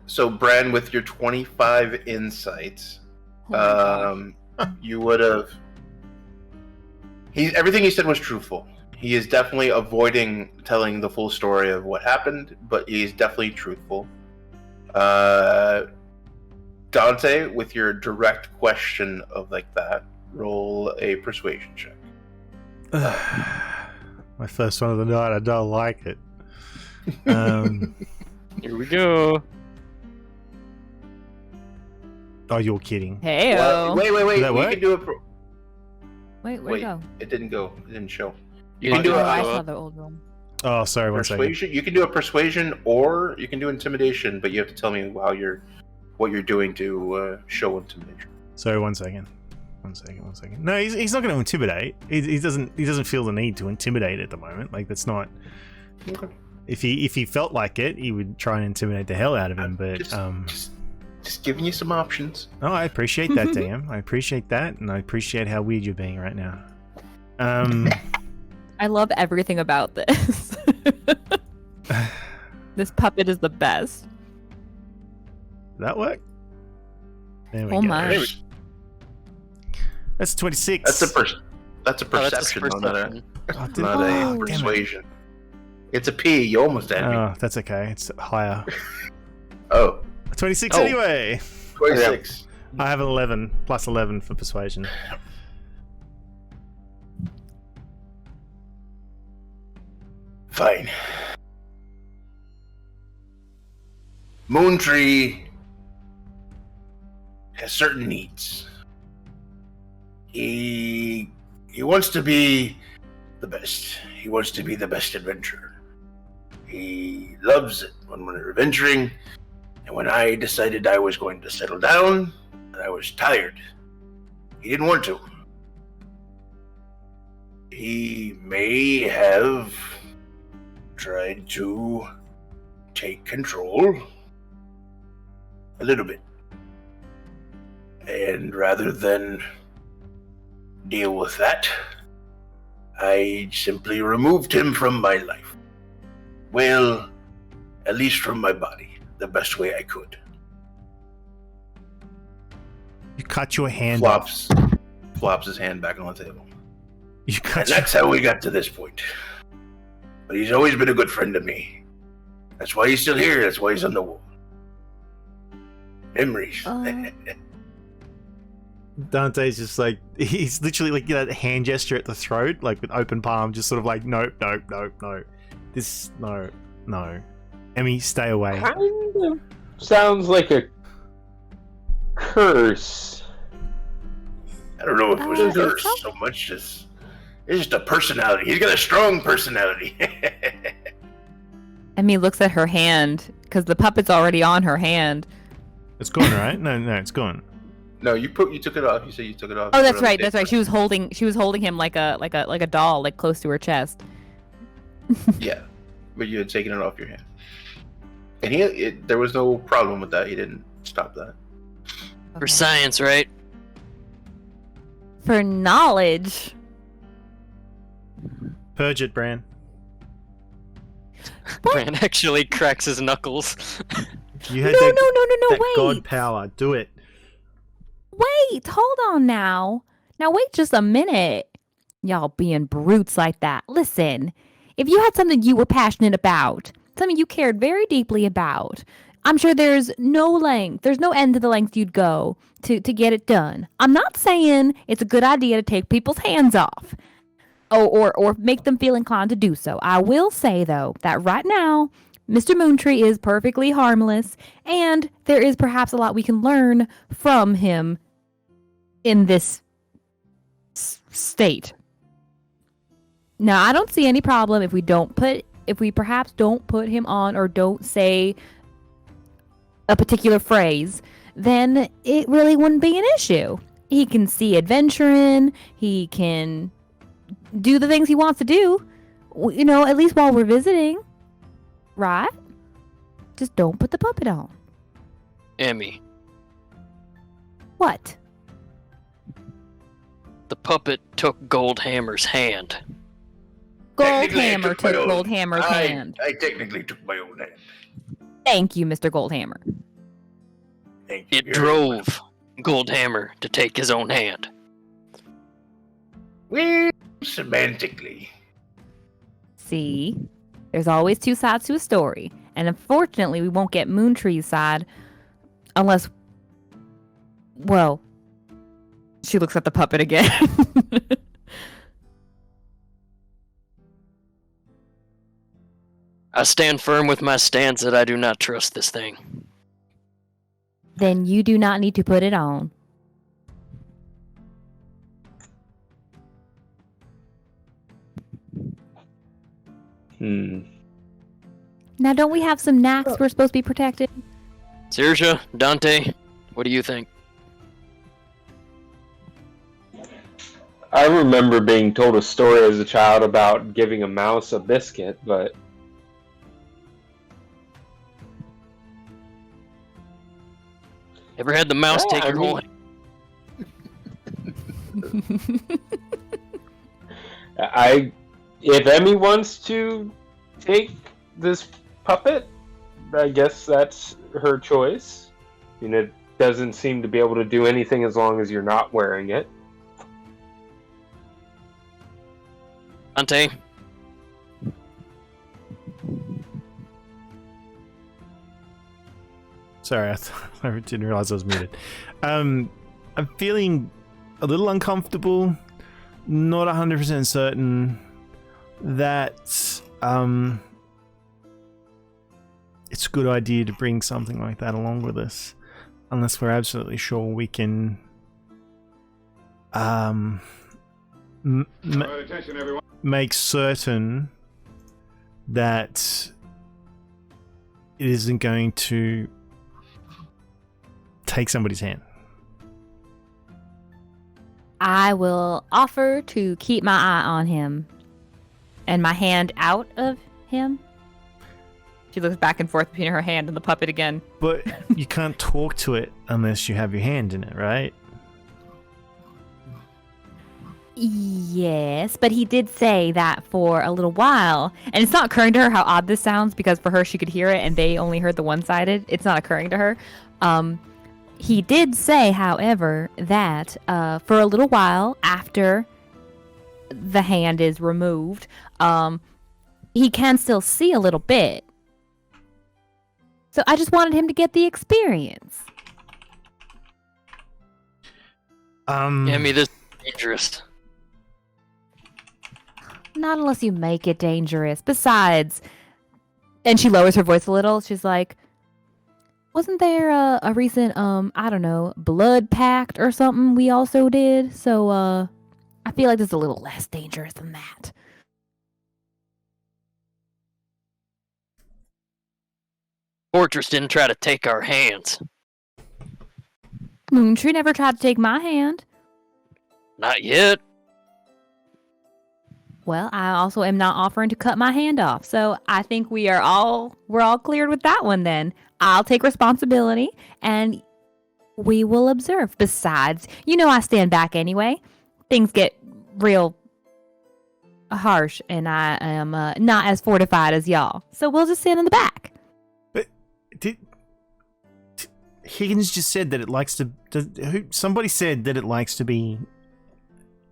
So Bran, with your 25 insights, Oh my God. you would have. Everything he said was truthful. He is definitely avoiding telling the full story of what happened, but he's definitely truthful. Dante, with your direct question of like that, roll a persuasion check. My first one of the night. I don't like it. Here we go. Oh, you're kidding. Hey, Well, wait. Did that We work? can do a. wait, where'd Wait, it go? it didn't go. It didn't show. You You can can do Oh, a I saw the old room. Oh, sorry. One second. persuasion. You can do a persuasion, or you can do intimidation, but you have to tell me what you're doing to show intimidation. Sorry, one second. One second. No, he's not going to intimidate. He doesn't feel the need to intimidate at the moment. Like that's not. Okay. If he felt like it, he would try and intimidate the hell out of him. But Just giving you some options. oh, I appreciate that, DM. I appreciate that, and I appreciate how weird you're being right now. I love everything about this. This puppet is the best. That work? There we Oh go. my. That's 26. That's a Oh, that's perception, his though, not a perception. Oh, not a damn it. persuasion. It's a P. You almost had me. Oh, that's okay. It's higher. Oh, 26 Oh. anyway. 26. I have an 11 plus 11 for persuasion. Fine. Moontree has certain needs. He wants to be the best. He wants to be the best adventurer. He loves it when we're adventuring. And when I decided I was going to settle down, and I was tired, he didn't want to. He may have tried to take control a little bit. And rather than deal with that, I simply removed him from my life. Well, at least from my body, the best way I could. You cut your hand off. Flops his hand back on the table. You And cut your... that's how we got to this point. But he's always been a good friend to me. That's why he's still here. That's why he's on the wall. Memories. Dante's just like, he's literally like that hand gesture at the throat, like with open palm, just sort of like, nope. This, no. Emmy, stay away. Kind of sounds like a curse. I don't know if it was a curse so much as it's just a personality. He's got a strong personality. Emmy looks at her hand because the puppet's already on her hand. It's gone, right? No, it's gone. No, you took it off. You said you took it off. Oh, You that's put it on right. the That's right. She was holding him like a doll, like close to her chest. table. Yeah, but you had taken it off your hand, and there was no problem with that. He didn't stop that. For Okay. science, right? For knowledge. Purge it, Bran. Bran actually cracks his knuckles. You had No, that, no, that wait. god power. Do it. Wait, hold on now. Now wait just a minute. Y'all being brutes like that. Listen, if you had something you were passionate about, something you cared very deeply about, I'm sure there's no end to the length you'd go to get it done. I'm not saying it's a good idea to take people's hands off or make them feel inclined to do so. I will say, though, that right now, Mr. Moontree is perfectly harmless, and there is perhaps a lot we can learn from him in this state. Now, I don't see any problem if we perhaps don't put him on or don't say a particular phrase, then it really wouldn't be an issue. He can see adventuring, he can do the things he wants to do, at least while we're visiting, right? Just don't put the puppet on. Emmy, What? the puppet took Goldhammer's hand. Goldhammer took Goldhammer's hand. I technically took my own hand. Thank you, Mr. Goldhammer. Thank you. It very drove much. Goldhammer to take his own hand. Well, semantically. See? There's always two sides to a story. And unfortunately, we won't get Moontree's side unless... Well, she looks at the puppet again. I stand firm with my stance that I do not trust this thing. Then you do not need to put it on. Now, don't we have some knacks we're supposed to be protected? Saoirse, Dante, what do you think? I remember being told a story as a child about giving a mouse a biscuit, but Ever had the mouse Yeah, take I your whole hand? If Emmy wants to take this puppet, I guess that's her choice. It doesn't seem to be able to do anything as long as you're not wearing it. Dante? Sorry, I didn't realize I was muted. I'm feeling a little uncomfortable, not 100% certain that it's a good idea to bring something like that along with us, unless we're absolutely sure we can Attention, everyone. make certain that it isn't going to take somebody's hand. I will offer to keep my eye on him and my hand out of him. She looks back and forth between her hand and the puppet again. But you can't talk to it unless you have your hand in it, right? Yes, but he did say that for a little while. And it's not occurring to her how odd this sounds because for her she could hear it and they only heard the one-sided. It's not occurring to her. He did say, however, that for a little while after the hand is removed, he can still see a little bit. So I just wanted him to get the experience. Emmy, this is dangerous. Not unless you make it dangerous. Besides, and she lowers her voice a little, she's like, wasn't there a recent, I don't know, blood pact or something we also did? So, I feel like this is a little less dangerous than that. Fortress didn't try to take our hands. Moontree never tried to take my hand. Not yet. Well, I also am not offering to cut my hand off. So I think we're all cleared with that one then. I'll take responsibility and we will observe. Besides, I stand back anyway. Things get real harsh and I am not as fortified as y'all. So we'll just stand in the back. But Higgins just said that it likes to. Somebody said that it likes to be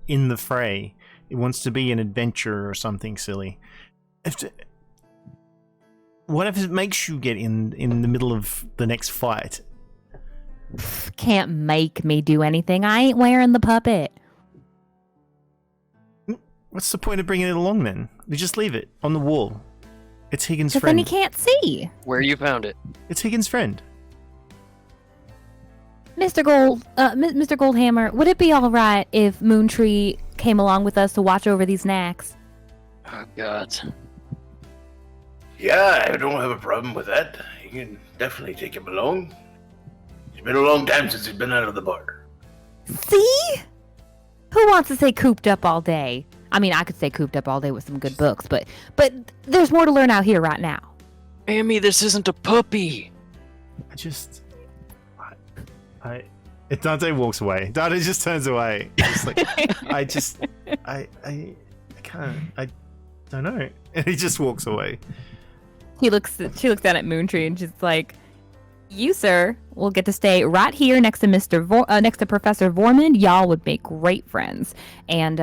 in the fray. It wants to be an adventure or something silly. What if it makes you get in the middle of the next fight? Can't make me do anything. I ain't wearing the puppet. What's the point of bringing it along then? We just leave it on the wall. It's Higgins' But friend. then he can't see. Where you found it? It's Higgins' friend. Mr. Goldhammer, would it be all right if Moontree came along with us to watch over these knacks? Oh God. Yeah, I don't have a problem with that. You can definitely take him along. It's been a long time since he's been out of the bar. See? Who wants to stay cooped up all day? I mean, I could stay cooped up all day with some good books, but there's more to learn out here right now. Amy, this isn't a puppy. Dante walks away. Dante just turns away. Just like, I can't. I don't know. And he just walks away. She looks down at Moontree and she's like, "You, sir, will get to stay right here next to next to Professor Vormund. Y'all would make great friends. And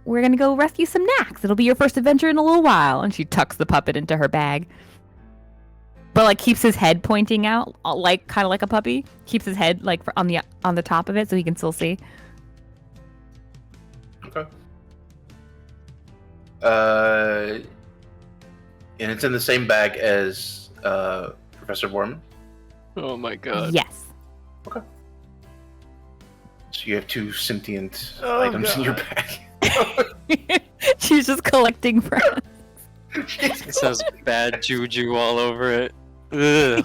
we're gonna go rescue some knacks. It'll be your first adventure in a little while." And she tucks the puppet into her bag, but like keeps his head pointing out, like kind of like a puppy. Keeps his head like on the top of it so he can still see. Okay. And it's in the same bag as Professor Vormund. Oh my God. Yes. Okay. So you have two sentient items in your bag. She's just collecting friends. It says bad juju all over it. Ugh.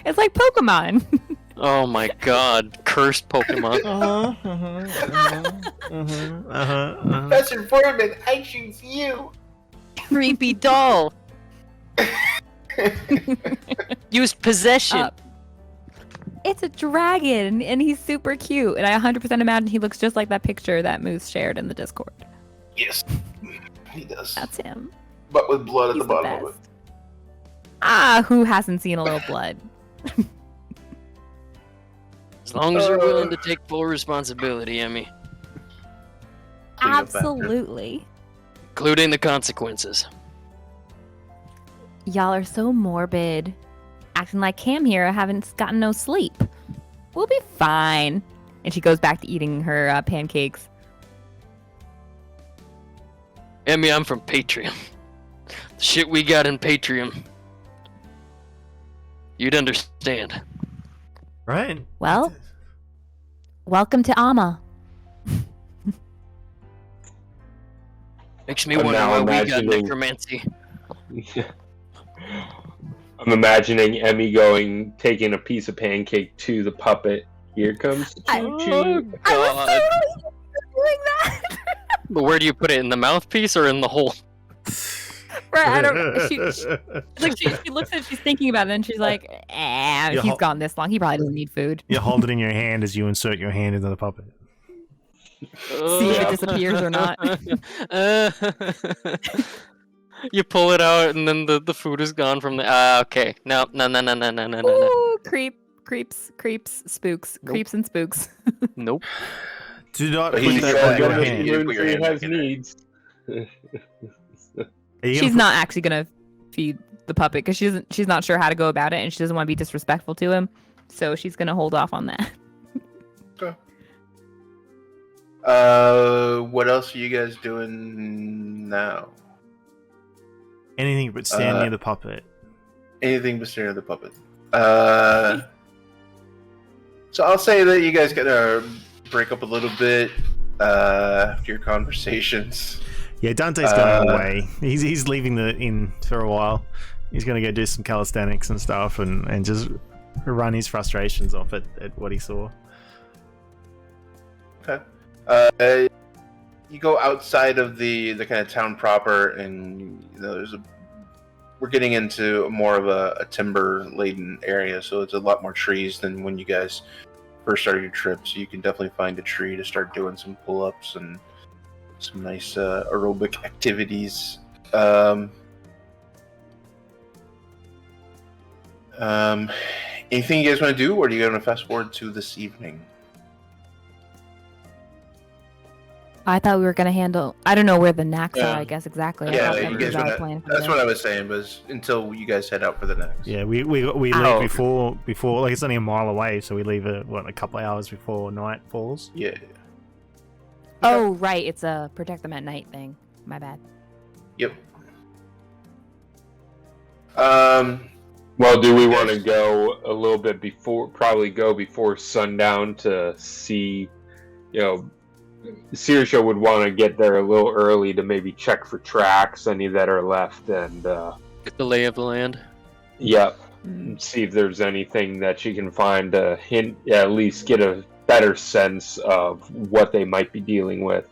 It's like Pokemon. Oh my God. Cursed Pokemon. Professor Vormund, I choose you. Creepy doll. Used possession. It's a dragon, and he's super cute. And I 100% imagine he looks just like that picture that Moose shared in the Discord. Yes, he does. That's him. But with blood at He's the bottom of it. best. Ah, who hasn't seen a little blood? As long as you're willing to take full responsibility, Emmy. Clean up after. Absolutely. Including the consequences. Y'all are so morbid. Acting like Cam here, I haven't gotten no sleep. We'll be fine. And she goes back to eating her pancakes. Emmy, I'm from Patreon. The shit we got in Patreon. You'd understand. Right. Well, welcome to Amma. Makes me I'm wonder now why we got imagining- necromancy. I'm imagining Emmy taking a piece of pancake to the puppet. Here comes Oh, Choo-Choo. I was God. totally doing that. But where do you put it? In the mouthpiece or in the hole? Right, I don't know. She looks at it, she's thinking about it, and she's like, You're he's hol- gone this long. He probably doesn't need food. You hold it in your hand as you insert your hand into the puppet. See if it disappears or not. You pull it out and then the food is gone from the. Okay. No. Ooh, creeps, spooks, Nope. creeps and spooks. Nope. Do not But put he's that got on your your hand. hand. Put your hand has back in it. needs. Are you She's gonna not actually gonna feed the puppet because she's not sure how to go about it, and she doesn't want to be disrespectful to him. So she's gonna hold off on that. What else are you guys doing now? anything but stand near the puppet? Anything but stare at the puppet. So I'll say that you guys gotta break up a little bit after your conversations. Yeah, Dante's going away. He's leaving the inn for a while. He's going to go do some calisthenics and stuff and just run his frustrations off at what he saw. Okay. You go outside of the kind of town proper, and you know we're getting into more of a timber laden area, so it's a lot more trees than when you guys first started your trip. So you can definitely find a tree to start doing some pull-ups and some nice aerobic activities. Anything you guys want to do, or do you want to fast forward to this evening? I thought we were gonna handle. I don't know where the knacks Yeah. are. I guess exactly. I Yeah, thought that you was guys our wanna, plan for that's the what day. I was saying, was until you guys head out for the next. Yeah, we leave Oh. before like it's only a mile away, so we leave a couple of hours before night falls. Yeah. Oh, right. It's a protect them at night thing. My bad. Yep. Well, do we want to go a little bit before? Probably go before sundown to see. Sirsha would want to get there a little early to maybe check for tracks, any that are left, and Get the lay of the land. yep, Mm. see if there's anything that she can find to hint, at least get a better sense of what they might be dealing with.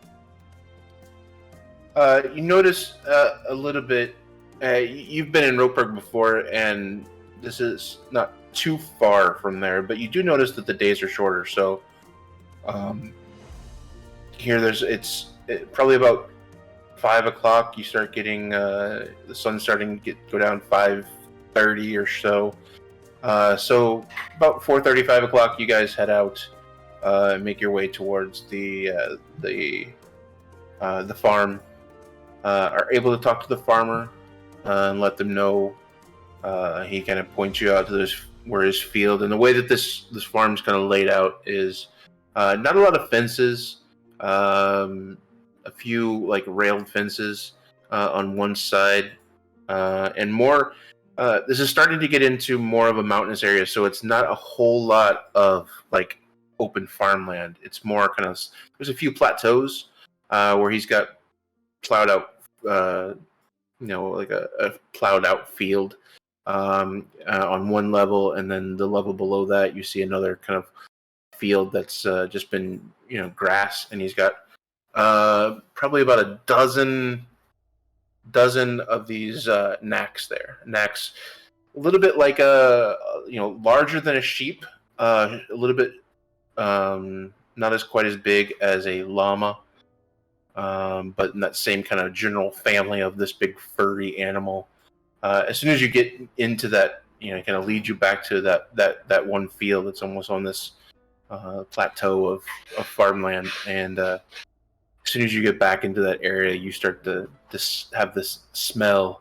You notice a little bit. You've been in Ropeburg before, and this is not too far from there, but you do notice that the days are shorter. So, here it's probably about 5 o'clock. You start getting the sun starting to go down 5:30 or so. So about 4:30, 5 o'clock, you guys head out, make your way towards the farm. Are able to talk to the farmer and let them know. He kind of points you out to where his field, and the way that this farm's kind of laid out is not a lot of fences. A few like railed fences on one side, and more. This is starting to get into more of a mountainous area, so it's not a whole lot of like open farmland. It's more kind of, there's a few plateaus where he's got plowed out, like a plowed out field on one level, and then the level below that you see another kind of field that's just been grass, and he's got probably about a dozen of these knacks there. Knacks, a little bit like larger than a sheep, a little bit not as quite as big as a llama, but in that same kind of general family of this big furry animal. As soon as you get into that, kind of lead you back to that one field that's almost on this plateau of farmland, and as soon as you get back into that area, you start to have this smell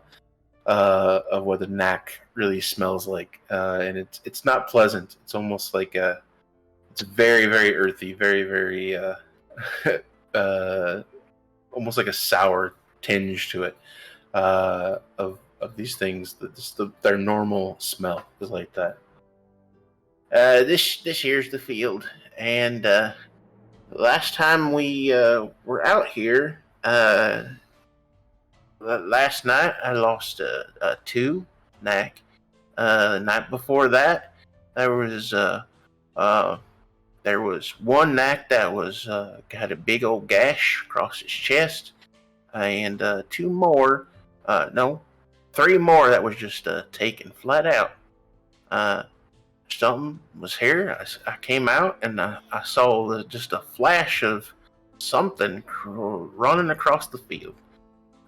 of what the knack really smells like, and it's not pleasant. It's almost like it's very, very earthy, very, very almost like a sour tinge to it of these things. Their normal smell is like that. This here's the field, and last time we were out here, last night I lost a 2 knack. The night before that, there was one knack that was had a big old gash across his chest, and 2 more, no, 3 more that was just taken flat out. Something was here. I came out and I saw just a flash of something running across the field.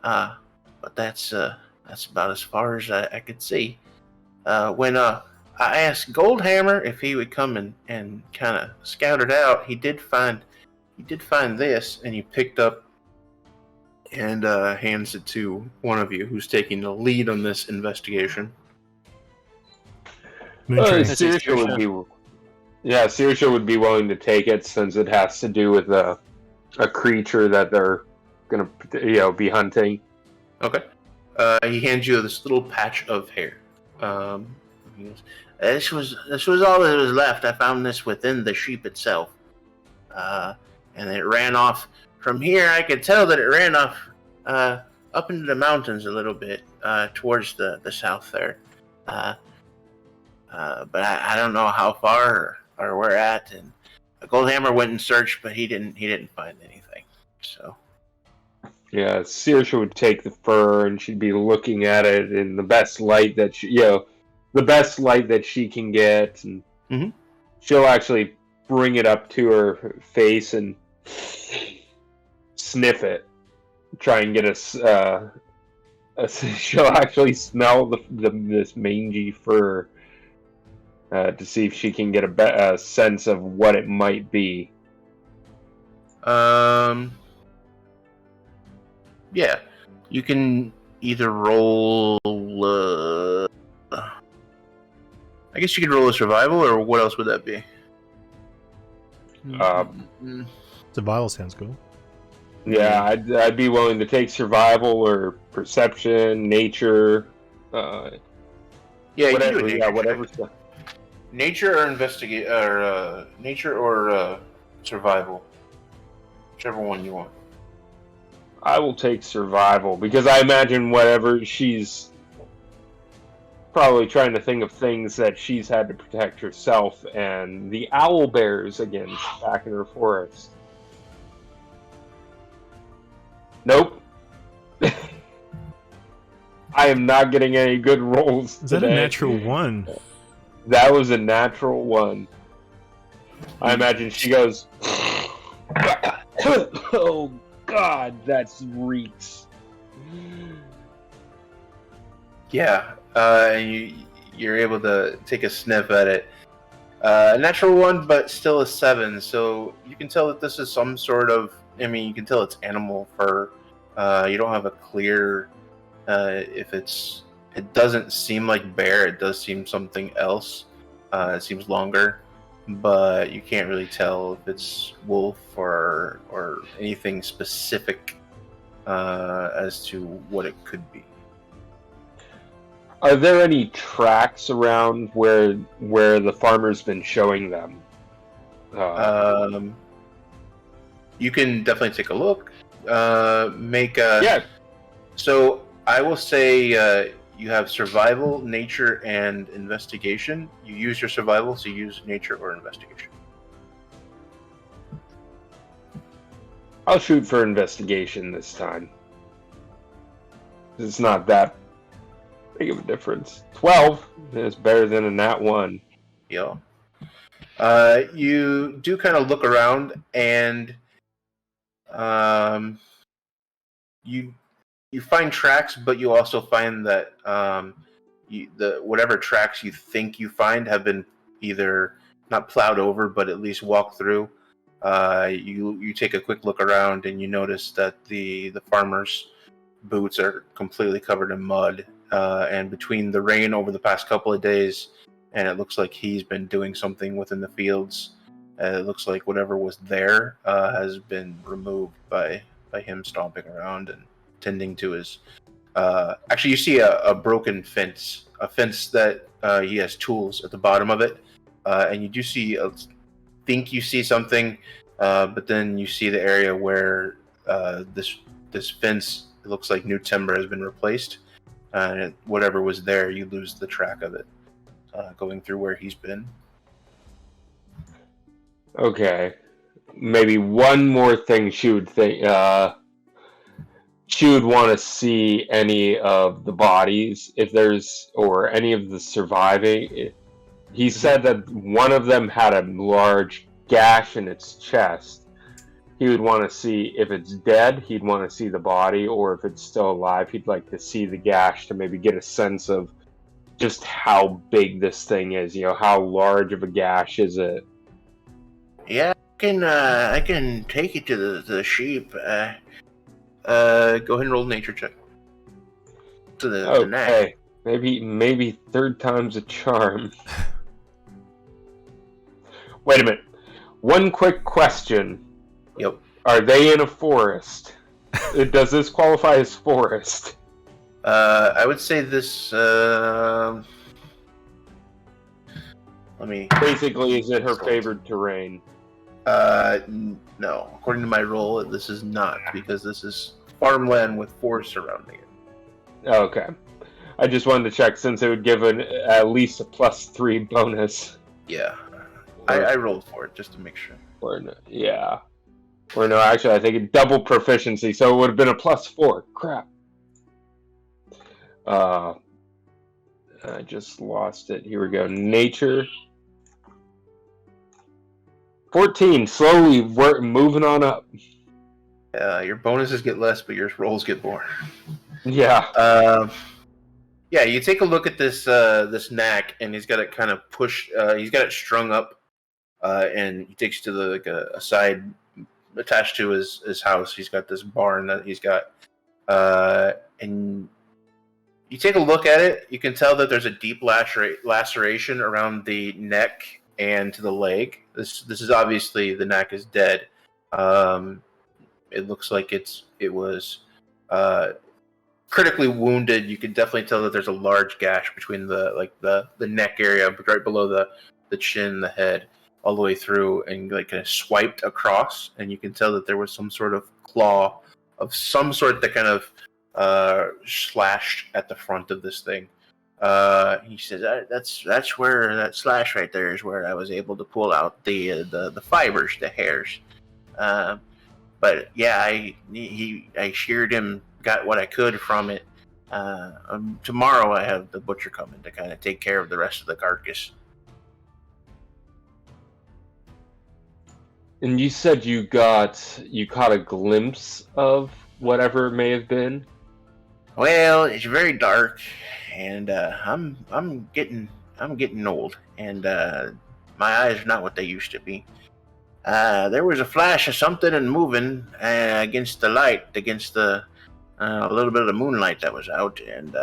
But that's about as far as I could see. When I asked Goldhammer if he would come and kind of scout it out, he did find this, and he picked up and hands it to one of you who's taking the lead on this investigation. Sirsha would be willing to take it, since it has to do with a creature that they're gonna be hunting. Okay. He hands you this little patch of hair. He goes, this was all that was left. I found this within the sheep itself, and it ran off from here. I could tell that it ran off up into the mountains a little bit towards the south there. But I don't know how far or where at. And Goldhammer went and searched, but he didn't find anything. So yeah, Sirsha would take the fur, and she'd be looking at it in the best light that she can get, and she'll actually bring it up to her face and sniff it, try and get she'll actually smell this mangy fur. to see if she can get a sense of what it might be. Yeah, you can either roll. I guess you could roll a survival, or what else would that be? Survival sounds cool. Yeah, I'd be willing to take survival or perception, nature. Yeah, whatever. You can do Yeah, a whatever. check. Nature or investigate, or nature or survival, whichever one you want. I will take survival because I imagine whatever she's probably trying to think of things that she's had to protect herself and the owl bears against back in her forest. Nope. I am not getting any good rolls Is that today. a natural one? That was a natural one. I imagine she goes, oh God, that reeks. Yeah, and you're able to take a sniff at it. A natural one, but still a 7. So you can tell that this is some sort of. I mean, you can tell it's animal fur. You don't have a clear. If it's. It doesn't seem like bear. It does seem something else. It seems longer, but you can't really tell if it's wolf or anything specific as to what it could be. Are there any tracks around where the farmer's been showing them? You can definitely take a look. Make a Yeah. So I will say you have survival, nature, and investigation. You use your survival, so you use nature or investigation. I'll shoot for investigation this time. It's not that big of a difference. 12 is better than a nat 1. Yeah. You do kind of look around, and you find tracks, but you also find that whatever tracks you think you find have been either not plowed over, but at least walked through. You take a quick look around, and you notice that the farmer's boots are completely covered in mud. And between the rain over the past couple of days, and it looks like he's been doing something within the fields. It looks like whatever was there has been removed by him stomping around and tending to his. Actually, you see a broken fence, a fence that he has tools at the bottom of it, and you do see. Think you see something, but then you see the area where this fence. It looks like new timber has been replaced. And whatever was there, you lose the track of it, going through where he's been. Okay. Maybe one more thing she would think. She would want to see any of the bodies, if there's, or any of the surviving. He said that one of them had a large gash in its chest. He would want to see if it's dead, he'd want to see the body, or if it's still alive, he'd like to see the gash to maybe get a sense of just how big this thing is. You know, how large of a gash is it? Yeah, I can take it to the sheep. Go ahead and roll a nature check. To the neck. Okay, maybe third time's a charm. Wait a minute. One quick question. Yep. Are they in a forest? Does this qualify as forest? I would say this. Let me. Basically, is it her favored terrain? No. According to my roll, this is not, because this is farmland with forest surrounding it. Okay. I just wanted to check since it would give at least a +3 bonus. Yeah. I rolled for it just to make sure. Or no, yeah. Or no, actually, I think it double proficiency, so it would have been a +4. Crap. I just lost it. Here we go. Nature. 14. Slowly moving on up. Your bonuses get less, but your rolls get more. Yeah. Yeah, you take a look at this knack, and he's got it kind of pushed. He's got it strung up, and he takes you to a side attached to his house. He's got this barn that he's got, and you take a look at it. You can tell that there's a deep laceration around the neck and to the leg. This is obviously the knack is dead. It looks like it was critically wounded. You can definitely tell that there's a large gash between the neck area, right below the chin, the head, all the way through, and like kind of swiped across. And you can tell that there was some sort of claw of some sort that kind of slashed at the front of this thing. He says that's where that slash right there is where I was able to pull out the fibers, the hairs. But yeah, I sheared him, got what I could from it. Tomorrow I have the butcher coming to kind of take care of the rest of the carcass. And you said you caught a glimpse of whatever it may have been? Well, it's very dark, and I'm getting old, and my eyes are not what they used to be. There was a flash of something and moving against the light, against a little bit of the moonlight that was out, and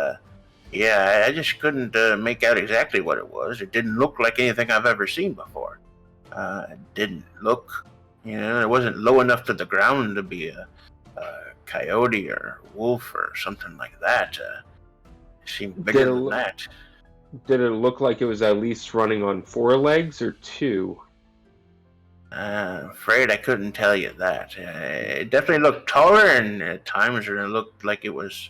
yeah, I just couldn't make out exactly what it was. It didn't look like anything I've ever seen before. It didn't look, it wasn't low enough to the ground to be a coyote or wolf or something like that. It seemed bigger than that. Did it look like it was at least running on 4 legs or 2? Afraid I couldn't tell you that. It definitely looked taller, and at times it looked like it was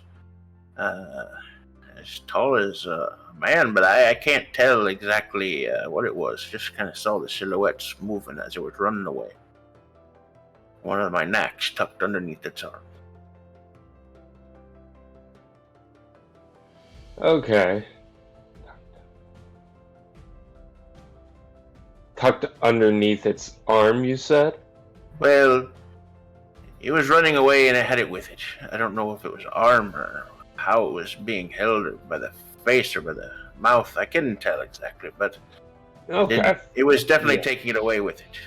as tall as a man, but I can't tell exactly what it was. Just kind of saw the silhouettes moving as it was running away. One of my knacks tucked underneath its arm. Okay. Tucked underneath its arm, you said? Well, it was running away and I had it with it. I don't know if it was arm or how it was being held, or by the face or by the mouth. I couldn't tell exactly, but Okay. it was definitely taking it away with it.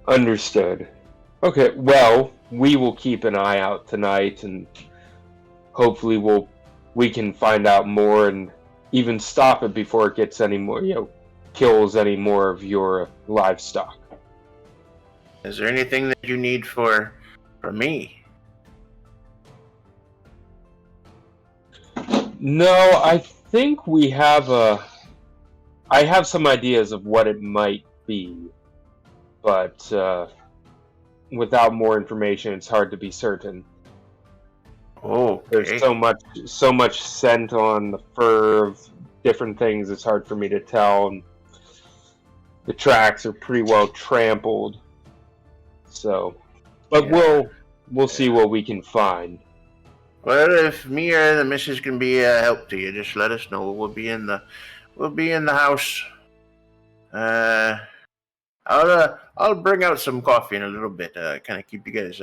Understood. Okay, well, we will keep an eye out tonight, and hopefully we can find out more and even stop it before it gets any more, kills any more of your livestock. Is there anything that you need for me? No, I think I have some ideas of what it might be, but without more information, it's hard to be certain. Oh, okay. There's so much scent on the fur of different things. It's hard for me to tell, and the tracks are pretty well trampled. So, but we'll see what we can find. Well, if me or the missus can be a help to you, just let us know. We'll be in the house. I'll bring out some coffee in a little bit. Kind of keep you guys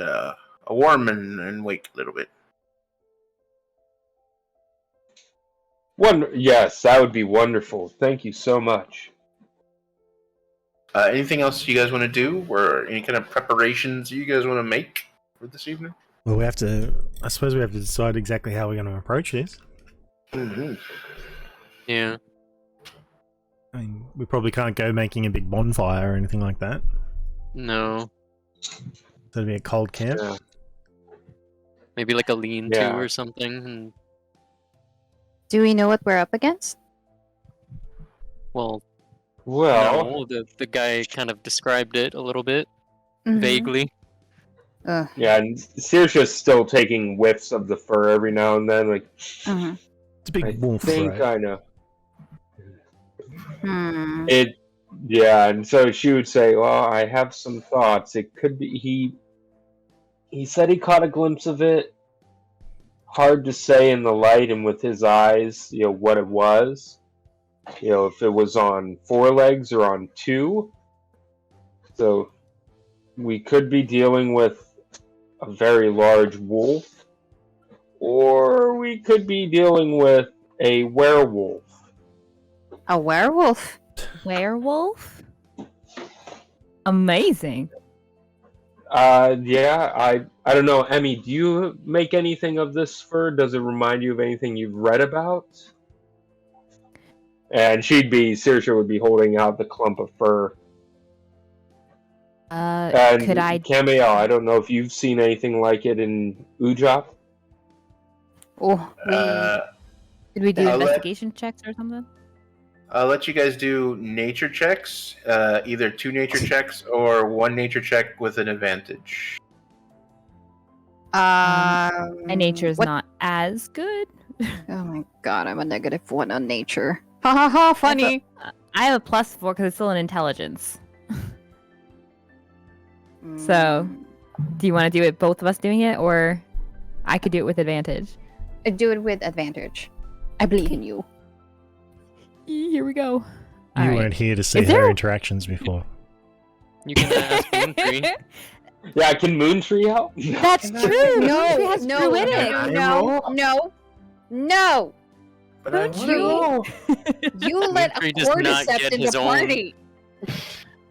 warm and wake a little bit. Yes, that would be wonderful. Thank you so much. Anything else you guys want to do, or any kind of preparations you guys want to make for this evening? Well, I suppose we have to decide exactly how we're going to approach this. Mm-hmm. Yeah. I mean, we probably can't go making a big bonfire or anything like that. No. That'd be a cold camp. Yeah. Maybe like a lean-to Yeah. or something. And, Do we know what we're up against? well, Well, no, the guy kind of described it a little bit, Mhm. vaguely. Ugh. yeah, and Saoirse's still taking whiffs of the fur every now and then. Like, Mhm. It's a big I wolf, think right? I know. Hmm. Yeah, and so she would say, "Well, I have some thoughts. It could be he said he caught a glimpse of it. Hard to say in the light and with his eyes, what it was. If it was on 4 legs or on 2. So we could be dealing with a very large wolf, or we could be dealing with a werewolf. A werewolf? Werewolf? Amazing. Yeah, I don't know. Emmy, do you make anything of this fur? Does it remind you of anything you've read about? And Saoirse would be holding out the clump of fur. And Could I? Camiel, I don't know if you've seen anything like it in Ujop. Oh, Did we do I'll let- investigation checks or something? I'll let you guys do nature checks, either 2 nature checks or 1 nature check with an advantage. My nature is what- not as good. Oh my god, I'm a -1 on nature. Ha ha ha, funny. I have a +4 because it's still an intelligence. So, do you want to do it, both of us doing it, or I could do it with advantage? Do it with advantage. I believe in you. Here we go. You All right. weren't here to see Is there her a- interactions before. You can ask Moontree. Yeah, can Moontree help? That's Can I- true. No, She has no, druidic. no. But I Don't wanna you? know. You let a Moontree does not cordyceps get in his the own- party.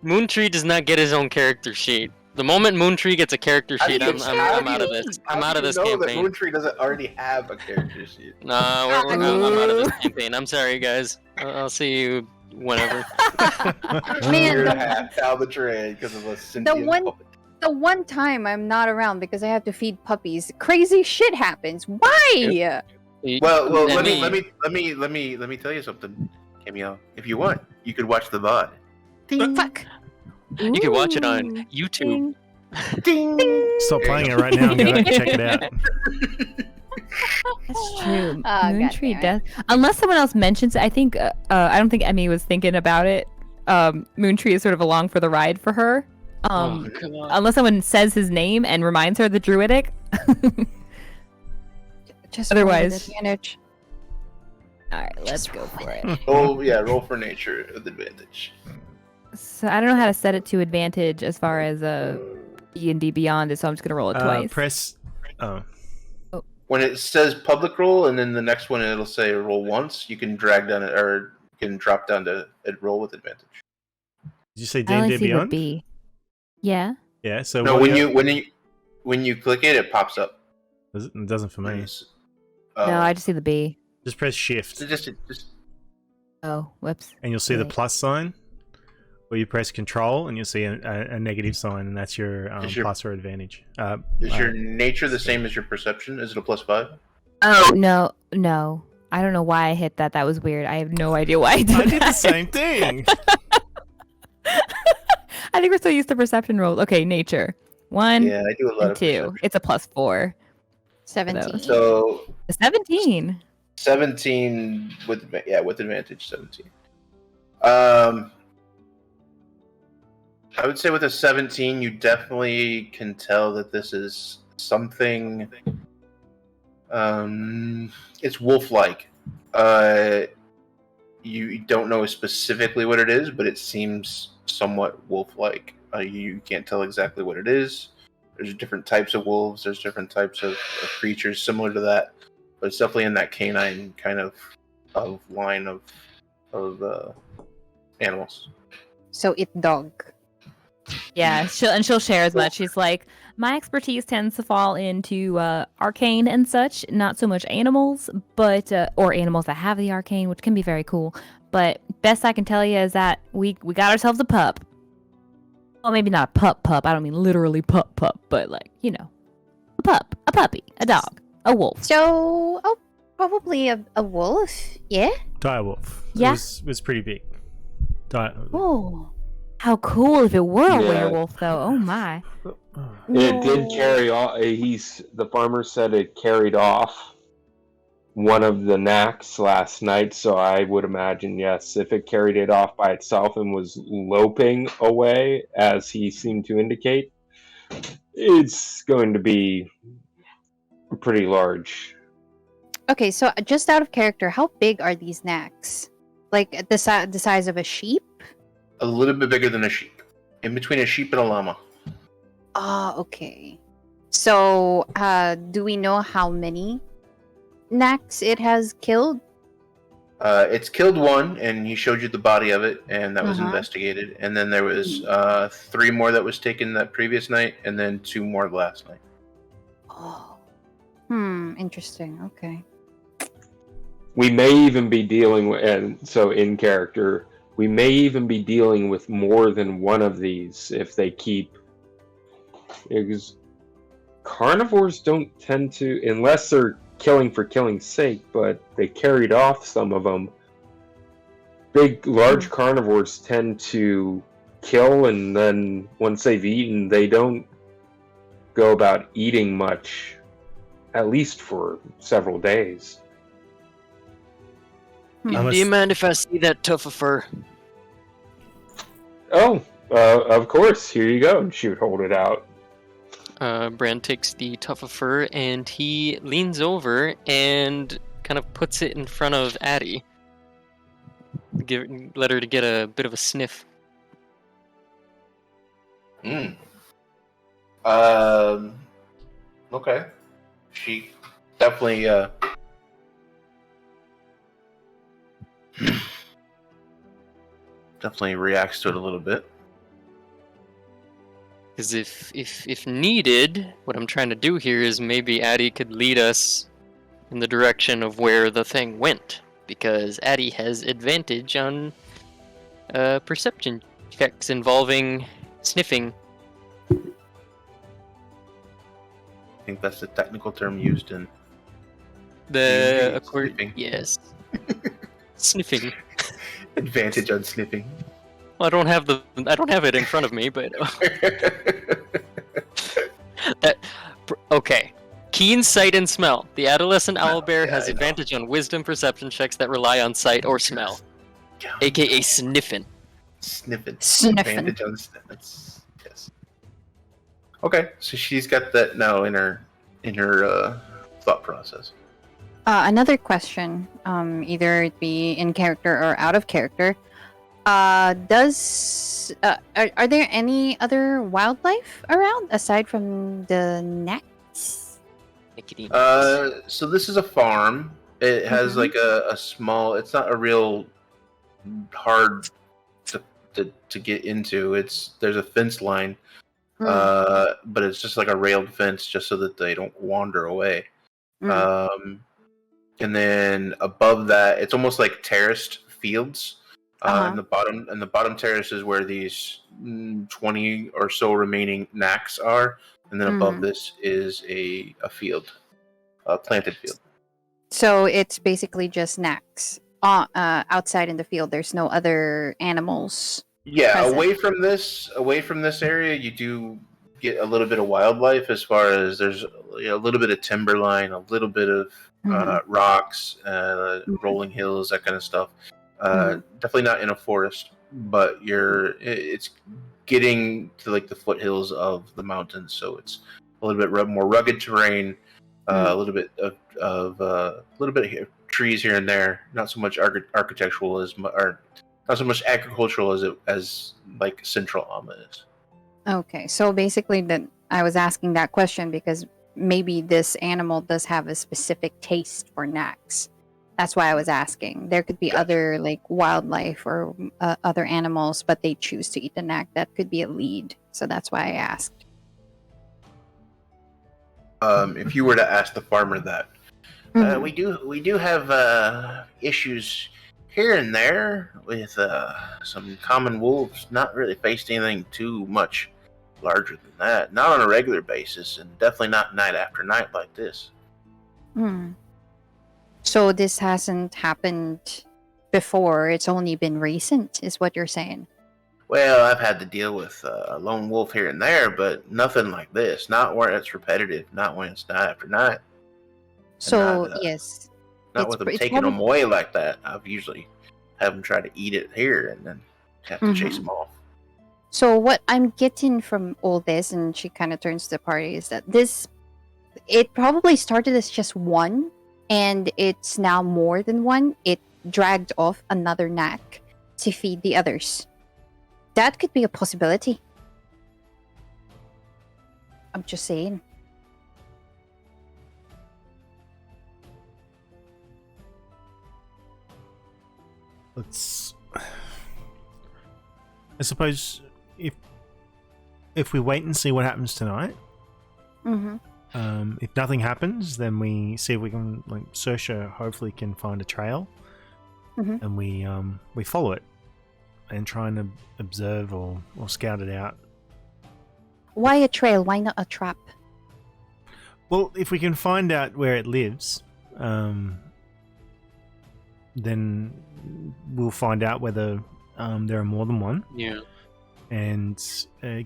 Moontree does not get his own character sheet. The moment Moontree gets a character How do sheet, you- I'm how do out of you- this. how I'm do out of you this know campaign. that Moontree doesn't already have a character sheet. No, I'm out of this campaign. I'm sorry, guys. I'll see you whenever. Man, You're the- half down the train because of a sentient one- puppet. The one time I'm not around because I have to feed puppies, crazy shit happens. Why? Well, I let mean, me tell you something, Camille. If you want, you could watch the VOD. Fuck. You can watch it on Ooh. YouTube. Ding. Stop playing it right now and go back and check it out. That's true. Oh, Moontree goddammit. does. Unless someone else mentions it, I think. I don't think Emmy was thinking about it. Moontree is sort of along for the ride for her. Oh, come on. Unless someone says his name and reminds her the druidic. Just roll with Otherwise- advantage. All right, let's go for it. Roll for nature with advantage. So I don't know how to set it to advantage as far as D&D Beyond is, so I'm just gonna roll it twice. Press. Oh, When it says public roll, and then the next one it'll say roll once, you can drag down it or you can drop down to roll with advantage. did you say I only D&D see the Beyond? B. Yeah. Yeah. So No, what when do when you click it, it pops up. it doesn't for me. No, I just see the B. Just press Shift, just Oh, whoops. and you'll see the Right. plus sign. Or you press Control, and you'll see a negative sign, and that's your Is your- plus or advantage. is your nature the same as your perception? Is it a +5? Oh no. I don't know why I hit that. That was weird. I have no idea why I did I did the that. same thing. I think we're so used to perception rolls. Okay, nature. 1 Yeah, I do a lot and of 2. perception. It's a +4. 17. So 17. 17 with advantage 17. I would say with a 17, you definitely can tell that this is something. It's wolf-like. You don't know specifically what it is, but it seems somewhat wolf-like. You can't tell exactly what it is. There's different types of wolves. There's different types of creatures similar to that, but it's definitely in that canine kind of line of animals. So it dog. Yeah, she'll share as much. She's like, my expertise tends to fall into arcane and such, not so much animals, but or animals that have the arcane, which can be very cool. But best I can tell you is that we got ourselves a pup. Well, maybe not a pup. I don't mean literally pup, but like, you know, a pup, a puppy, a dog, a wolf. So, probably a wolf. Yeah. Direwolf. Yeah. It was pretty big. Oh. How cool if it were a Yeah. werewolf, though. Oh my. It did carry off. The farmer said it carried off one of the knacks last night, so I would imagine, yes, if it carried it off by itself and was loping away, as he seemed to indicate, it's going to be pretty large. Okay, so just out of character, how big are these knacks? Like the size of a sheep? A little bit bigger than a sheep. In between a sheep and a llama. Ah, okay. So, do we know how many Nax it has killed? It's killed one, and he showed you the body of it, and that was Uh-huh. investigated. And then there was 3 more that was taken that previous night, and then 2 more last night. Oh. Interesting. Okay. We may even be dealing with, and so in character, we may even be dealing with more than one of these if they keep. Because carnivores don't tend to, unless they're killing for killing's sake, but they carried off some of them. Large carnivores tend to kill, and then once they've eaten, they don't go about eating much, at least for several days. Do you mind if I see that tuft of fur? Oh, of course. Here you go. And she would hold it out. Bran takes the tuft of fur and he leans over and kind of puts it in front of Addie. Let her to get a bit of a sniff. Okay. She definitely definitely reacts to it a little bit. Because if needed, what I'm trying to do here is maybe Addie could lead us in the direction of where the thing went. Because Addie has advantage on perception checks involving sniffing. I think that's the technical term used in sniffing. Yes. Sniffing. Advantage on sniffing. Well, I don't have it in front of me, but okay. Keen sight and smell. The adolescent owlbear has advantage on wisdom perception checks that rely on sight or smell, aka sniffing. Sniffing. Advantage on sniffing. Yes. Okay, so she's got that now in her thought process. Another question, either it be in character or out of character. Are there any other wildlife around aside from the gnats? So this is a farm. It has like a small. It's not a real hard to get into. There's a fence line, but it's just like a railed fence, just so that they don't wander away. And then above that, it's almost like terraced fields. And the bottom terrace is where these 20 or so remaining knacks are, and then above this is a field, a planted field. So it's basically just knacks. Outside in the field, there's no other animals. Yeah, present. away from this area, you do get a little bit of wildlife. As far as there's a little bit of timberline, a little bit of rocks, rolling hills, that kind of stuff. Definitely not in a forest, but it's getting to like the foothills of the mountains, so it's a little bit more rugged terrain, a little bit of trees here and there. Not so much architectural or not so much agricultural as like Central Alma is. Okay, so basically, I was asking that question because maybe this animal does have a specific taste for knacks. That's why I was asking. There could be other like wildlife or other animals, but they choose to eat the knack. That could be a lead. So that's why I asked. If you were to ask the farmer that, we do have issues here and there with some common wolves. Not really faced anything too much larger than that. Not on a regular basis, and definitely not night after night like this. So this hasn't happened before. It's only been recent, is what you're saying. Well, I've had to deal with a lone wolf here and there, but nothing like this. Not where it's repetitive. Not when it's night after night. So not, yes, not with them taking them away like that. I've usually have them try to eat it here and then have to chase them off. So what I'm getting from all this, and she kind of turns to the party, is that it probably started as just one, and it's now more than one. It dragged off another knack to feed the others. That could be a possibility. I'm just saying. let's. I suppose if we wait and see what happens tonight, if nothing happens, then we see if we can, like, Saoirse hopefully can find a trail, and we follow it and try and observe or scout it out. Why a trail? Why not a trap? Well, if we can find out where it lives, then we'll find out whether there are more than one. Yeah. And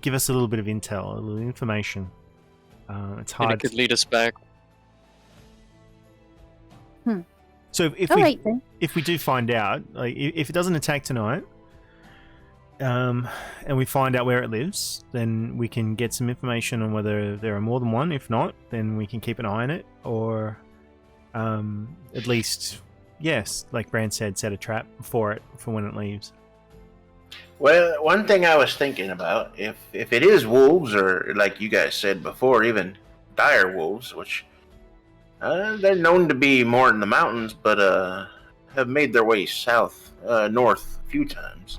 give us a little bit of intel, a little information. It's hard. And it could lead us back. So if we do find out, like, if it doesn't attack tonight, and we find out where it lives, then we can get some information on whether there are more than one. If not, then we can keep an eye on it, or at least, yes, like Bran said, set a trap for it for when it leaves. Well, one thing I was thinking about, if it is wolves, or like you guys said before, even dire wolves, which they're known to be more in the mountains, but have made their way north a few times.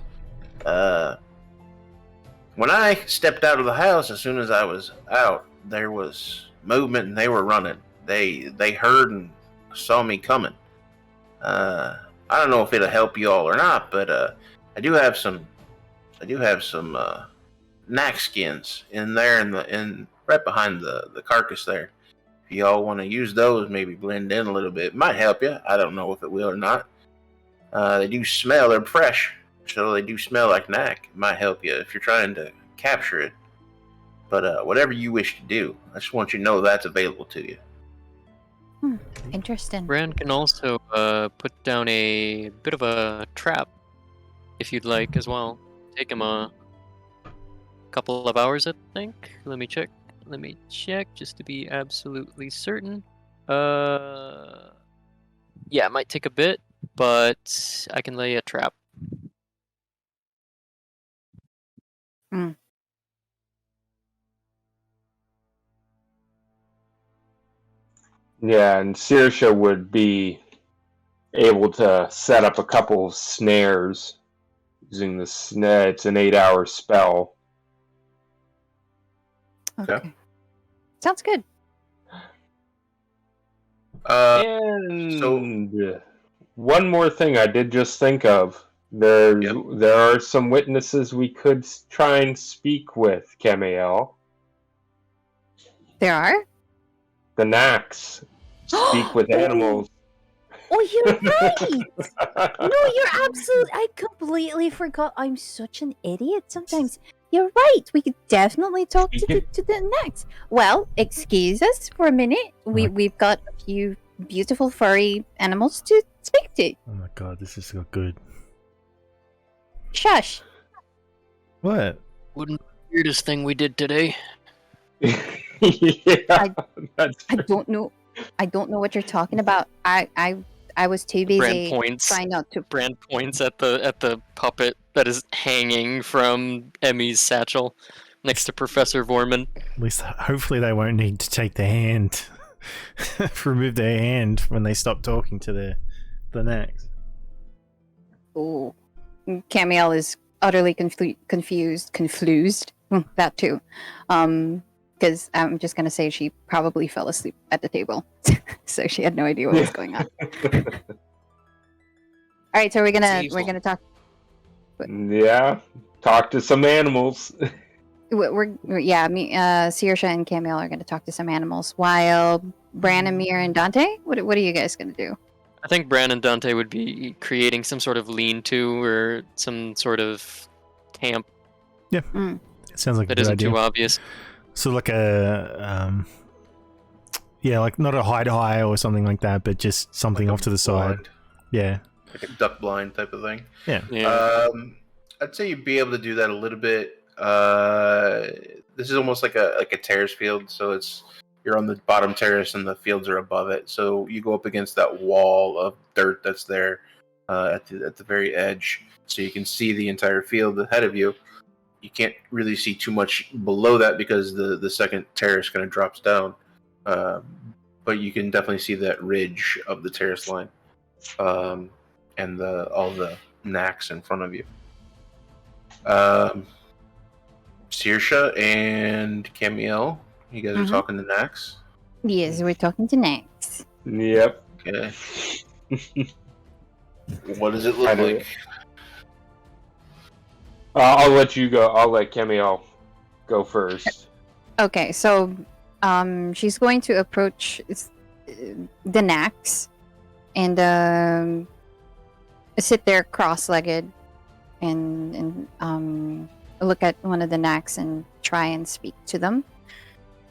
When I stepped out of the house, as soon as I was out, there was movement and they were running. They heard and saw me coming. I don't know if it'll help you all or not, but I do have some knack skins in there, in right behind the carcass there. If y'all want to use those, maybe blend in a little bit, it might help you. I don't know if it will or not. They do smell; they're fresh, so they do smell like knack. It might help you if you're trying to capture it. But whatever you wish to do, I just want you to know that's available to you. Interesting. Bran can also put down a bit of a trap, if you'd like, as well. Take him a couple of hours, I think. Let me check just to be absolutely certain. Yeah, it might take a bit, but I can lay a trap. Yeah, and Saoirse would be able to set up a couple of snares using the snare. It's an 8-hour spell. Okay. Sounds good. And one more thing I did just think of. There are some witnesses we could try and speak with, Camiel. There are? The Knacks. Speak with animals. Oh, you're right! No, you're absolutely... I completely forgot. I'm such an idiot sometimes. You're right. We could definitely talk to the next. Well, excuse us for a minute. We've got a few beautiful furry animals to speak to. Oh my god, this is so good. Shush. What? Wouldn't be the weirdest thing we did today. Yeah, I don't know. I don't know what you're talking about. I was too busy trying not to. Bran points at the puppet that is hanging from Emmy's satchel next to Professor Vorman. At least, hopefully, they won't need to take their hand, remove their hand when they stop talking to the next. Oh, Camiel is utterly confused. That too. Because I'm just gonna say she probably fell asleep at the table, so she had no idea what was going on. All right, so we're gonna talk. Yeah, talk to some animals. Saoirse and Camiel are gonna talk to some animals, while Bran, Amir, and Dante. What are you guys gonna do? I think Bran and Dante would be creating some sort of lean-to or some sort of camp. Yeah, it sounds like that a good isn't idea. too obvious. So like a, like not a hide or something like that, but just something Like off to the side. blind. Yeah. Like a duck blind type of thing. Yeah. I'd say you'd be able to do that a little bit. This is almost like a terrace field, so you're on the bottom terrace and the fields are above it. So you go up against that wall of dirt that's there at the very edge, so you can see the entire field ahead of you. You can't really see too much below that because the second terrace kind of drops down. But you can definitely see that ridge of the terrace line, and all the knacks in front of you. Saoirse and Camiel, you guys are talking to knacks? Yes, we're talking to Nax. Yep. Okay. What does it look like? I'll let you go. I'll let Kemiel go first. Okay, so she's going to approach the Nax and sit there cross-legged and look at one of the Nax and try and speak to them.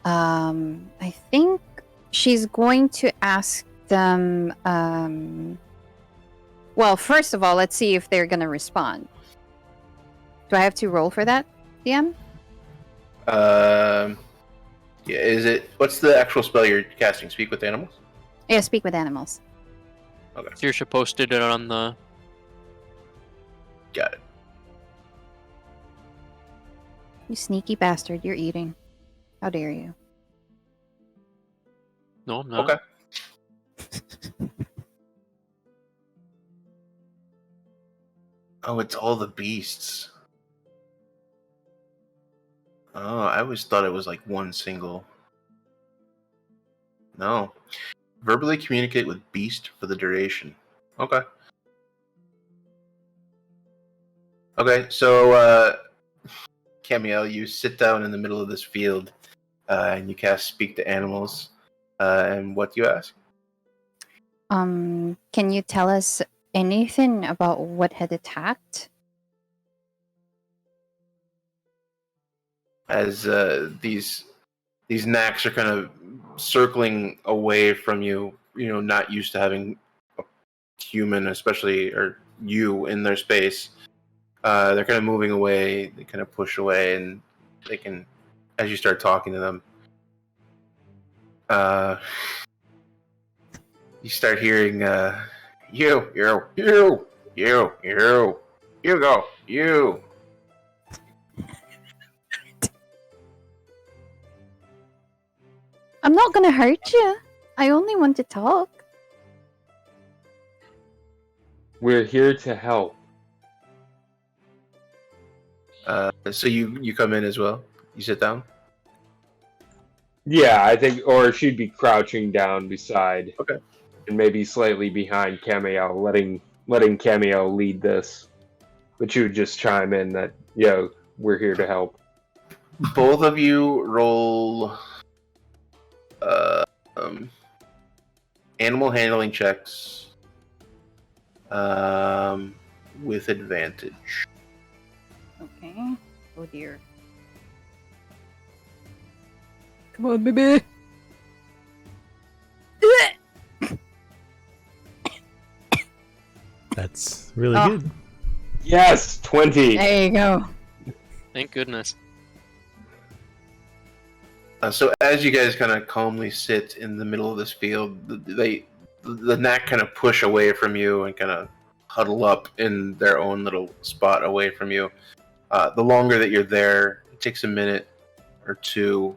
I think she's going to ask them. Well, first of all, let's see if they're going to respond. Do I have to roll for that, DM? Yeah, is it... What's the actual spell you're casting? Speak with animals? Yeah, speak with animals. Okay. Saoirse posted it on the... Got it. You sneaky bastard, you're eating. How dare you? No, I'm not. Okay. Oh, it's all the beasts. Oh, I always thought it was like one single. No. Verbally communicate with beast for the duration. Okay. Okay, so, Camiel, you sit down in the middle of this field, and you cast Speak to Animals. And what do you ask? Can you tell us anything about what had attacked? As these knacks are kind of circling away from you, not used to having a human, especially, or you, in their space. They're kind of moving away, they kind of push away, and they can, as you start talking to them, you start hearing, you go, you. I'm not gonna hurt you. I only want to talk. We're here to help. So you come in as well? You sit down? Yeah, I think, or she'd be crouching down beside. Okay. And maybe slightly behind Camiel, letting Camiel lead this. But you would just chime in that, we're here to help. Both of you roll animal handling checks with advantage. Okay. Oh dear. Come on, baby. That's really Oh. good. Yes, 20. There you go. Thank goodness. So as you guys kind of calmly sit in the middle of this field, the knack kind of push away from you and kind of huddle up in their own little spot away from you. The longer that you're there, it takes a minute or two.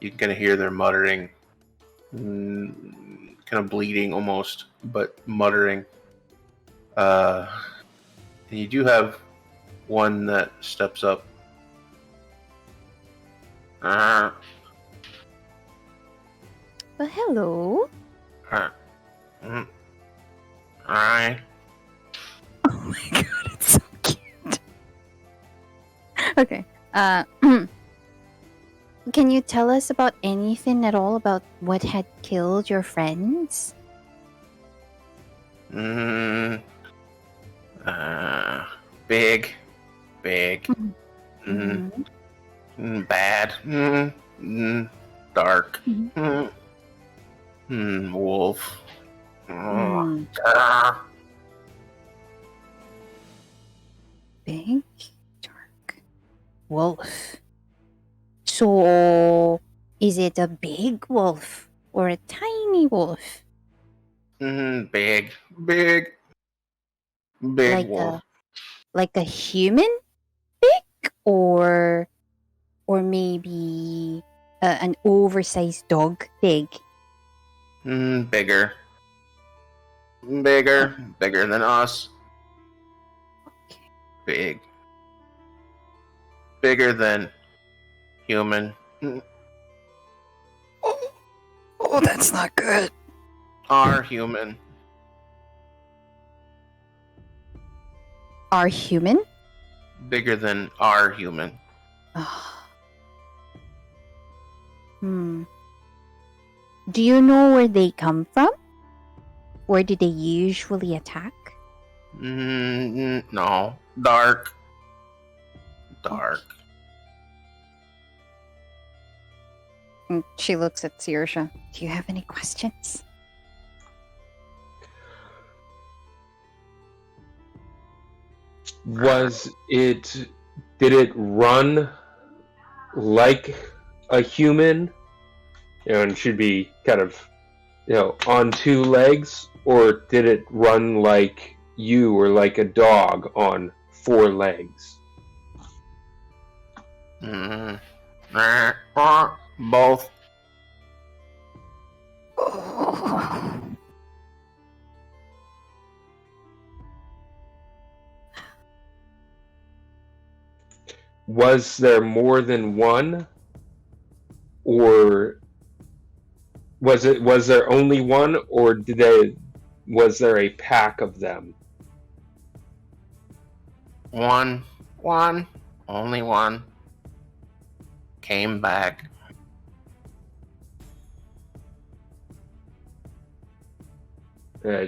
You can kind of hear their muttering, kind of bleeding almost, but muttering. And you do have one that steps up. Well, hello. Hi. Oh my god, it's so cute. Okay. Can you tell us about anything at all about what had killed your friends? Big. Bad. Dark. Wolf. Big, dark, wolf. So, is it a big wolf or a tiny wolf? Big Like wolf. like a human big, or maybe an oversized dog big? Bigger than us. Big. Bigger than human. Oh, that's not good. Our human. Are human? Bigger than our human. Do you know where they come from? Where do they usually attack? No. Dark. She looks at Saoirse. Do you have any questions? Did it run like a human? And should be kind of, on two legs? Or did it run like you or like a dog on four legs? Both. Was there more than one? Or was there only one, or was there a pack of them? One. Only one. Came back.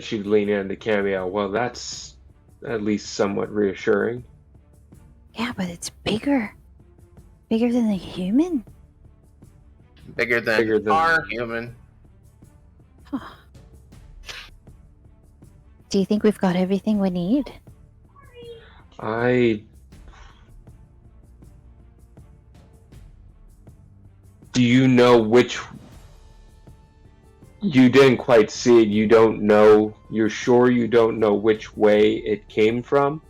She'd lean into Cameo. Well, that's at least somewhat reassuring. Yeah, but it's bigger. Bigger than a human? Bigger than our human. Do you think we've got everything we need? Do you know which... You didn't quite see it, you don't know... You're sure you don't know which way it came from?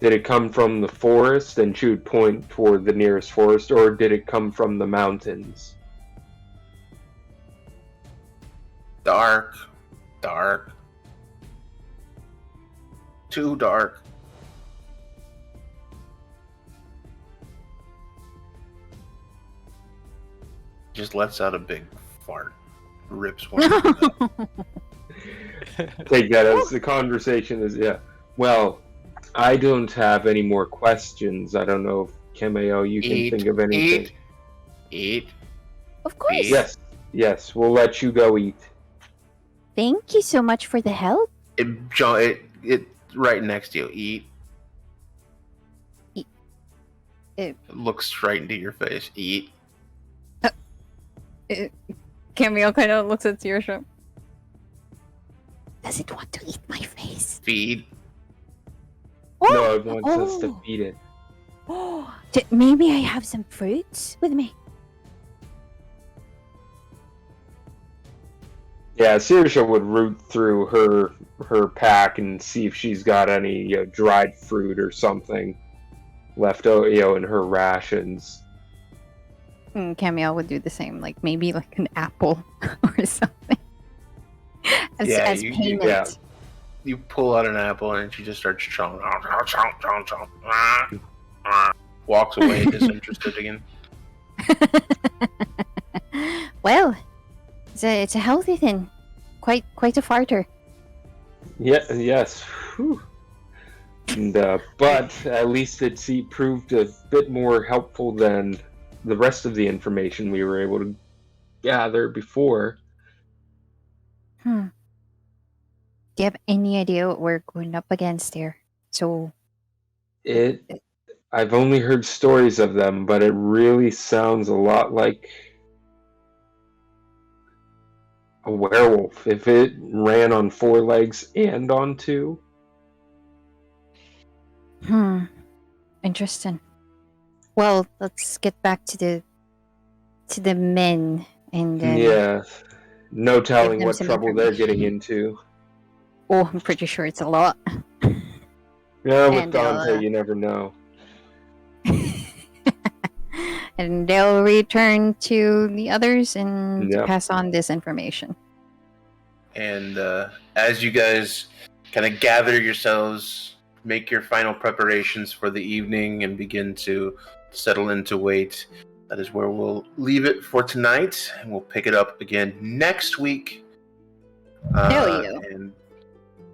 Did it come from the forest, and she would point toward the nearest forest, or did it come from the mountains? Dark. Too dark. Just lets out a big fart. Rips one. Take that as the conversation is, yeah. Well, I don't have any more questions. I don't know if Cameo, you can think of anything. Eat. Of course. Yes, we'll let you go eat. Thank you so much for the help. It right next to you. Eat. It looks right into your face. Eat. Camille kind of looks at Saoirse. Does it want to eat my face? Feed. No, it wants us to feed it. Maybe I have some fruits with me. Yeah, Saoirse would root through her pack and see if she's got any dried fruit or something left in her rations. Camille would do the same, like maybe like an apple or something. As payment. Yeah. You pull out an apple and she just starts chomp. Walks away disinterested again. Well, it's a healthy thing. Quite a farter. Yeah, yes. Whew. And, but at least it proved a bit more helpful than the rest of the information we were able to gather before. Do you have any idea what we're going up against here? I've only heard stories of them, but it really sounds a lot like a werewolf. If it ran on four legs and on two. Interesting. Well, let's get back to the men and yeah. No telling what trouble they're getting into. Oh, I'm pretty sure it's a lot. Yeah, with Dante, you never know. And they'll return to the others and pass on this information. And as you guys kind of gather yourselves, make your final preparations for the evening and begin to settle into wait, that is where we'll leave it for tonight, and we'll pick it up again next week. Hell yeah. And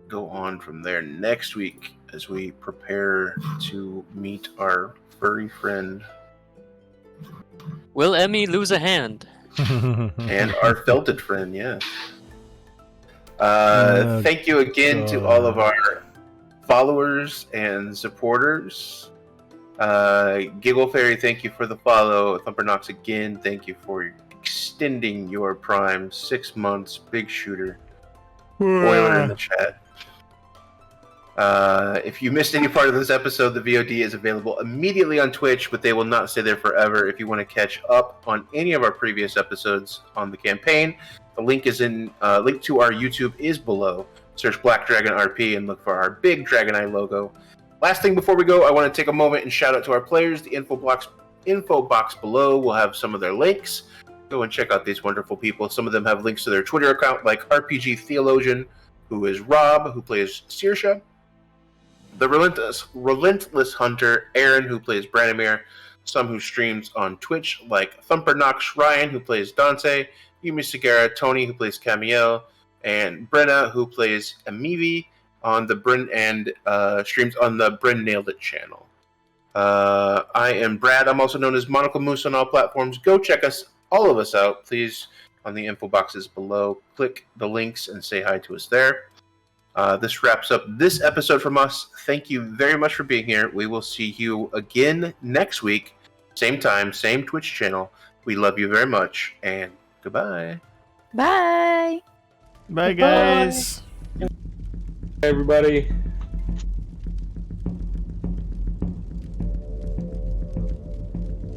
go on from there next week as we prepare to meet our furry friend Will Emmy lose a hand? and our felted friend. Yes. Oh, thank you again to all of our followers and supporters. Giggle Fairy, thank you for the follow. Thumpernox again, thank you for extending your prime 6 months. Big shooter. Boiler in the chat. If you missed any part of this episode, the VOD is available immediately on Twitch, but they will not stay there forever. If you want to catch up on any of our previous episodes on the campaign, the link is link to our YouTube is below. Search Black Dragon RP and look for our big Dragon Eye logo. Last thing before we go, I want to take a moment and shout out to our players. The info box below will have some of their links. Go and check out these wonderful people. Some of them have links to their Twitter account, like RPG Theologian, who is Rob, who plays Saoirse. The Relentless Hunter, Aaron, who plays Branimir. Some who streams on Twitch, like Thumpernox Ryan, who plays Dante. Yumi Segura, Tony, who plays Camiel. And Brenna, who plays Amivi on the Bryn and streams on the Bryn Nailed It channel. I am Brad. I'm also known as Monocle Moose on all platforms. Go check all of us out, please, on the info boxes below. Click the links and say hi to us there. This wraps up this episode from us. Thank you very much for being here. We will see you again next week. Same time, same Twitch channel. We love you very much, and goodbye. Bye. Bye, guys. Hey, everybody.